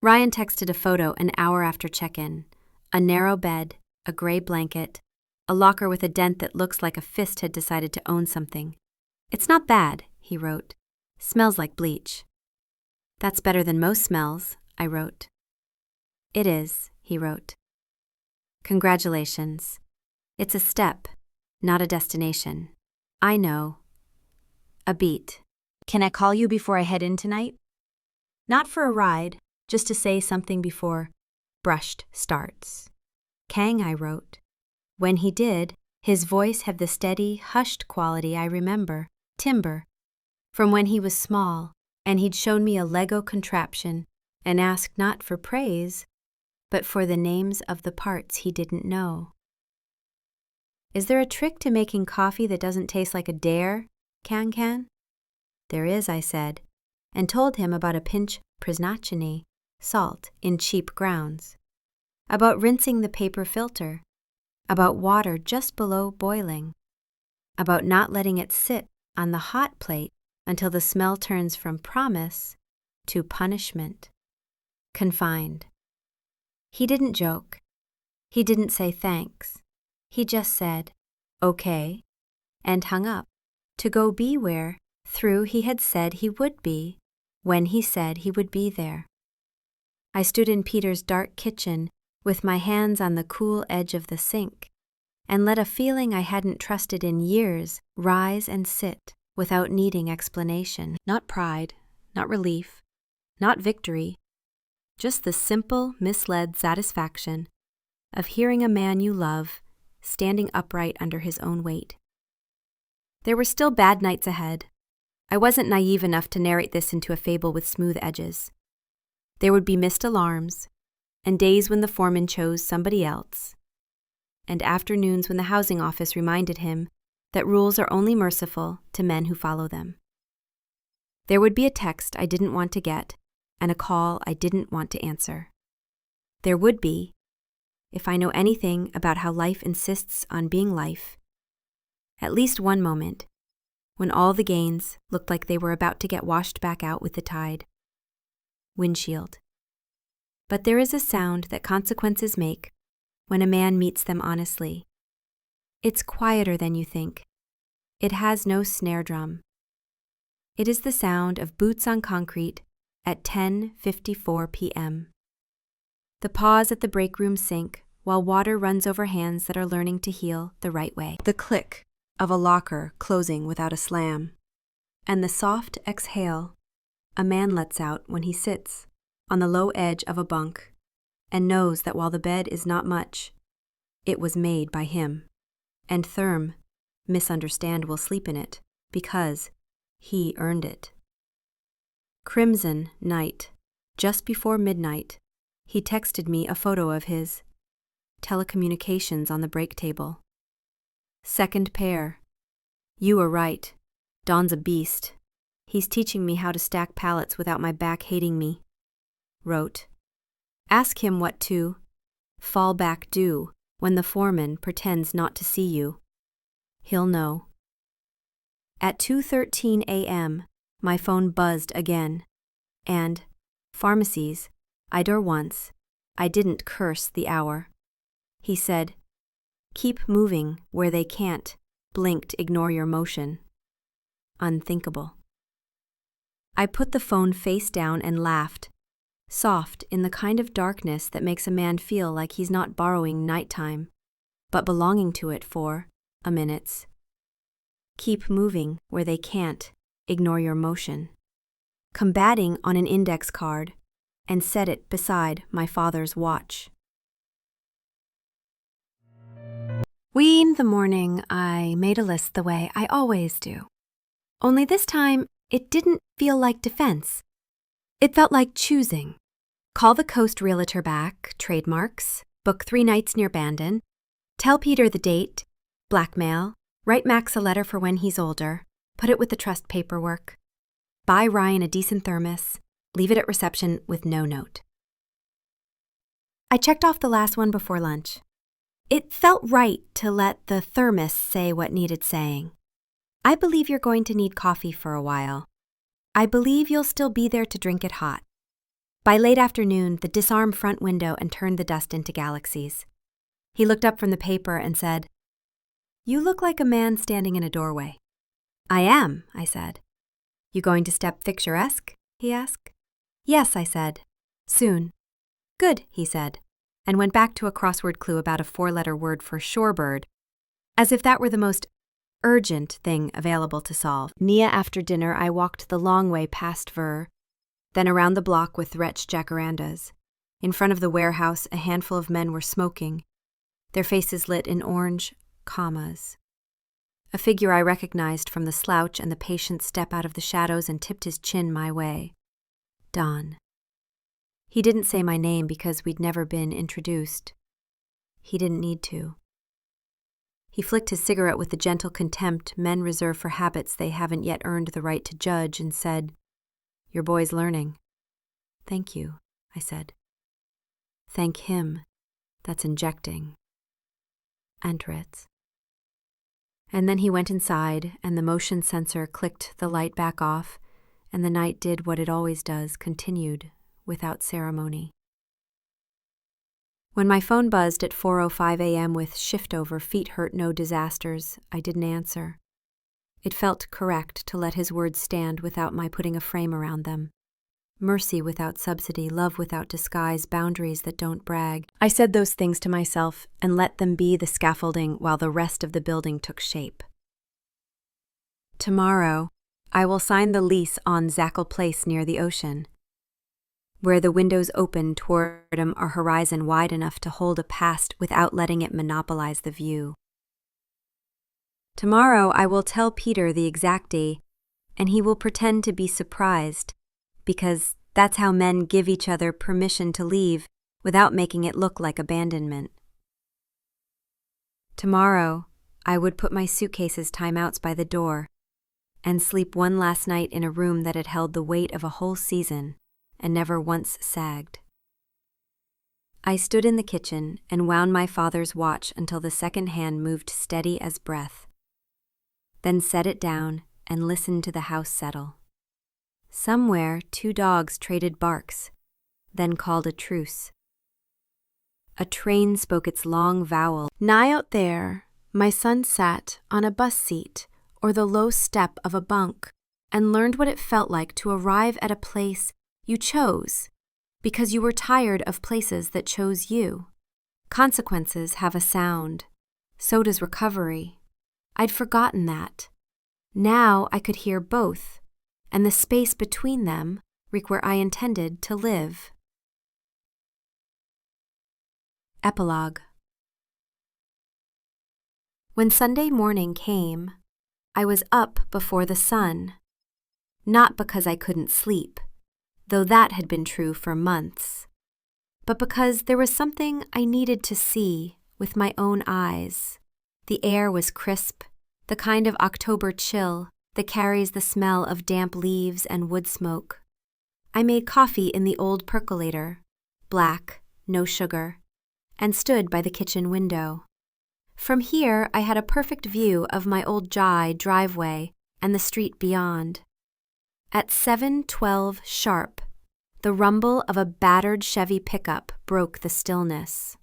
Ryan texted a photo an hour after check-in. A narrow bed, a gray blanket, a locker with a dent that looks like a fist had decided to own something. It's not bad, he wrote. Smells like bleach. That's better than most smells, I wrote. It is, he wrote. Congratulations. It's a step, not a destination. I know. A beat. Can I call you before I head in tonight? Not for a ride, just to say something before brushed starts. Kang, I wrote. When he did, his voice had the steady, hushed quality I remember, timber, from when he was small, and he'd shown me a Lego contraption and asked not for praise, but for the names of the parts he didn't know. Is there a trick to making coffee that doesn't taste like a dare, Can? There is, I said, and told him about a pinch priznacheny, salt in cheap grounds, about rinsing the paper filter, about water just below boiling, about not letting it sit on the hot plate until the smell turns from promise to punishment. Confined. He didn't joke. He didn't say thanks. He just said, okay, and hung up, to go be where, through he had said he would be, when he said he would be there. I stood in Peter's dark kitchen with my hands on the cool edge of the sink, and let a feeling I hadn't trusted in years rise and sit without needing explanation. Not pride, not relief, not victory, just the simple, misled satisfaction of hearing a man you love standing upright under his own weight. There were still bad nights ahead. I wasn't naive enough to narrate this into a fable with smooth edges. There would be missed alarms, and days when the foreman chose somebody else, and afternoons when the housing office reminded him that rules are only merciful to men who follow them. There would be a text I didn't want to get, and a call I didn't want to answer. There would be, if I know anything about how life insists on being life, at least one moment when all the gains looked like they were about to get washed back out with the tide. Windshield. But there is a sound that consequences make when a man meets them honestly. It's quieter than you think. It has no snare drum. It is the sound of boots on concrete at 10:54 p.m. The pause at the break room sink while water runs over hands that are learning to heal the right way. The click of a locker closing without a slam. And the soft exhale a man lets out when he sits on the low edge of a bunk and knows that while the bed is not much, it was made by him, and Therm, misunderstand, will sleep in it because he earned it. Crimson night, just before midnight, he texted me a photo of his telecommunications on the break table. Second pair. You were right. Don's a beast. He's teaching me how to stack pallets without my back hating me. Wrote. Ask him what to fall back do when the foreman pretends not to see you. He'll know. At 2:13 a.m., my phone buzzed again, and, pharmacies, I'd once, I didn't curse the hour. He said, keep moving where they can't, blinked, ignore your motion. Unthinkable. I put the phone face down and laughed, soft in the kind of darkness that makes a man feel like he's not borrowing nighttime, but belonging to it for a minute. Keep moving where they can't, ignore your motion. Combating on an index card, and set it beside my father's watch. In the morning, I made a list the way I always do. Only this time, it didn't feel like defense. It felt like choosing. Call the Coast Realtor back, trademarks, book 3 nights near Bandon, tell Peter the date, blackmail, write Max a letter for when he's older, put it with the trust paperwork, buy Ryan a decent thermos, leave it at reception with no note. I checked off the last one before lunch. It felt right to let the thermos say what needed saying. I believe you're going to need coffee for a while. I believe you'll still be there to drink it hot. By late afternoon, the disarm front window and turned the dust into galaxies. He looked up from the paper and said, You look like a man standing in a doorway. I am, I said. You going to step picturesque? He asked. Yes, I said. Soon. Good, he said, and went back to a crossword clue about a 4-letter word for shorebird, as if that were the most urgent thing available to solve. After dinner, I walked the long way past Ver, then around the block with wretched jacarandas. In front of the warehouse, a handful of men were smoking, their faces lit in orange commas. A figure I recognized from the slouch and the patient step out of the shadows and tipped his chin my way. Don. He didn't say my name because we'd never been introduced. He didn't need to. He flicked his cigarette with the gentle contempt men reserve for habits they haven't yet earned the right to judge and said, "Your boy's learning." "Thank you," I said. "Thank him. That's injecting." "Enter it." And then he went inside, and the motion sensor clicked the light back off, and the night did what it always does, continued, without ceremony. When my phone buzzed at 4:05 a.m. with shift over, feet hurt, no disasters, I didn't answer. It felt correct to let his words stand without my putting a frame around them. Mercy without subsidy, love without disguise, boundaries that don't brag. I said those things to myself and let them be the scaffolding while the rest of the building took shape. Tomorrow, I will sign the lease on Zackle Place near the ocean, where the windows open toward a horizon wide enough to hold a past without letting it monopolize the view. Tomorrow, I will tell Peter the exact day, and he will pretend to be surprised, because that's how men give each other permission to leave without making it look like abandonment. Tomorrow, I would put my suitcases timeouts by the door and sleep one last night in a room that had held the weight of a whole season and never once sagged. I stood in the kitchen and wound my father's watch until the second hand moved steady as breath, then set it down and listened to the house settle. Somewhere, 2 dogs traded barks, then called a truce. A train spoke its long vowel. Nigh out there, my son sat on a bus seat or the low step of a bunk and learned what it felt like to arrive at a place you chose because you were tired of places that chose you. Consequences have a sound. So does recovery. I'd forgotten that. Now I could hear both, and the space between them reached where I intended to live. Epilogue. When Sunday morning came, I was up before the sun, not because I couldn't sleep, though that had been true for months, but because there was something I needed to see with my own eyes. The air was crisp, the kind of October chill that carries the smell of damp leaves and wood smoke. I made coffee in the old percolator, black, no sugar, and stood by the kitchen window. From here, I had a perfect view of my old driveway and the street beyond. At 7:12 sharp, the rumble of a battered Chevy pickup broke the stillness.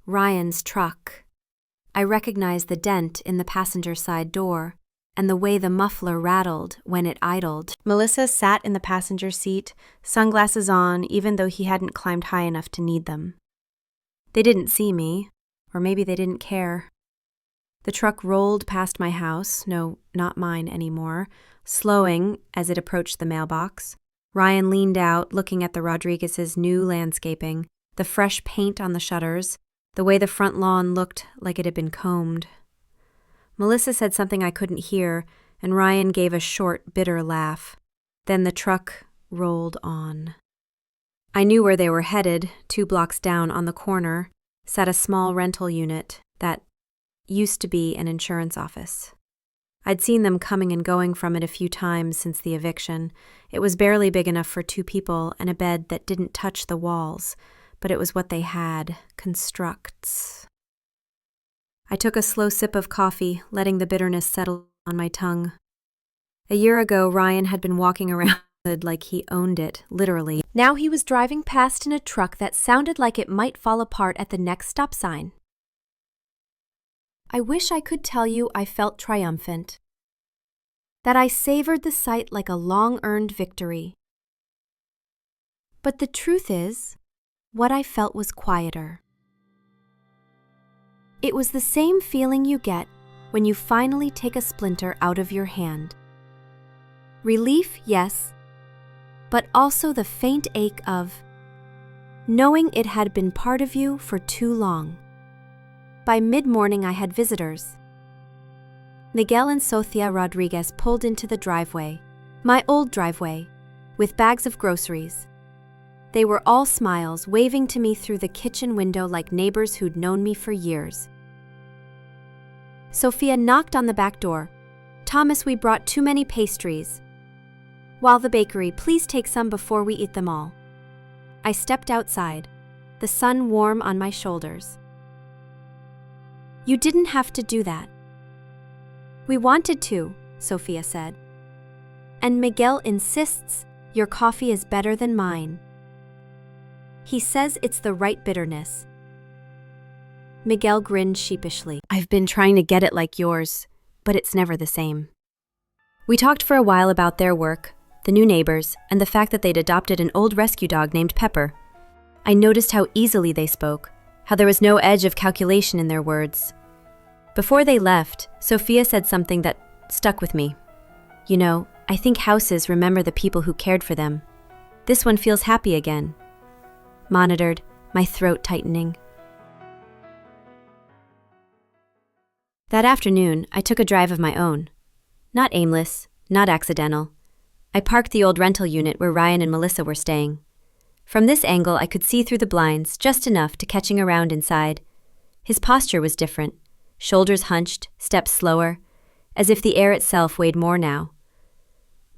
Ryan's truck. I recognized the dent in the passenger side door and the way the muffler rattled when it idled. Melissa sat in the passenger seat, sunglasses on, even though he hadn't climbed high enough to need them. They didn't see me, or maybe they didn't care. The truck rolled past my house, no, not mine anymore, slowing as it approached the mailbox. Ryan leaned out, looking at the Rodriguez's new landscaping, the fresh paint on the shutters, the way the front lawn looked like it had been combed. Melissa said something I couldn't hear, and Ryan gave a short, bitter laugh. Then the truck rolled on. I knew where they were headed. 2 blocks down on the corner sat a small rental unit that used to be an insurance office. I'd seen them coming and going from it a few times since the eviction. It was barely big enough for 2 people and a bed that didn't touch the walls, but it was what they had, constructs. I took a slow sip of coffee, letting the bitterness settle on my tongue. A year ago, Ryan had been walking around like he owned it, literally. Now he was driving past in a truck that sounded like it might fall apart at the next stop sign. I wish I could tell you I felt triumphant, that I savored the sight like a long-earned victory. But the truth is, what I felt was quieter. It was the same feeling you get when you finally take a splinter out of your hand. Relief, yes, but also the faint ache of knowing it had been part of you for too long. By mid-morning, I had visitors. Miguel and Sophia Rodriguez pulled into the driveway, my old driveway, with bags of groceries. They were all smiles, waving to me through the kitchen window like neighbors who'd known me for years. Sophia knocked on the back door. "Thomas, we brought too many pastries." "While the bakery, please take some before we eat them all." I stepped outside, the sun warm on my shoulders. "You didn't have to do that." "We wanted to," Sophia said. "And Miguel insists your coffee is better than mine. He says it's the right bitterness." Miguel grinned sheepishly. "I've been trying to get it like yours, but it's never the same." We talked for a while about their work, the new neighbors, and the fact that they'd adopted an old rescue dog named Pepper. I noticed how easily they spoke, how there was no edge of calculation in their words. Before they left, Sophia said something that stuck with me. "You know, I think houses remember the people who cared for them. This one feels happy again." Monitored, my throat tightening. That afternoon, I took a drive of my own. Not aimless, not accidental. I parked the old rental unit where Ryan and Melissa were staying. From this angle, I could see through the blinds just enough to catch him around inside. His posture was different, shoulders hunched, steps slower, as if the air itself weighed more now.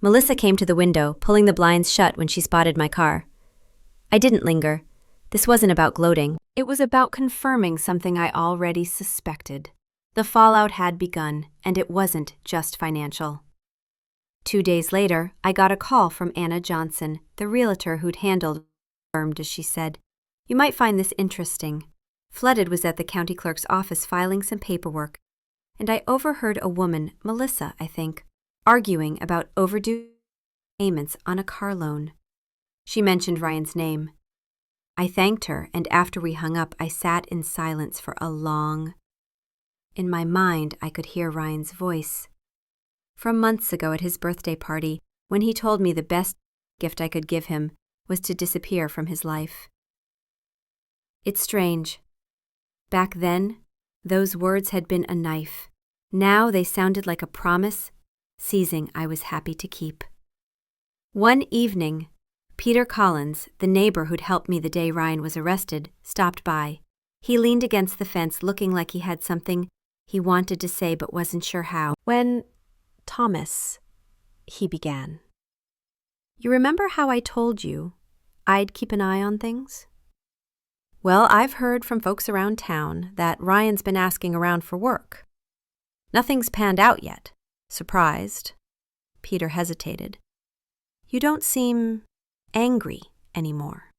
Melissa came to the window, pulling the blinds shut when she spotted my car. I didn't linger. This wasn't about gloating. It was about confirming something I already suspected. The fallout had begun, and it wasn't just financial. 2 days later, I got a call from Anna Johnson, the realtor who'd handled as she said. "You might find this interesting." Flooded was at the county clerk's office filing some paperwork, and I overheard a woman, Melissa, I think, arguing about overdue payments on a car loan. She mentioned Ryan's name. I thanked her, and after we hung up, I sat in silence for a long. In my mind, I could hear Ryan's voice. From months ago at his birthday party, when he told me the best gift I could give him was to disappear from his life. It's strange. Back then, those words had been a knife. Now they sounded like a promise, seizing I was happy to keep. One evening, Peter Collins, the neighbor who'd helped me the day Ryan was arrested, stopped by. He leaned against the fence looking like he had something he wanted to say but wasn't sure how. "When Thomas," he began. "You remember how I told you I'd keep an eye on things? Well, I've heard from folks around town that Ryan's been asking around for work. Nothing's panned out yet." Surprised, Peter hesitated. "You don't seem angry anymore."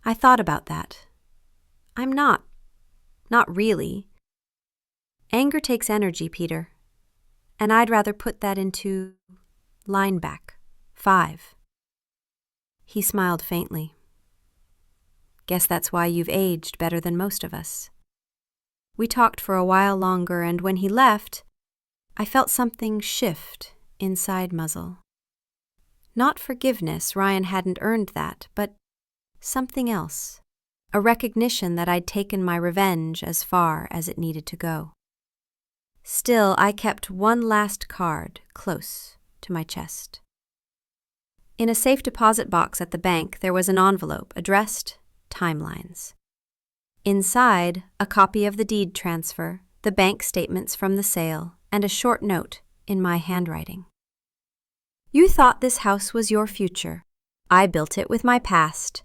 I thought about that. I'm not really. Anger takes energy, Peter. And I'd rather put that into line back, 5. He smiled faintly. "Guess that's why you've aged better than most of us." We talked for a while longer, and when he left, I felt something shift inside Muzzle. Not forgiveness, Ryan hadn't earned that, but something else. A recognition that I'd taken my revenge as far as it needed to go. Still, I kept one last card close to my chest. In a safe deposit box at the bank, there was an envelope addressed Timelines. Inside, a copy of the deed transfer, the bank statements from the sale, and a short note in my handwriting. "You thought this house was your future. I built it with my past.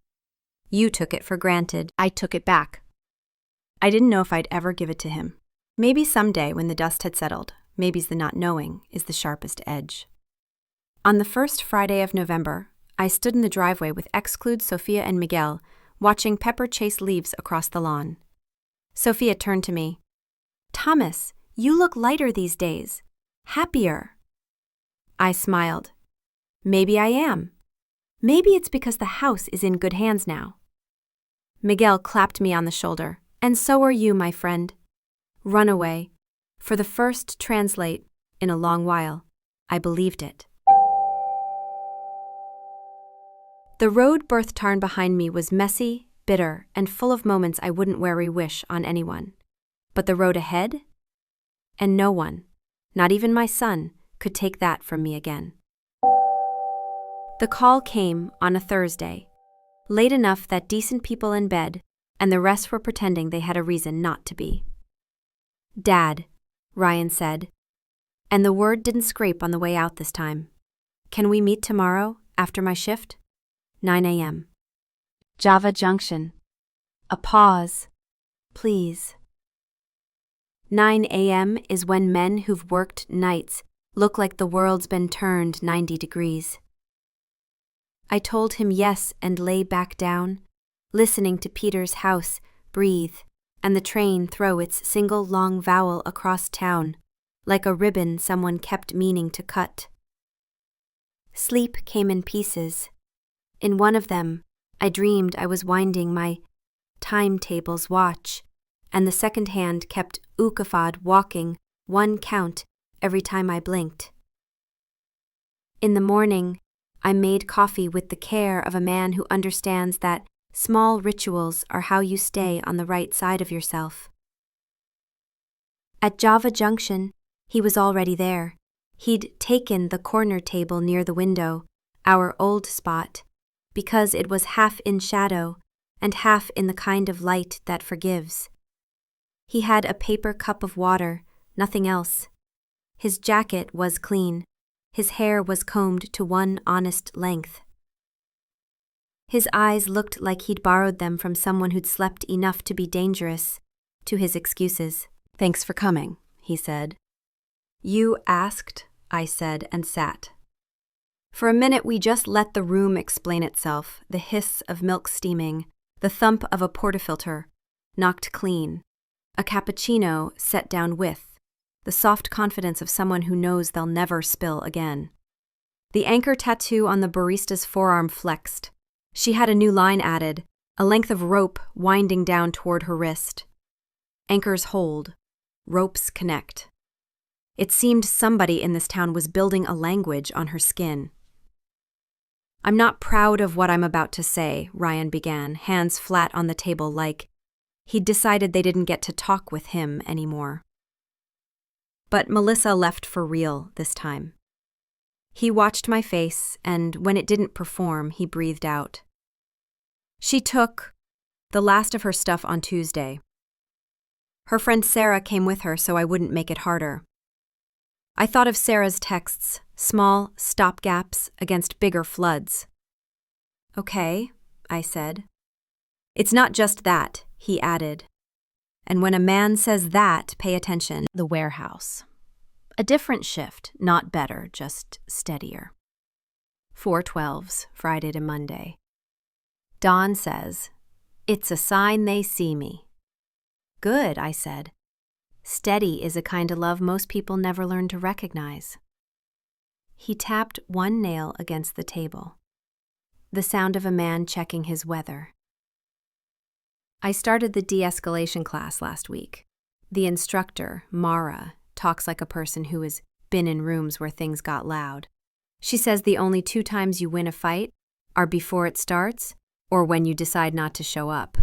You took it for granted. I took it back." I didn't know if I'd ever give it to him. Maybe someday when the dust had settled, maybe's the not knowing is the sharpest edge. On the first Friday of November, I stood in the driveway with Exclude, Sophia, and Miguel, watching Pepper chase leaves across the lawn. Sophia turned to me. "Thomas, you look lighter these days. Happier." I smiled. Maybe I am. Maybe it's because the house is in good hands now. Miguel clapped me on the shoulder. "And so are you, my friend. Runaway. For the first translate in a long while, I believed it." The road birth tarn behind me was messy, bitter, and full of moments I wouldn't wish on anyone. But the road ahead? And no one, not even my son, could take that from me again. The call came on a Thursday. late enough that decent people in bed and the rest were pretending they had a reason not to be. "Dad," Ryan said, and the word didn't scrape on the way out this time. "Can we meet tomorrow, after my shift? 9 a.m. Java Junction. A pause. Please." 9 a.m. is when men who've worked nights look like the world's been turned 90 degrees. I told him yes and lay back down, listening to Peter's house breathe and the train throw its single long vowel across town, like a ribbon someone kept meaning to cut. Sleep came in pieces. In one of them, I dreamed I was winding my timetable's watch, and the second hand kept ukafad walking one count every time I blinked. In the morning, I made coffee with the care of a man who understands that small rituals are how you stay on the right side of yourself. At Java Junction, he was already there. He'd taken the corner table near the window, our old spot, because it was half in shadow and half in the kind of light that forgives. He had a paper cup of water, nothing else. His jacket was clean. His hair was combed to one honest length. His eyes looked like he'd borrowed them from someone who'd slept enough to be dangerous to his excuses. "Thanks for coming," he said. "You asked," I said, and sat. For a minute we just let the room explain itself, the hiss of milk steaming, the thump of a portafilter, knocked clean, a cappuccino set down with, the soft confidence of someone who knows they'll never spill again. The anchor tattoo on the barista's forearm flexed. She had a new line added, a length of rope winding down toward her wrist. Anchors hold. Ropes connect. It seemed somebody in this town was building a language on her skin. "I'm not proud of what I'm about to say," Ryan began, hands flat on the table like he'd decided they didn't get to talk with him anymore. But Melissa left for real this time. He watched my face, and when it didn't perform, he breathed out. "She took the last of her stuff on Tuesday. Her friend Sarah came with her so I wouldn't make it harder. I thought of Sarah's texts, small stopgaps against bigger floods." "Okay," I said. "It's not just that," he added. "And when a man says that, pay attention." The warehouse. A different shift, not better, just steadier. 4/12s, Friday to Monday. Dawn says, "It's a sign they see me." "Good," I said. "Steady is a kind of love most people never learn to recognize." He tapped one nail against the table. The sound of a man checking his weather. "I started the de-escalation class last week. The instructor, Mara, talks like a person who has been in rooms where things got loud. She says the only 2 times you win a fight are before it starts or when you decide not to show up."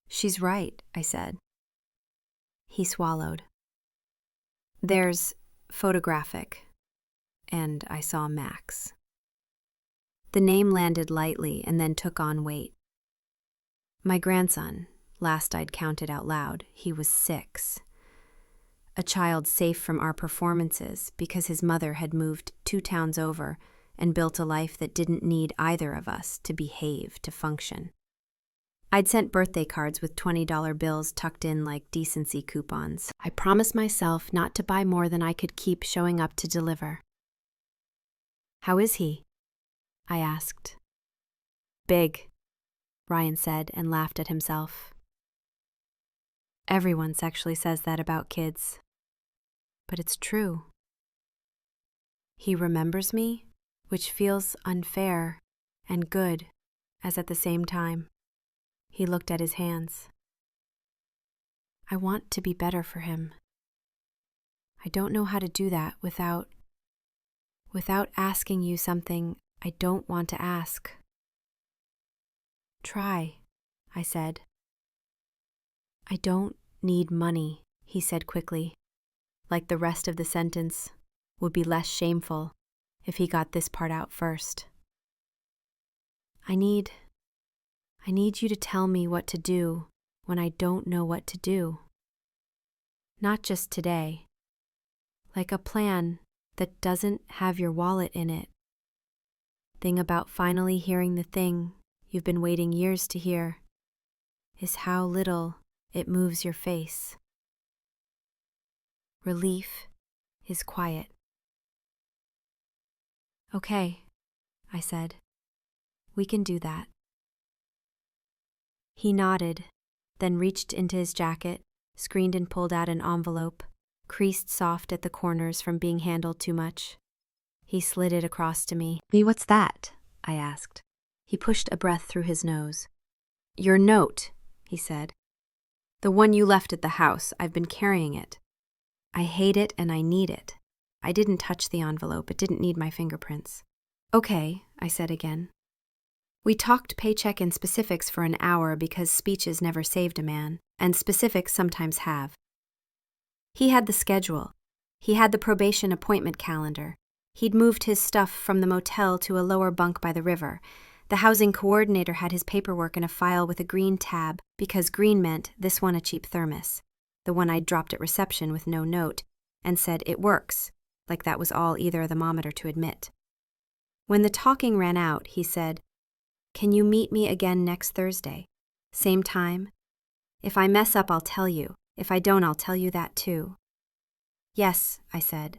"She's right," I said. He swallowed. "There's photographic," and I saw Max. The name landed lightly and then took on weight. My grandson, last I'd counted out loud, he was 6. A child safe from our performances because his mother had moved 2 towns over and built a life that didn't need either of us to behave to function. I'd sent birthday cards with $20 bills tucked in like decency coupons. I promised myself not to buy more than I could keep showing up to deliver. "How is he?" I asked. "Big," Ryan said and laughed at himself. Everyone sexually says that about kids. But it's true. He remembers me, which feels unfair and good as at the same time. He looked at his hands. I want to be better for him. I don't know how to do that without asking you something I don't want to ask. "Try," I said. "I don't need money," he said quickly, like the rest of the sentence would be less shameful if he got this part out first. "I need I need you to tell me what to do when I don't know what to do. Not just today. Like a plan that doesn't have your wallet in it. Thing about finally hearing the thing you've been waiting years to hear is how little it moves your face. Relief is quiet. Okay, I said. We can do that. He nodded, then reached into his jacket, screened and pulled out an envelope, creased soft at the corners from being handled too much. He slid it across to me. What's that? I asked. He pushed a breath through his nose. Your note, he said. The one you left at the house. I've been carrying it. I hate it and I need it. I didn't touch the envelope. It didn't need my fingerprints. Okay, I said again. We talked paycheck and specifics for an hour because speeches never saved a man, and specifics sometimes have. He had the schedule. He had the probation appointment calendar. He'd moved his stuff from the motel to a lower bunk by the river. The housing coordinator had his paperwork in a file with a green tab because green meant this one a cheap thermos, the one I'd dropped at reception with no note, and said it works, like that was all either a thermometer to admit. When the talking ran out, he said, Can you meet me again next Thursday? Same time? If I mess up, I'll tell you. If I don't, I'll tell you that too. Yes, I said,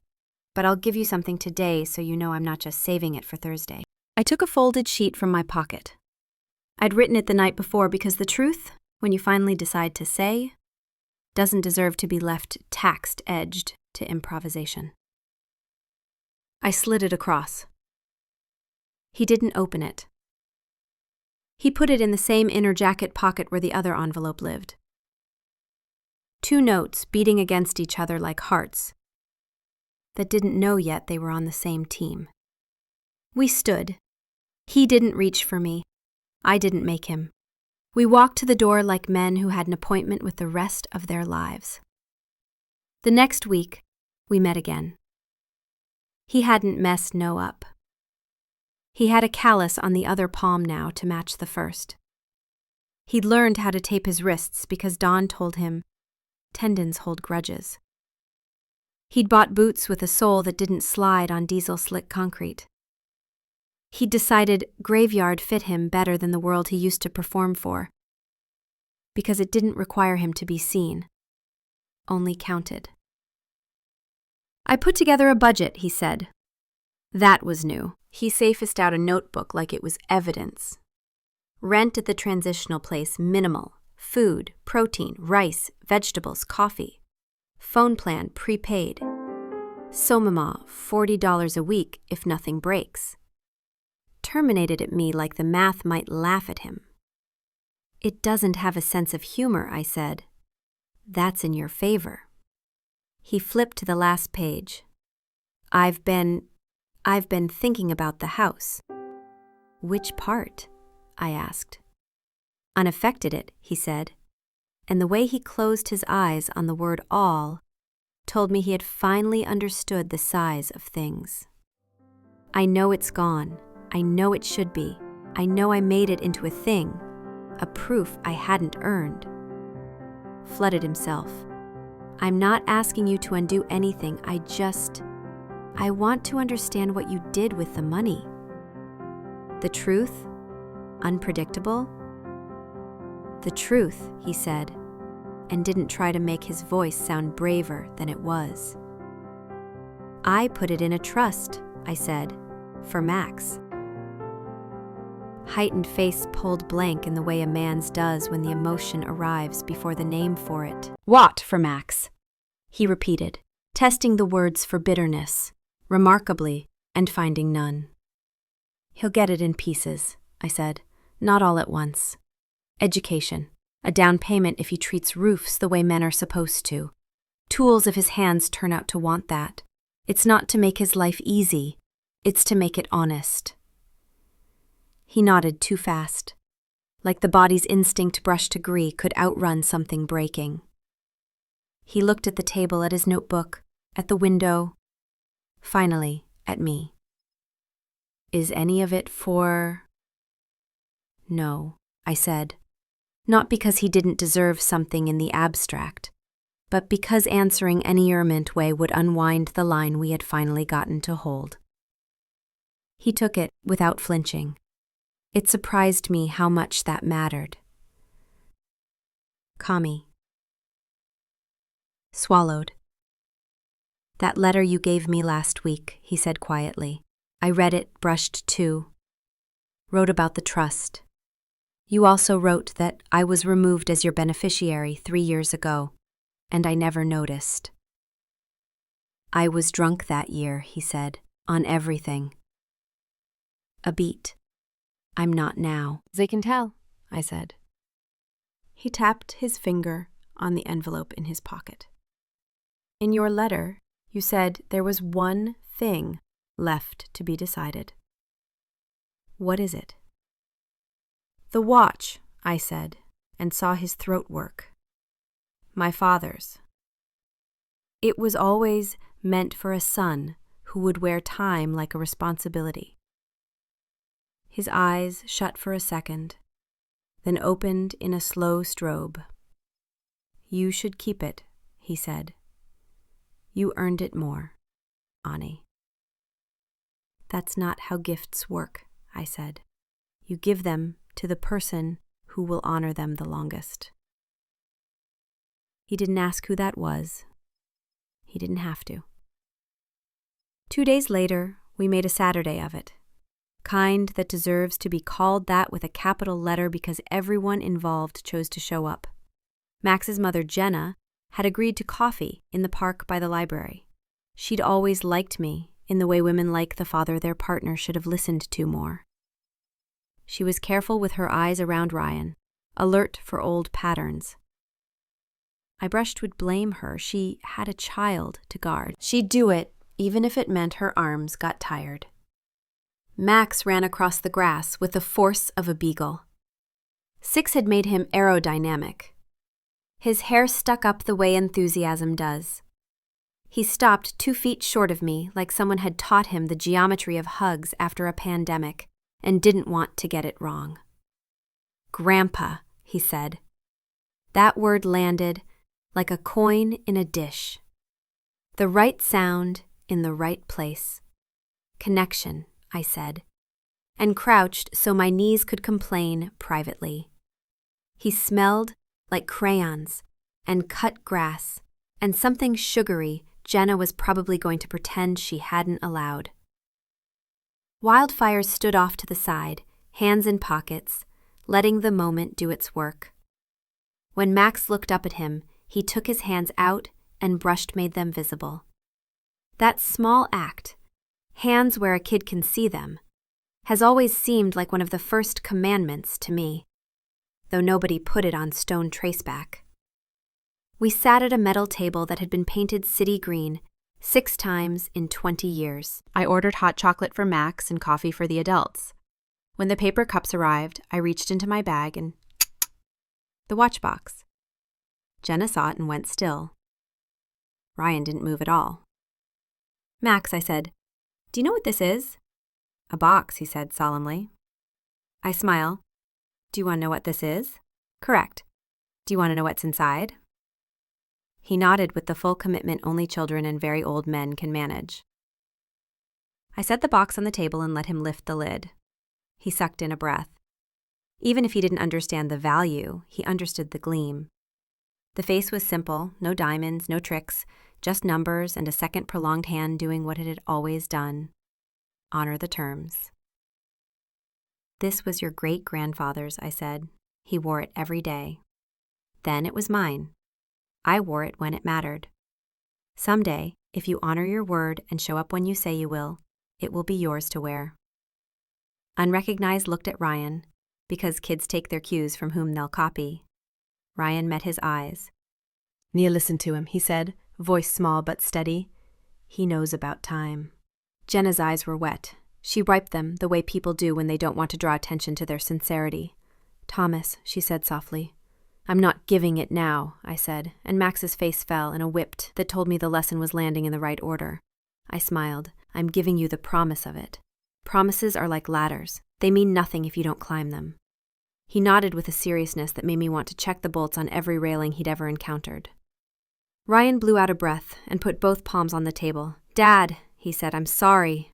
but I'll give you something today so you know I'm not just saving it for Thursday. I took a folded sheet from my pocket. I'd written it the night before because the truth, when you finally decide to say, doesn't deserve to be left taxed-edged to improvisation. I slid it across. He didn't open it. He put it in the same inner jacket pocket where the other envelope lived. 2 notes beating against each other like hearts that didn't know yet they were on the same team. We stood. He didn't reach for me. I didn't make him. We walked to the door like men who had an appointment with the rest of their lives. The next week, we met again. He hadn't messed No up. He had a callus on the other palm now to match the first. He'd learned how to tape his wrists because Dawn told him tendons hold grudges. He'd bought boots with a sole that didn't slide on diesel-slick concrete. He'd decided graveyard fit him better than the world he used to perform for, because it didn't require him to be seen, only counted. I put together a budget, he said. That was new. He safest out a notebook like it was evidence. Rent at the transitional place minimal. Food, protein, rice, vegetables, coffee. Phone plan prepaid. Somama, $40 a week if nothing breaks. Terminated at me like the math might laugh at him. It doesn't have a sense of humor, I said. That's in your favor. He flipped to the last page. I've been thinking about the house. Which part? I asked. Unaffected it, he said, and the way he closed his eyes on the word all told me he had finally understood the size of things. I know it's gone. I know it should be. I know I made it into a thing, a proof I hadn't earned. Flooded himself. I'm not asking you to undo anything. I want to understand what you did with the money. The truth? Unpredictable? The truth, he said, and didn't try to make his voice sound braver than it was. I put it in a trust, I said, for Max. Heightened face pulled blank in the way a man's does when the emotion arrives before the name for it. What for Max? He repeated, testing the words for bitterness, remarkably, and finding none. He'll get it in pieces, I said, not all at once. Education, a down payment if he treats roofs the way men are supposed to. Tools if his hands turn out to want that. It's not to make his life easy, it's to make it honest. He nodded too fast, like the body's instinct brush to agree could outrun something breaking. He looked at the table, at his notebook, at the window, finally at me. Is any of it for... No. I said, not because he didn't deserve something in the abstract, but because answering any Ermint way would unwind the line we had finally gotten to hold. He took it without flinching. It surprised me how much that mattered. Kami. Swallowed. That letter you gave me last week, he said quietly. I read it, brushed too. Wrote about the trust. You also wrote that I was removed as your beneficiary 3 years ago, and I never noticed. I was drunk that year, he said, on everything. A beat. I'm not now. They can tell, I said. He tapped his finger on the envelope in his pocket. In your letter, you said there was one thing left to be decided. What is it? The watch, I said, and saw his throat work. My father's. It was always meant for a son who would wear time like a responsibility. His eyes shut for a second, then opened in a slow strobe. You should keep it, he said. You earned it more, Ani. That's not how gifts work, I said. You give them to the person who will honor them the longest. He didn't ask who that was. He didn't have to. 2 days later, we made a Saturday of it. Kind that deserves to be called that with a capital letter because everyone involved chose to show up. Max's mother, Jenna, had agreed to coffee in the park by the library. She'd always liked me in the way women like the father their partner should have listened to more. She was careful with her eyes around Ryan, alert for old patterns. I brushed would blame her. She had a child to guard. She'd do it, even if it meant her arms got tired. Max ran across the grass with the force of a beagle. 6 had made him aerodynamic. His hair stuck up the way enthusiasm does. He stopped 2 feet short of me like someone had taught him the geometry of hugs after a pandemic and didn't want to get it wrong. Grandpa, he said. That word landed like a coin in a dish. The right sound in the right place. Connection, I said, and crouched so my knees could complain privately. He smelled like crayons and cut grass and something sugary Jenna was probably going to pretend she hadn't allowed. Wildfire stood off to the side, hands in pockets, letting the moment do its work. When Max looked up at him, he took his hands out and made them visible. That small act, hands where a kid can see them, has always seemed like one of the first commandments to me, though nobody put it on stone traceback. We sat at a metal table that had been painted city green 6 times in 20 years. I ordered hot chocolate for Max and coffee for the adults. When the paper cups arrived, I reached into my bag and the watch box. Jenna saw it and went still. Ryan didn't move at all. Max, I said, do you know what this is? A box, he said solemnly. I smile. Do you want to know what this is? Correct. Do you want to know what's inside? He nodded with the full commitment only children and very old men can manage. I set the box on the table and let him lift the lid. He sucked in a breath. Even if he didn't understand the value, he understood the gleam. The face was simple, no diamonds, no tricks, just numbers and a second prolonged hand doing what it had always done. Honor the terms. This was your great-grandfather's, I said. He wore it every day. Then it was mine. I wore it when it mattered. Someday, if you honor your word and show up when you say you will, it will be yours to wear. Unrecognized looked at Ryan, because kids take their cues from whom they'll copy. Ryan met his eyes. Nia listened to him, he said, voice small but steady. He knows about time. Jenna's eyes were wet. She wiped them the way people do when they don't want to draw attention to their sincerity. Thomas, she said softly. I'm not giving it now, I said, and Max's face fell in a whipped that told me the lesson was landing in the right order. I smiled. I'm giving you the promise of it. Promises are like ladders. They mean nothing if you don't climb them. He nodded with a seriousness that made me want to check the bolts on every railing he'd ever encountered. Ryan blew out a breath and put both palms on the table. "Dad," he said, "I'm sorry."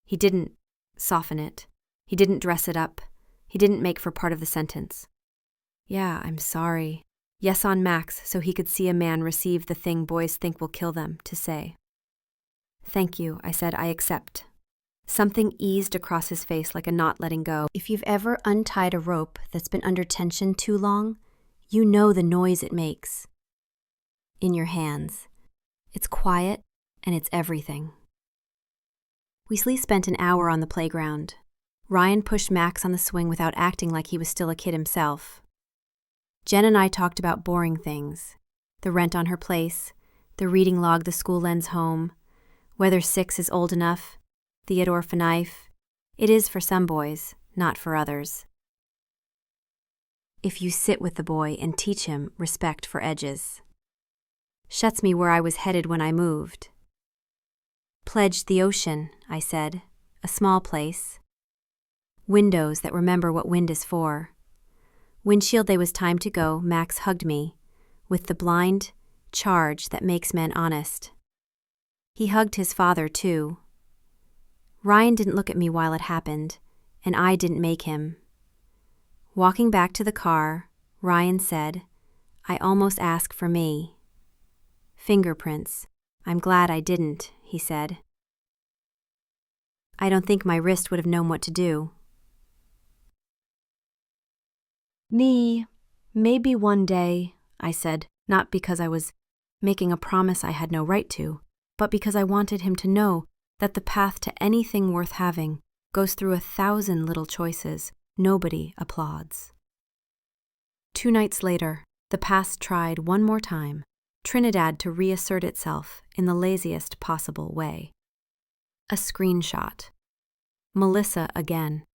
He didn't soften it. He didn't dress it up. He didn't make for part of the sentence. "Yeah, I'm sorry." Yes on Max, so he could see a man receive the thing boys think will kill them, to say. "Thank you," I said, "I accept." Something eased across his face like a knot letting go. If you've ever untied a rope that's been under tension too long, you know the noise it makes. In your hands. It's quiet, and it's everything. We spent an hour on the playground. Ryan pushed Max on the swing without acting like he was still a kid himself. Jen and I talked about boring things. The rent on her place, the reading log the school lends home, whether 6 is old enough, Theodore Knife. It is for some boys, not for others. If you sit with the boy and teach him respect for edges. Shuts me where I was headed when I moved. Pledged the ocean, I said, a small place. Windows that remember what wind is for. Windshield they was time to go, Max hugged me, with the blind charge that makes men honest. He hugged his father, too. Ryan didn't look at me while it happened, and I didn't make him. Walking back to the car, Ryan said, "I almost asked for me." "Fingerprints. I'm glad I didn't," he said. I don't think my wrist would have known what to do. Maybe one day, I said, not because I was making a promise I had no right to, but because I wanted him to know that the path to anything worth having goes through 1,000 little choices nobody applauds. 2 nights later, the past tried one more time, Trinidad to reassert itself in the laziest possible way. A screenshot. Melissa again.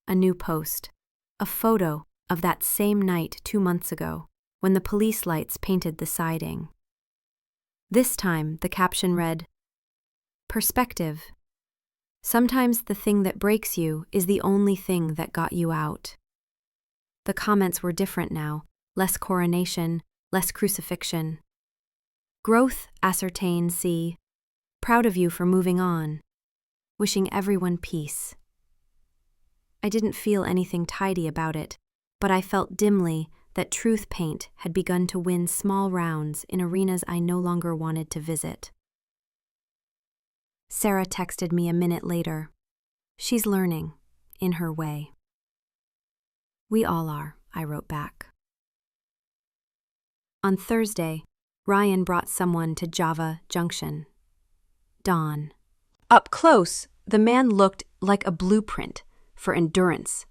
A new post. A photo of that same night 2 months ago, when the police lights painted the siding. This time, the caption read, "Perspective. Sometimes the thing that breaks you is the only thing that got you out." The comments were different now, less coronation, less crucifixion. "Growth, ascertain, see. Proud of you for moving on. Wishing everyone peace." I didn't feel anything tidy about it, but I felt dimly that truth paint had begun to win small rounds in arenas I no longer wanted to visit. Sarah texted me a minute later. She's learning, in her way. We all are, I wrote back. On Thursday, Ryan brought someone to Java Junction. Don. Up close, the man looked like a blueprint for endurance.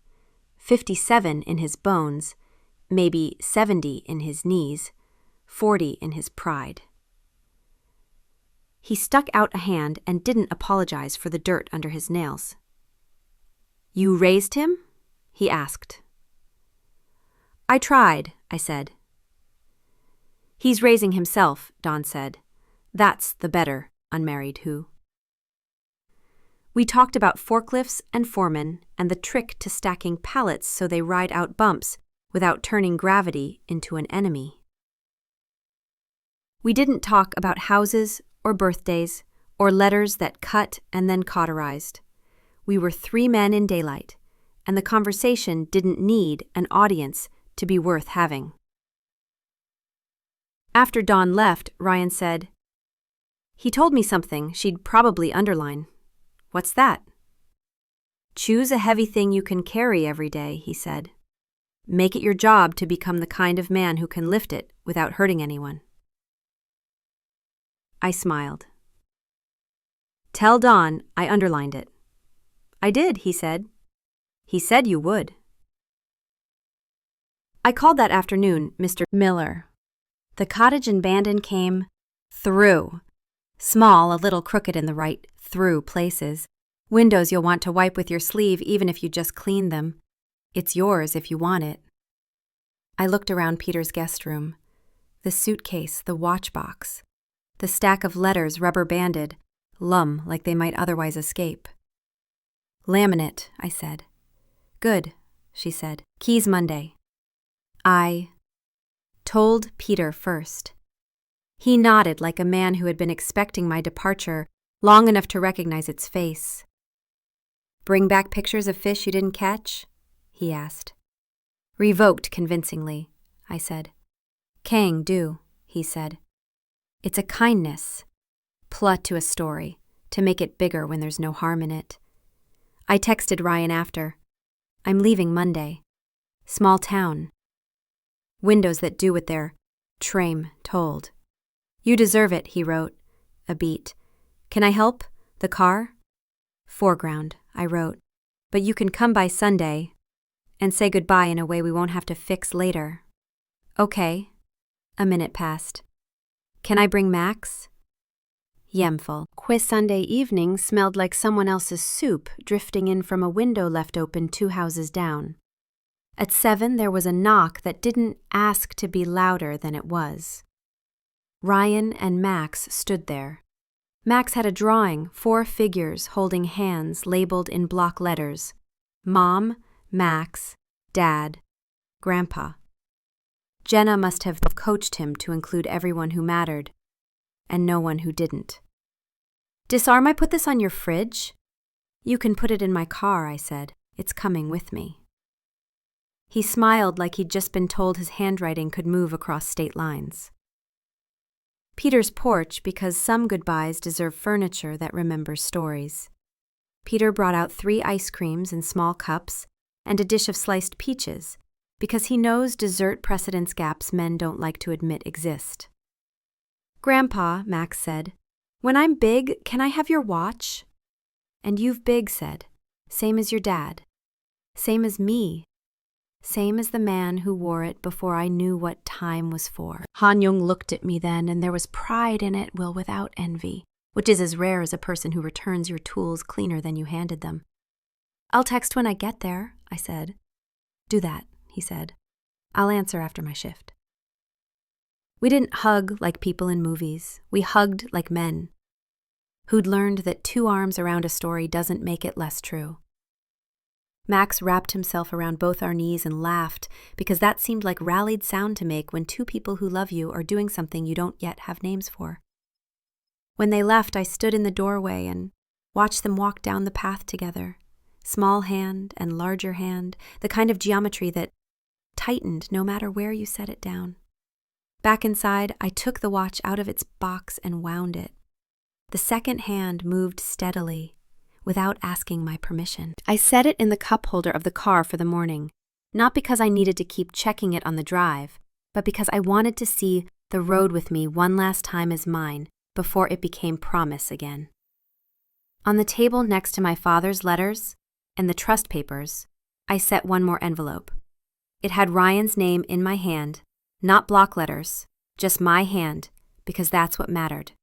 57 in his bones, maybe 70 in his knees, 40 in his pride. He stuck out a hand and didn't apologize for the dirt under his nails. "You raised him?" he asked. "I tried," I said. "He's raising himself," Don said. "That's the better unmarried who." We talked about forklifts and foremen and the trick to stacking pallets so they ride out bumps without turning gravity into an enemy. We didn't talk about houses or birthdays or letters that cut and then cauterized. We were 3 men in daylight, and the conversation didn't need an audience to be worth having. After Dawn left, Ryan said, "He told me something she'd probably underline." "What's that?" "Choose a heavy thing you can carry every day," he said. "Make it your job to become the kind of man who can lift it without hurting anyone." I smiled. "Tell Don I underlined it." "I did," he said. "He said you would." I called that afternoon Mr. Miller. The cottage in Bandon came through. Small, a little crooked in the right through places. Windows you'll want to wipe with your sleeve even if you just clean them. It's yours if you want it. I looked around Peter's guest room. The suitcase, the watch box. The stack of letters rubber-banded, lum like they might otherwise escape. "Laminate," I said. "Good. she said. Keys Monday. I told Peter first. He nodded like a man who had been expecting my departure long enough to recognize its face. Bring back pictures of fish you didn't catch? He asked. Revoked convincingly, I said. Kang do, he said. It's a kindness. Plot to a story, to make it bigger when there's no harm in it. I texted Ryan after. I'm leaving Monday. Small town. Windows that do what they're told. You deserve it, he wrote. A beat. Can I help? The car? Foreground, I wrote. But you can come by Sunday and say goodbye in a way we won't have to fix later. Okay. A minute passed. Can I bring Max? Yemful. Quiz Sunday evening smelled like someone else's soup drifting in from a window left open 2 houses down. At 7 there was a knock that didn't ask to be louder than it was. Ryan and Max stood there. Max had a drawing, 4 figures holding hands labeled in block letters. Mom, Max, Dad, Grandpa. Jenna must have coached him to include everyone who mattered, and no one who didn't. Disarm, I put this on your fridge? You can put it in my car, I said. It's coming with me. He smiled like he'd just been told his handwriting could move across state lines. Peter's porch, because some goodbyes deserve furniture that remembers stories. Peter brought out 3 ice creams in small cups and a dish of sliced peaches, because he knows dessert precedence gaps men don't like to admit exist. Grandpa, Max said, when I'm big, can I have your watch? And you've big said, same as your dad, same as me, same as the man who wore it before I knew what time was for. Han-Young looked at me then, and there was pride in it, will without envy, which is as rare as a person who returns your tools cleaner than you handed them. I'll text when I get there, I said. Do that, he said. I'll answer after my shift. We didn't hug like people in movies. We hugged like men, who'd learned that 2 arms around a story doesn't make it less true. Max wrapped himself around both our knees and laughed, because that seemed like rallied sound to make when 2 people who love you are doing something you don't yet have names for. When they left, I stood in the doorway and watched them walk down the path together, small hand and larger hand, the kind of geometry that tightened no matter where you set it down. Back inside, I took the watch out of its box and wound it. The second hand moved steadily, without asking my permission. I set it in the cup holder of the car for the morning, not because I needed to keep checking it on the drive, but because I wanted to see the road with me one last time as mine before it became promise again. On the table next to my father's letters and the trust papers, I set one more envelope. It had Ryan's name in my hand, not block letters, just my hand, because that's what mattered.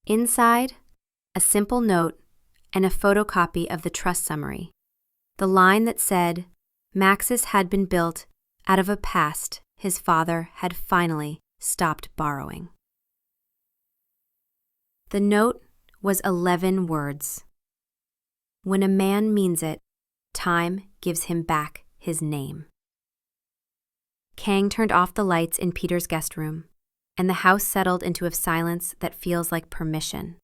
Inside, a simple note and a photocopy of the trust summary. The line that said, Max's had been built out of a past his father had finally stopped borrowing. The note was 11 words. When a man means it, time gives him back his name. Kang turned off the lights in Peter's guest room, and the house settled into a silence that feels like permission.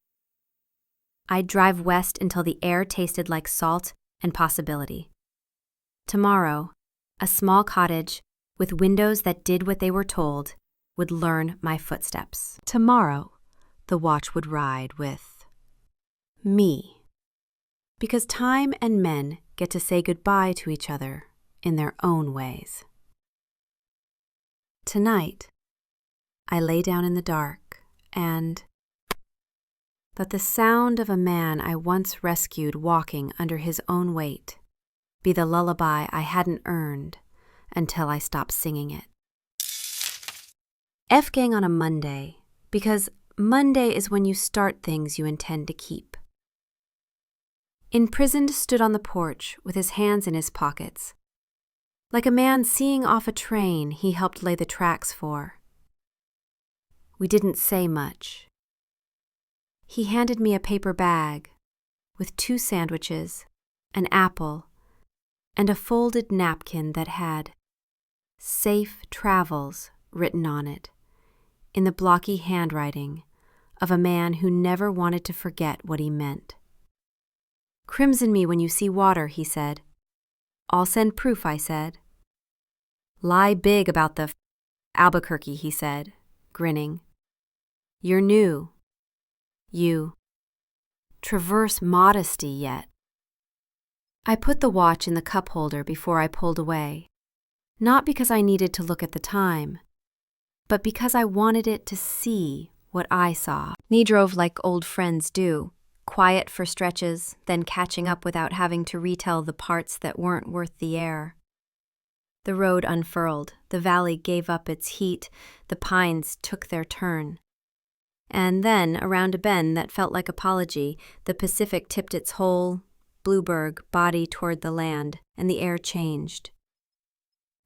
I'd drive west until the air tasted like salt and possibility. Tomorrow, a small cottage with windows that did what they were told would learn my footsteps. Tomorrow, the watch would ride with me. Because time and men get to say goodbye to each other in their own ways. Tonight, I lay down in the dark and let the sound of a man I once rescued walking under his own weight be the lullaby I hadn't earned until I stopped singing it. F-gang on a Monday, because Monday is when you start things you intend to keep. Imprisoned stood on the porch with his hands in his pockets. Like a man seeing off a train he helped lay the tracks for. We didn't say much. He handed me a paper bag with 2 sandwiches an apple, and a folded napkin that had "Safe Travels" written on it, in the blocky handwriting of a man who never wanted to forget what he meant. "Crimson me when you see water," he said. "I'll send proof," I said. "Lie big about the Albuquerque," he said, grinning. "You're new. You traverse modesty yet." I put the watch in the cup holder before I pulled away, not because I needed to look at the time, but because I wanted it to see what I saw. We drove like old friends do, quiet for stretches, then catching up without having to retell the parts that weren't worth the air. The road unfurled, the valley gave up its heat, the pines took their turn. And then, around a bend that felt like apology, the Pacific tipped its whole Blueberg body toward the land, and the air changed.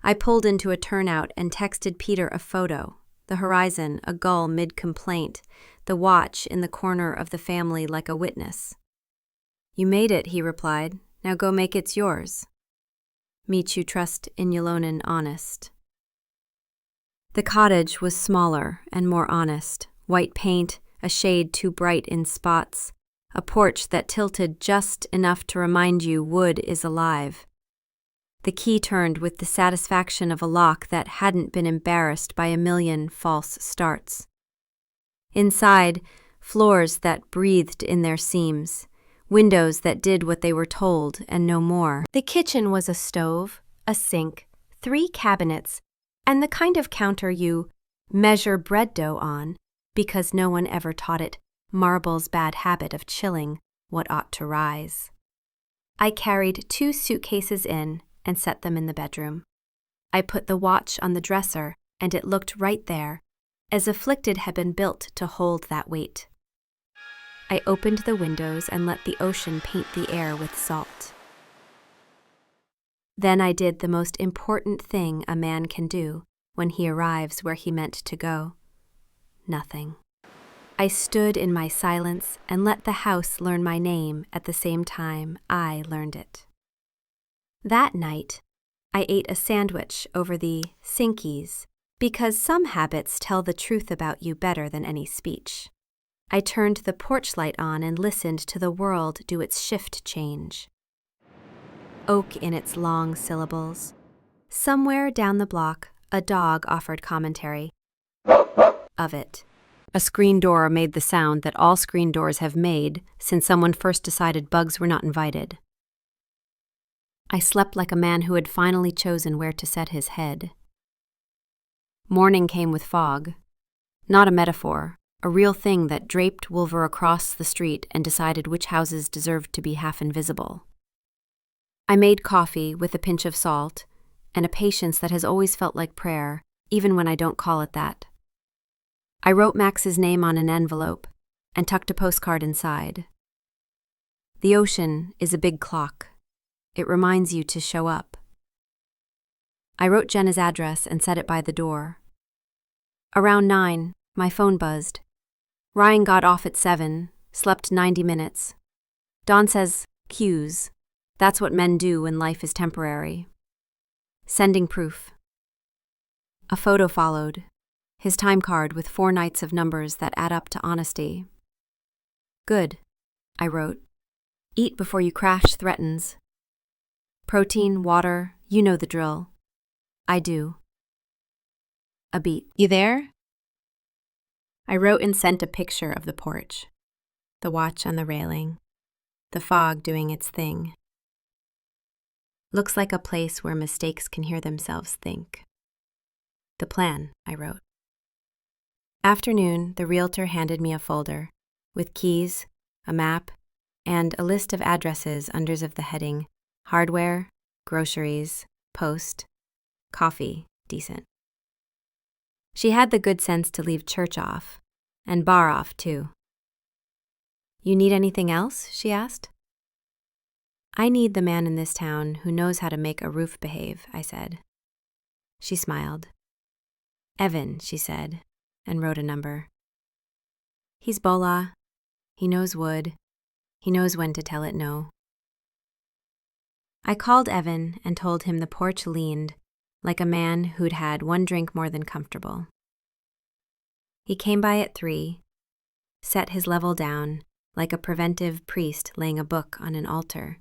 I pulled into a turnout and texted Peter a photo, the horizon a gull mid-complaint, the watch in the corner of the family like a witness. "You made it," he replied. "Now go make it's yours. Meet you trust in Yolonen honest." The cottage was smaller and more honest, white paint, a shade too bright in spots, a porch that tilted just enough to remind you wood is alive. The key turned with the satisfaction of a lock that hadn't been embarrassed by a million false starts. Inside, floors that breathed in their seams, windows that did what they were told and no more. The kitchen was a stove, a sink, 3 cabinets, and the kind of counter you measure bread dough on, because no one ever taught it marble's bad habit of chilling what ought to rise. I carried 2 suitcases in and set them in the bedroom. I put the watch on the dresser, and it looked right there, as afflicted had been built to hold that weight. I opened the windows and let the ocean paint the air with salt. Then I did the most important thing a man can do when he arrives where he meant to go. Nothing. I stood in my silence and let the house learn my name at the same time I learned it. That night, I ate a sandwich over the Sinkies because some habits tell the truth about you better than any speech. I turned the porch light on and listened to the world do its shift change. Oak in its long syllables. Somewhere down the block, a dog offered commentary of it. A screen door made the sound that all screen doors have made since someone first decided bugs were not invited. I slept like a man who had finally chosen where to set his head. Morning came with fog. Not a metaphor, a real thing that draped Wolver across the street and decided which houses deserved to be half invisible. I made coffee with a pinch of salt and a patience that has always felt like prayer, even when I don't call it that. I wrote Max's name on an envelope and tucked a postcard inside. The ocean is a big clock. It reminds you to show up. I wrote Jenna's address and set it by the door. Around 9, my phone buzzed. Ryan got off at 7, slept 90 minutes. Dawn says, cues. That's what men do when life is temporary. Sending proof. A photo followed. His time card with 4 nights of numbers that add up to honesty. Good, I wrote. Eat before you crash threatens. Protein, water, you know the drill. I do. A beat. You there? I wrote and sent a picture of the porch, the watch on the railing, the fog doing its thing. Looks like a place where mistakes can hear themselves think. The plan, I wrote. Afternoon, the realtor handed me a folder with keys, a map, and a list of addresses under the heading hardware, groceries, post, coffee, decent. She had the good sense to leave church off, and bar off too. You need anything else? She asked. I need the man in this town who knows how to make a roof behave, I said. She smiled. Evan, she said, and wrote a number. He's Bola. He knows wood. He knows when to tell it no. I called Evan and told him the porch leaned like a man who'd had one drink more than comfortable. He came by at 3, set his level down like a preventive priest laying a book on an altar,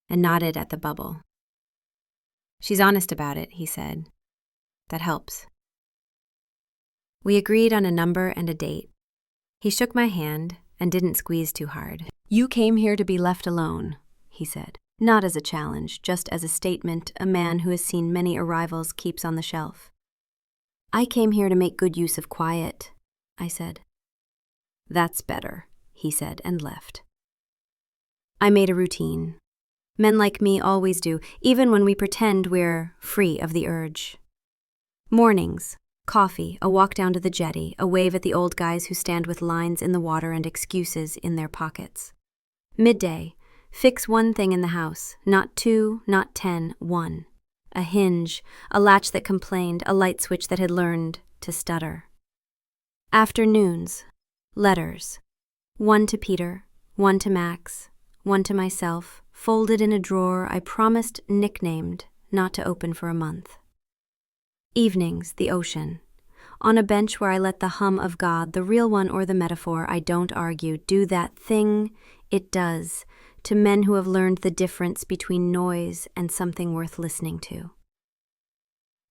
and nodded at the bubble. "She's honest about it," he said. "That helps." We agreed on a number and a date. He shook my hand and didn't squeeze too hard. "You came here to be left alone," he said. "Not as a challenge, just as a statement a man who has seen many arrivals keeps on the shelf." "I came here to make good use of quiet," I said. "That's better," he said, and left. I made a routine. Men like me always do, even when we pretend we're free of the urge. Mornings, coffee, a walk down to the jetty, a wave at the old guys who stand with lines in the water and excuses in their pockets. Midday, fix one thing in the house, not 2, not 10, 1. A hinge, a latch that complained, a light switch that had learned to stutter. Afternoons, letters. 1 to Peter, 1 to Max, 1 to myself, folded in a drawer I promised nicknamed not to open for a month. Evenings, the ocean. On a bench where I let the hum of God, the real one or the metaphor, I don't argue, do that thing it does to men who have learned the difference between noise and something worth listening to.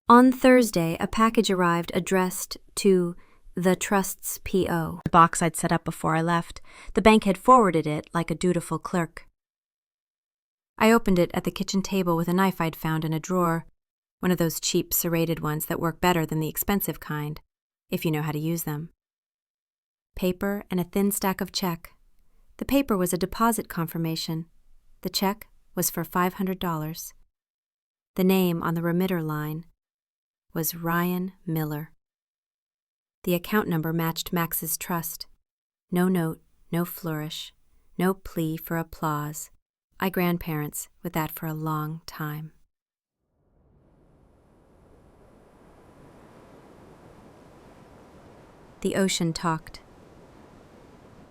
On Thursday, a package arrived addressed to the Trust's P.O., the box I'd set up before I left. The bank had forwarded it like a dutiful clerk. I opened it at the kitchen table with a knife I'd found in a drawer, one of those cheap, serrated ones that work better than the expensive kind, if you know how to use them. Paper and a thin stack of check. The paper was a deposit confirmation. The check was for $500. The name on the remitter line was Ryan Miller. The account number matched Max's trust. No note, no flourish, no plea for applause. I grandparents with that for a long time. The ocean talked.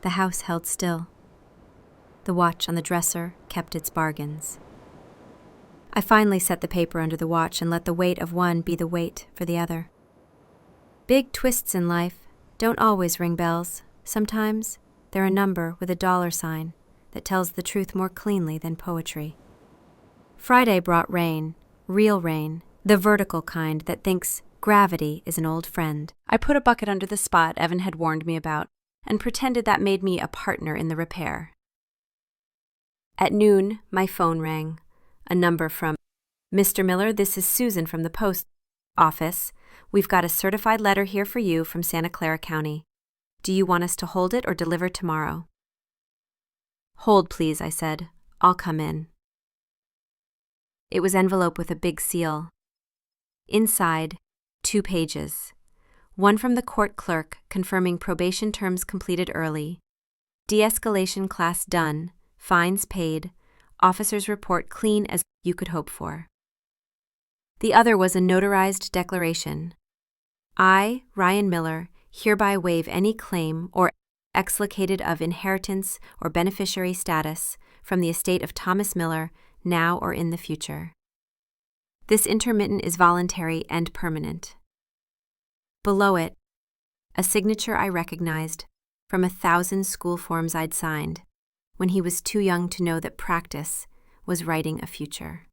The house held still. The watch on the dresser kept its bargains. I finally set the paper under the watch and let the weight of one be the weight for the other. Big twists in life don't always ring bells. Sometimes they're a number with a $sign that tells the truth more cleanly than poetry. Friday brought rain, real rain, the vertical kind that thinks gravity is an old friend. I put a bucket under the spot Evan had warned me about and pretended that made me a partner in the repair. At noon, my phone rang. A number from Mr. Miller, this is Susan from the post office. We've got a certified letter here for you from Santa Clara County. Do you want us to hold it or deliver tomorrow? Hold, please, I said. I'll come in. It was enveloped with a big seal. Inside, 2 pages. One from the court clerk confirming probation terms completed early, de-escalation class done, fines paid, officer's report clean as you could hope for. The other was a notarized declaration. I, Ryan Miller, hereby waive any claim or explicated of inheritance or beneficiary status from the estate of Thomas Miller, now or in the future. This intermittent is voluntary and permanent. Below it, a signature I recognized from 1,000 school forms I'd signed when he was too young to know that practice was writing a future.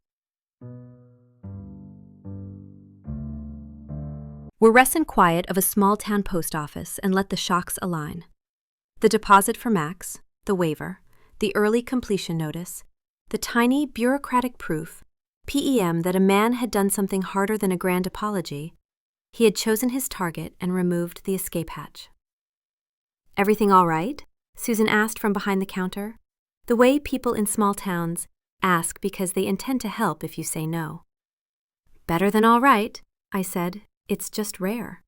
We're rest and quiet of a small-town post office and let the shocks align. The deposit for Max, the waiver, the early completion notice, the tiny bureaucratic proof, PEM that a man had done something harder than a grand apology. He had chosen his target and removed the escape hatch. Everything all right? Susan asked from behind the counter, the way people in small towns ask because they intend to help if you say no. Better than all right, I said. It's just rare.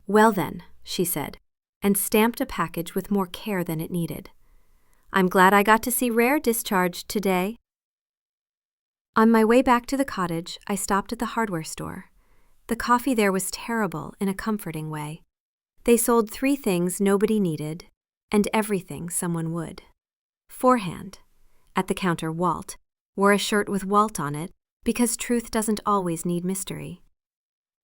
Well then, she said, and stamped a package with more care than it needed. I'm glad I got to see rare discharged today. On my way back to the cottage, I stopped at the hardware store. The coffee there was terrible in a comforting way. They sold 3 things nobody needed and everything someone would. Forehand, at the counter Walt, Wore a shirt with Walt on it, because truth doesn't always need mystery.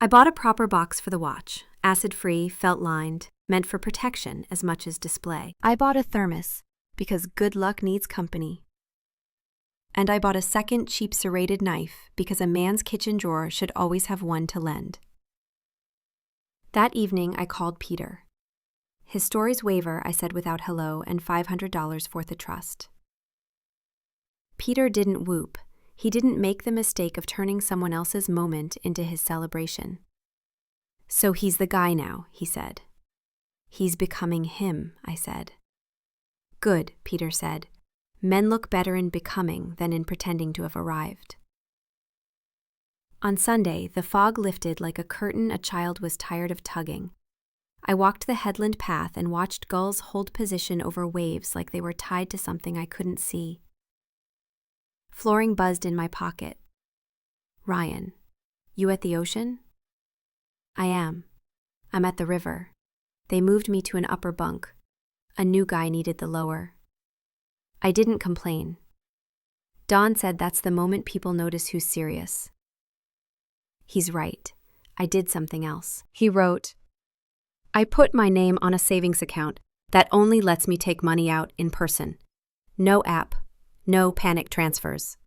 I bought a proper box for the watch, acid-free, felt-lined, meant for protection as much as display. I bought a thermos, because good luck needs company. And I bought a second cheap serrated knife, because a man's kitchen drawer should always have one to lend. That evening, I called Peter. His story's waiver, I said without hello, and $500 for the trust. Peter didn't whoop. He didn't make the mistake of turning someone else's moment into his celebration. So he's the guy now, he said. He's becoming him, I said. Good, Peter said. Men look better in becoming than in pretending to have arrived. On Sunday, the fog lifted like a curtain a child was tired of tugging. I walked the headland path and watched gulls hold position over waves like they were tied to something I couldn't see. Flooring buzzed in my pocket. Ryan, you at the ocean? I am. I'm at the river. They moved me to an upper bunk. A new guy needed the lower. I didn't complain. Don said that's the moment people notice who's serious. He's right. I did something else. He wrote, I put my name on a savings account that only lets me take money out in person. No app, no panic transfers.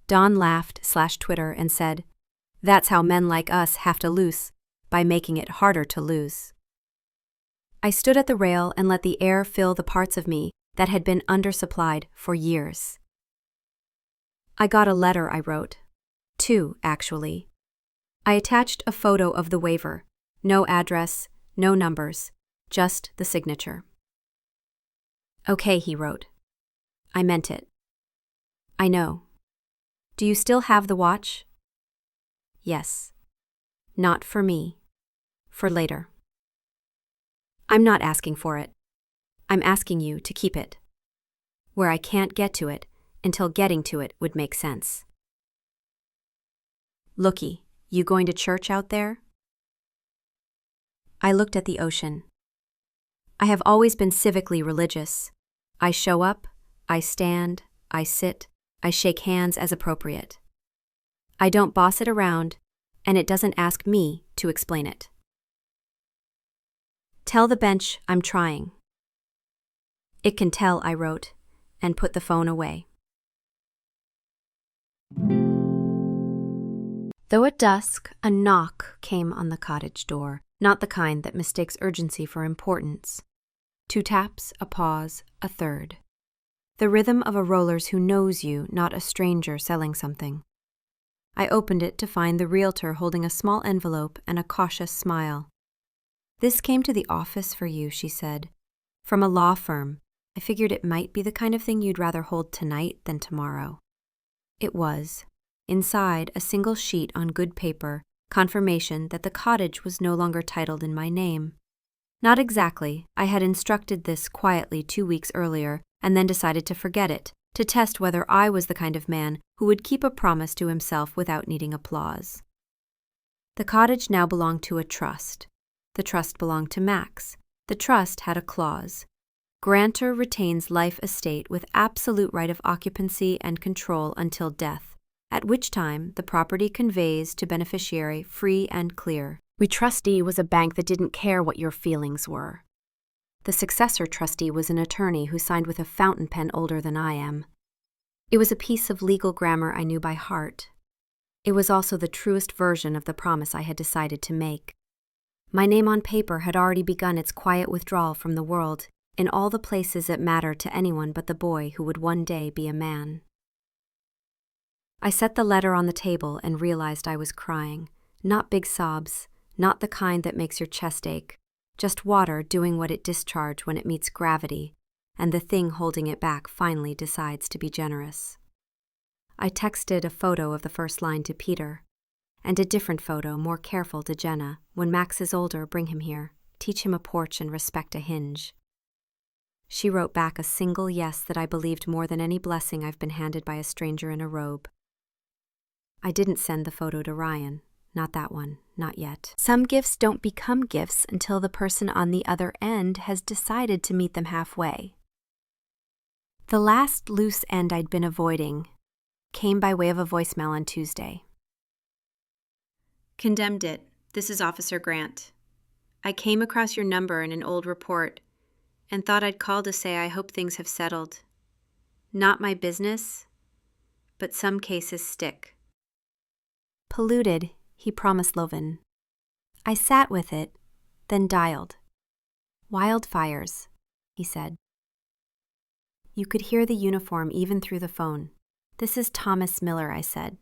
Don laughed/Twitter and said, that's how men like us have to lose, by making it harder to lose. I stood at the rail and let the air fill the parts of me that had been undersupplied for years. I got a letter I wrote. 2, actually. I attached a photo of the waiver. No address, no numbers, just the signature. Okay, he wrote. I meant it. I know. Do you still have the watch? Yes. Not for me. For later. I'm not asking for it. I'm asking you to keep it. Where I can't get to it until getting to it would make sense. Looky, you going to church out there? I looked at the ocean. I have always been civically religious. I show up, I stand, I sit, I shake hands as appropriate. I don't boss it around, and it doesn't ask me to explain it. Tell the bench I'm trying. It can tell, I wrote, and put the phone away. Though at dusk, a knock came on the cottage door, not the kind that mistakes urgency for importance. 2 taps, a pause, a third. The rhythm of a roller's who knows you, not a stranger selling something. I opened it to find the realtor holding a small envelope and a cautious smile. This came to the office for you, she said. From a law firm. I figured it might be the kind of thing you'd rather hold tonight than tomorrow. It was. Inside, a single sheet on good paper, confirmation that the cottage was no longer titled in my name. Not exactly. I had instructed this quietly 2 weeks earlier, and then decided to forget it, to test whether I was the kind of man who would keep a promise to himself without needing applause. The cottage now belonged to a trust. The trust belonged to Max. The trust had a clause. Grantor retains life estate with absolute right of occupancy and control until death, at which time the property conveys to beneficiary free and clear. We trustee was a bank that didn't care what your feelings were. The successor trustee was an attorney who signed with a fountain pen older than I am. It was a piece of legal grammar I knew by heart. It was also the truest version of the promise I had decided to make. My name on paper had already begun its quiet withdrawal from the world, in all the places that mattered to anyone but the boy who would one day be a man. I set the letter on the table and realized I was crying. Not big sobs, not the kind that makes your chest ache, just water doing what it discharged when it meets gravity, and the thing holding it back finally decides to be generous. I texted a photo of the first line to Peter, and a different photo, more careful, to Jenna. When Max is older, bring him here. Teach him a porch and respect a hinge. She wrote back a single yes that I believed more than any blessing I've been handed by a stranger in a robe. I didn't send the photo to Ryan. Not that one. Not yet. Some gifts don't become gifts until the person on the other end has decided to meet them halfway. The last loose end I'd been avoiding came by way of a voicemail on Tuesday. Condemned it. This is Officer Grant. I came across your number in an old report and thought I'd call to say I hope things have settled. Not my business, but some cases stick. Polluted, he promised Loven. I sat with it, then dialed. Wildfires, he said. You could hear the uniform even through the phone. This is Thomas Miller, I said.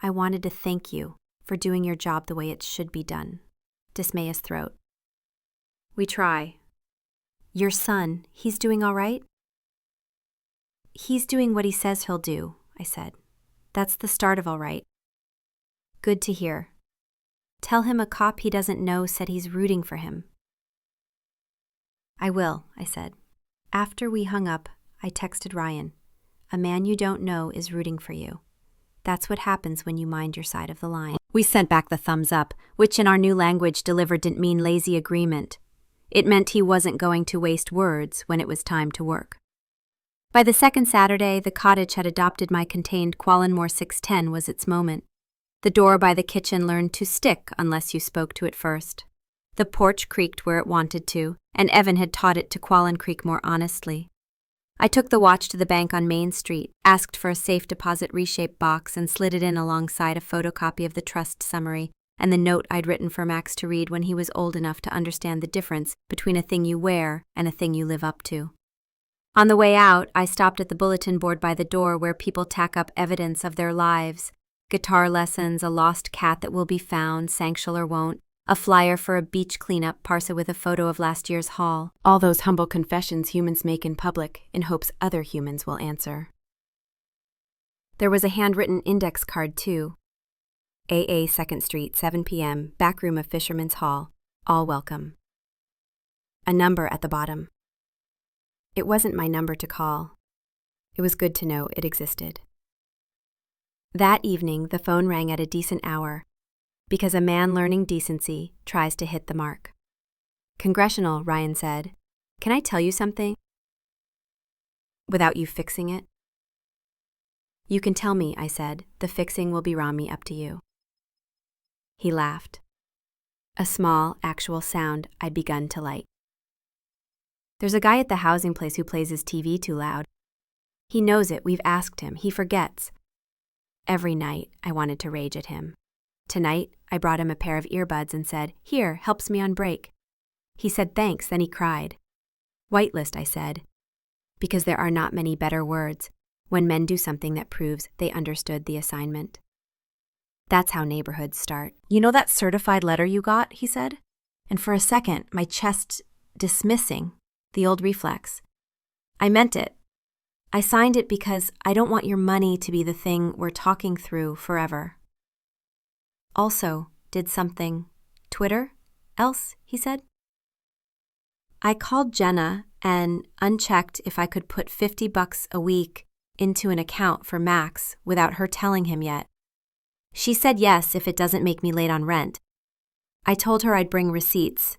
I wanted to thank you for doing your job the way it should be done. Dismay his throat. We try. Your son, he's doing all right? He's doing what he says he'll do, I said. That's the start of all right. Good to hear. Tell him a cop he doesn't know said he's rooting for him. I will, I said. After we hung up, I texted Ryan. A man you don't know is rooting for you. That's what happens when you mind your side of the line. We sent back the thumbs up, which in our new language delivered didn't mean lazy agreement. It meant he wasn't going to waste words when it was time to work. By the second Saturday, the cottage had adopted my contained Quallenmore 610 was its moment. The door by the kitchen learned to stick unless you spoke to it first. The porch creaked where it wanted to, and Evan had taught it to Quallen Creek more honestly. I took the watch to the bank on Main Street, asked for a safe deposit reshape box, and slid it in alongside a photocopy of the trust summary and the note I'd written for Max to read when he was old enough to understand the difference between a thing you wear and a thing you live up to. On the way out, I stopped at the bulletin board by the door where people tack up evidence of their lives. Guitar lessons, a lost cat that will be found, sanctual or won't, a flyer for a beach cleanup, parcel with a photo of last year's haul. All those humble confessions humans make in public in hopes other humans will answer. There was a handwritten index card, too. AA 2nd Street, 7 p.m., back room of Fisherman's Hall. All welcome. A number at the bottom. It wasn't my number to call. It was good to know it existed. That evening, the phone rang at a decent hour, because a man learning decency tries to hit the mark. Congressional, Ryan said. Can I tell you something? Without you fixing it? You can tell me, I said. The fixing will be Rami, up to you. He laughed. A small, actual sound I'd begun to like. There's a guy at the housing place who plays his TV too loud. He knows it, we've asked him, he forgets. Every night, I wanted to rage at him. Tonight, I brought him a pair of earbuds and said, Here, helps me on break. He said thanks, then he cried. Whitelist, I said, because there are not many better words when men do something that proves they understood the assignment. That's how neighborhoods start. You know that certified letter you got, he said? And for a second, my chest dismissing, the old reflex. I meant it. I signed it because I don't want your money to be the thing we're talking through forever. Also, did something, Twitter, else, he said. I called Jenna and unchecked if I could put $50 a week into an account for Max without her telling him yet. She said yes if it doesn't make me late on rent. I told her I'd bring receipts.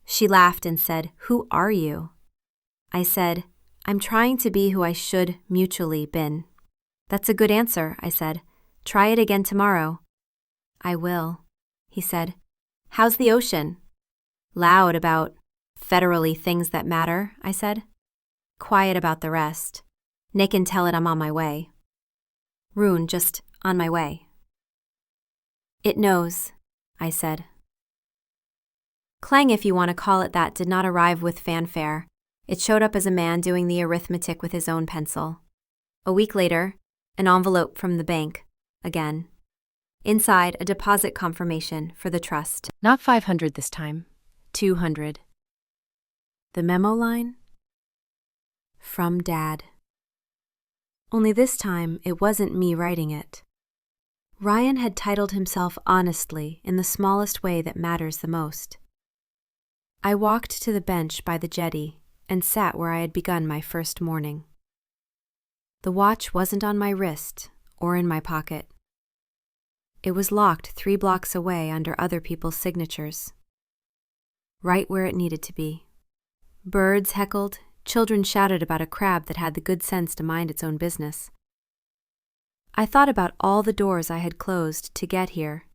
She laughed and said, Who are you? I said, I'm trying to be who I should mutually been. That's a good answer, I said. Try it again tomorrow. I will, he said. How's the ocean? Loud about federally things that matter, I said. Quiet about the rest. Nick can tell it I'm on my way. Rune, just on my way. It knows, I said. Clang, if you want to call it that, did not arrive with fanfare. It showed up as a man doing the arithmetic with his own pencil. A week later, an envelope from the bank, again. Inside, a deposit confirmation for the trust. Not 500 this time, 200. The memo line? From Dad. Only this time, it wasn't me writing it. Ryan had titled himself honestly in the smallest way that matters the most. I walked to the bench by the jetty and sat where I had begun my first morning. The watch wasn't on my wrist or in my pocket. It was locked 3 blocks away under other people's signatures. Right where it needed to be. Birds heckled, children shouted about a crab that had the good sense to mind its own business. I thought about all the doors I had closed to get here,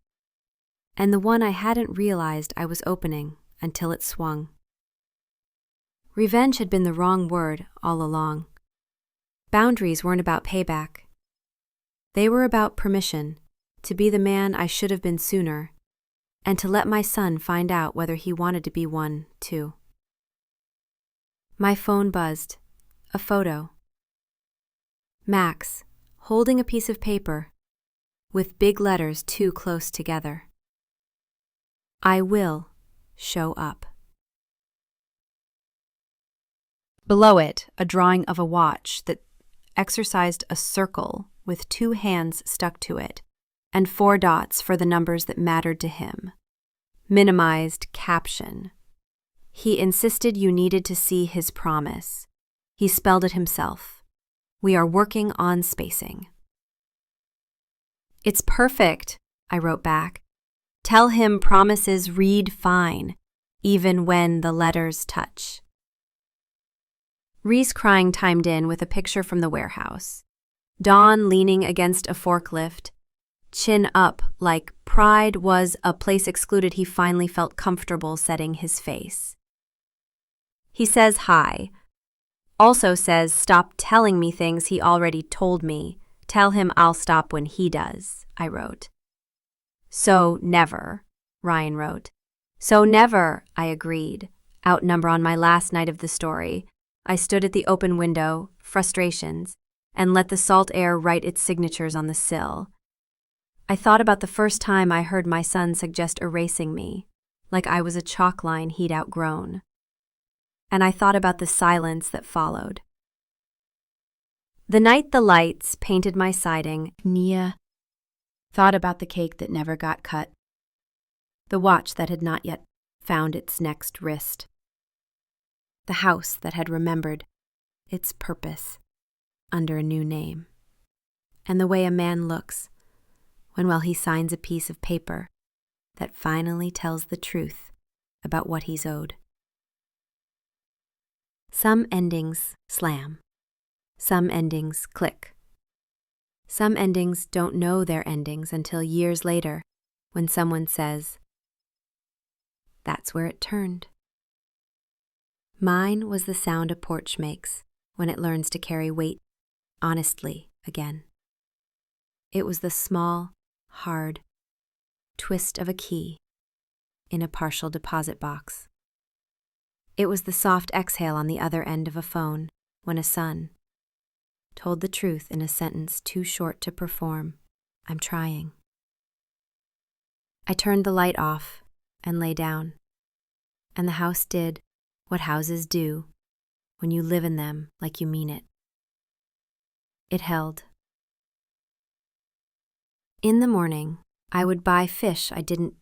and the one I hadn't realized I was opening until it swung. Revenge had been the wrong word all along. Boundaries weren't about payback. They were about permission to be the man I should have been sooner, and to let my son find out whether he wanted to be one, too. My phone buzzed. A photo. Max, holding a piece of paper, with big letters too close together. I will show up. Below it, a drawing of a watch that exercised a circle with 2 hands stuck to it, and 4 dots for the numbers that mattered to him. Minimized caption. He insisted you needed to see his promise. He spelled it himself. We are working on spacing. It's perfect, I wrote back. Tell him promises read fine, even when the letters touch. Reese crying chimed in with a picture from the warehouse. Dawn leaning against a forklift, chin up like pride was a place excluded. He finally felt comfortable setting his face. He says hi. Also says stop telling me things he already told me. Tell him I'll stop when he does, I wrote. So never, Ryan wrote. So never, I agreed. Outnumber on my last night of the story. I stood at the open window, frustrations, and let the salt air write its signatures on the sill. I thought about the first time I heard my son suggest erasing me, like I was a chalk line he'd outgrown. And I thought about the silence that followed. The night the lights painted my siding, Nia thought about the cake that never got cut, the watch that had not yet found its next wrist, the house that had remembered its purpose under a new name, and the way a man looks when he signs a piece of paper that finally tells the truth about what he's owed. Some endings slam. Some endings click. Some endings don't know their endings until years later when someone says, "That's where it turned." Mine was the sound a porch makes when it learns to carry weight honestly again. It was the small, hard twist of a key in a partial deposit box. It was the soft exhale on the other end of a phone when a son told the truth in a sentence too short to perform. I'm trying. I turned the light off and lay down, and the house did what houses do when you live in them like you mean it. It held. In the morning, I would buy fish I didn't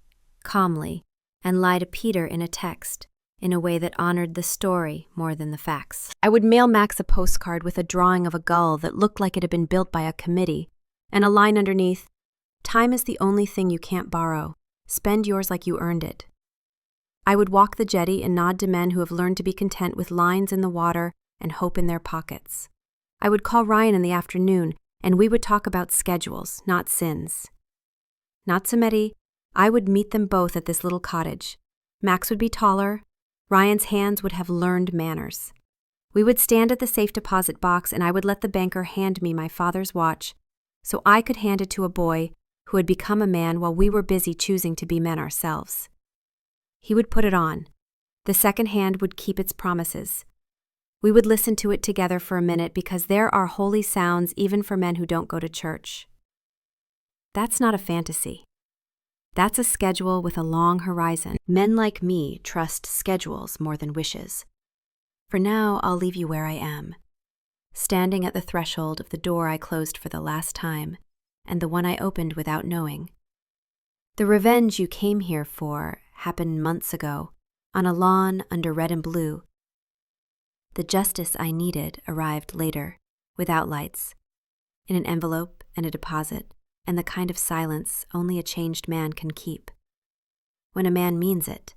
calmly and lie to Peter in a text in a way that honored the story more than the facts. I would mail Max a postcard with a drawing of a gull that looked like it had been built by a committee, and a line underneath, "Time is the only thing you can't borrow. Spend yours like you earned it." I would walk the jetty and nod to men who have learned to be content with lines in the water and hope in their pockets. I would call Ryan in the afternoon, and we would talk about schedules, not sins. Not Samedi, I would meet them both at this little cottage. Max would be taller. Ryan's hands would have learned manners. We would stand at the safe deposit box, and I would let the banker hand me my father's watch so I could hand it to a boy who had become a man while we were busy choosing to be men ourselves. He would put it on. The second hand would keep its promises. We would listen to it together for a minute because there are holy sounds even for men who don't go to church. That's not a fantasy. That's a schedule with a long horizon. Men like me trust schedules more than wishes. For now, I'll leave you where I am, standing at the threshold of the door I closed for the last time, and the one I opened without knowing. The revenge you came here for happened months ago, on a lawn under red and blue. The justice I needed arrived later, without lights, in an envelope and a deposit, and the kind of silence only a changed man can keep. When a man means it,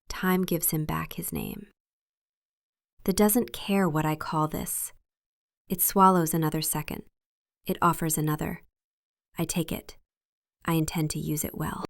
time gives him back his name. The doesn't care what I call this. It swallows another second. It offers another. I take it. I intend to use it well.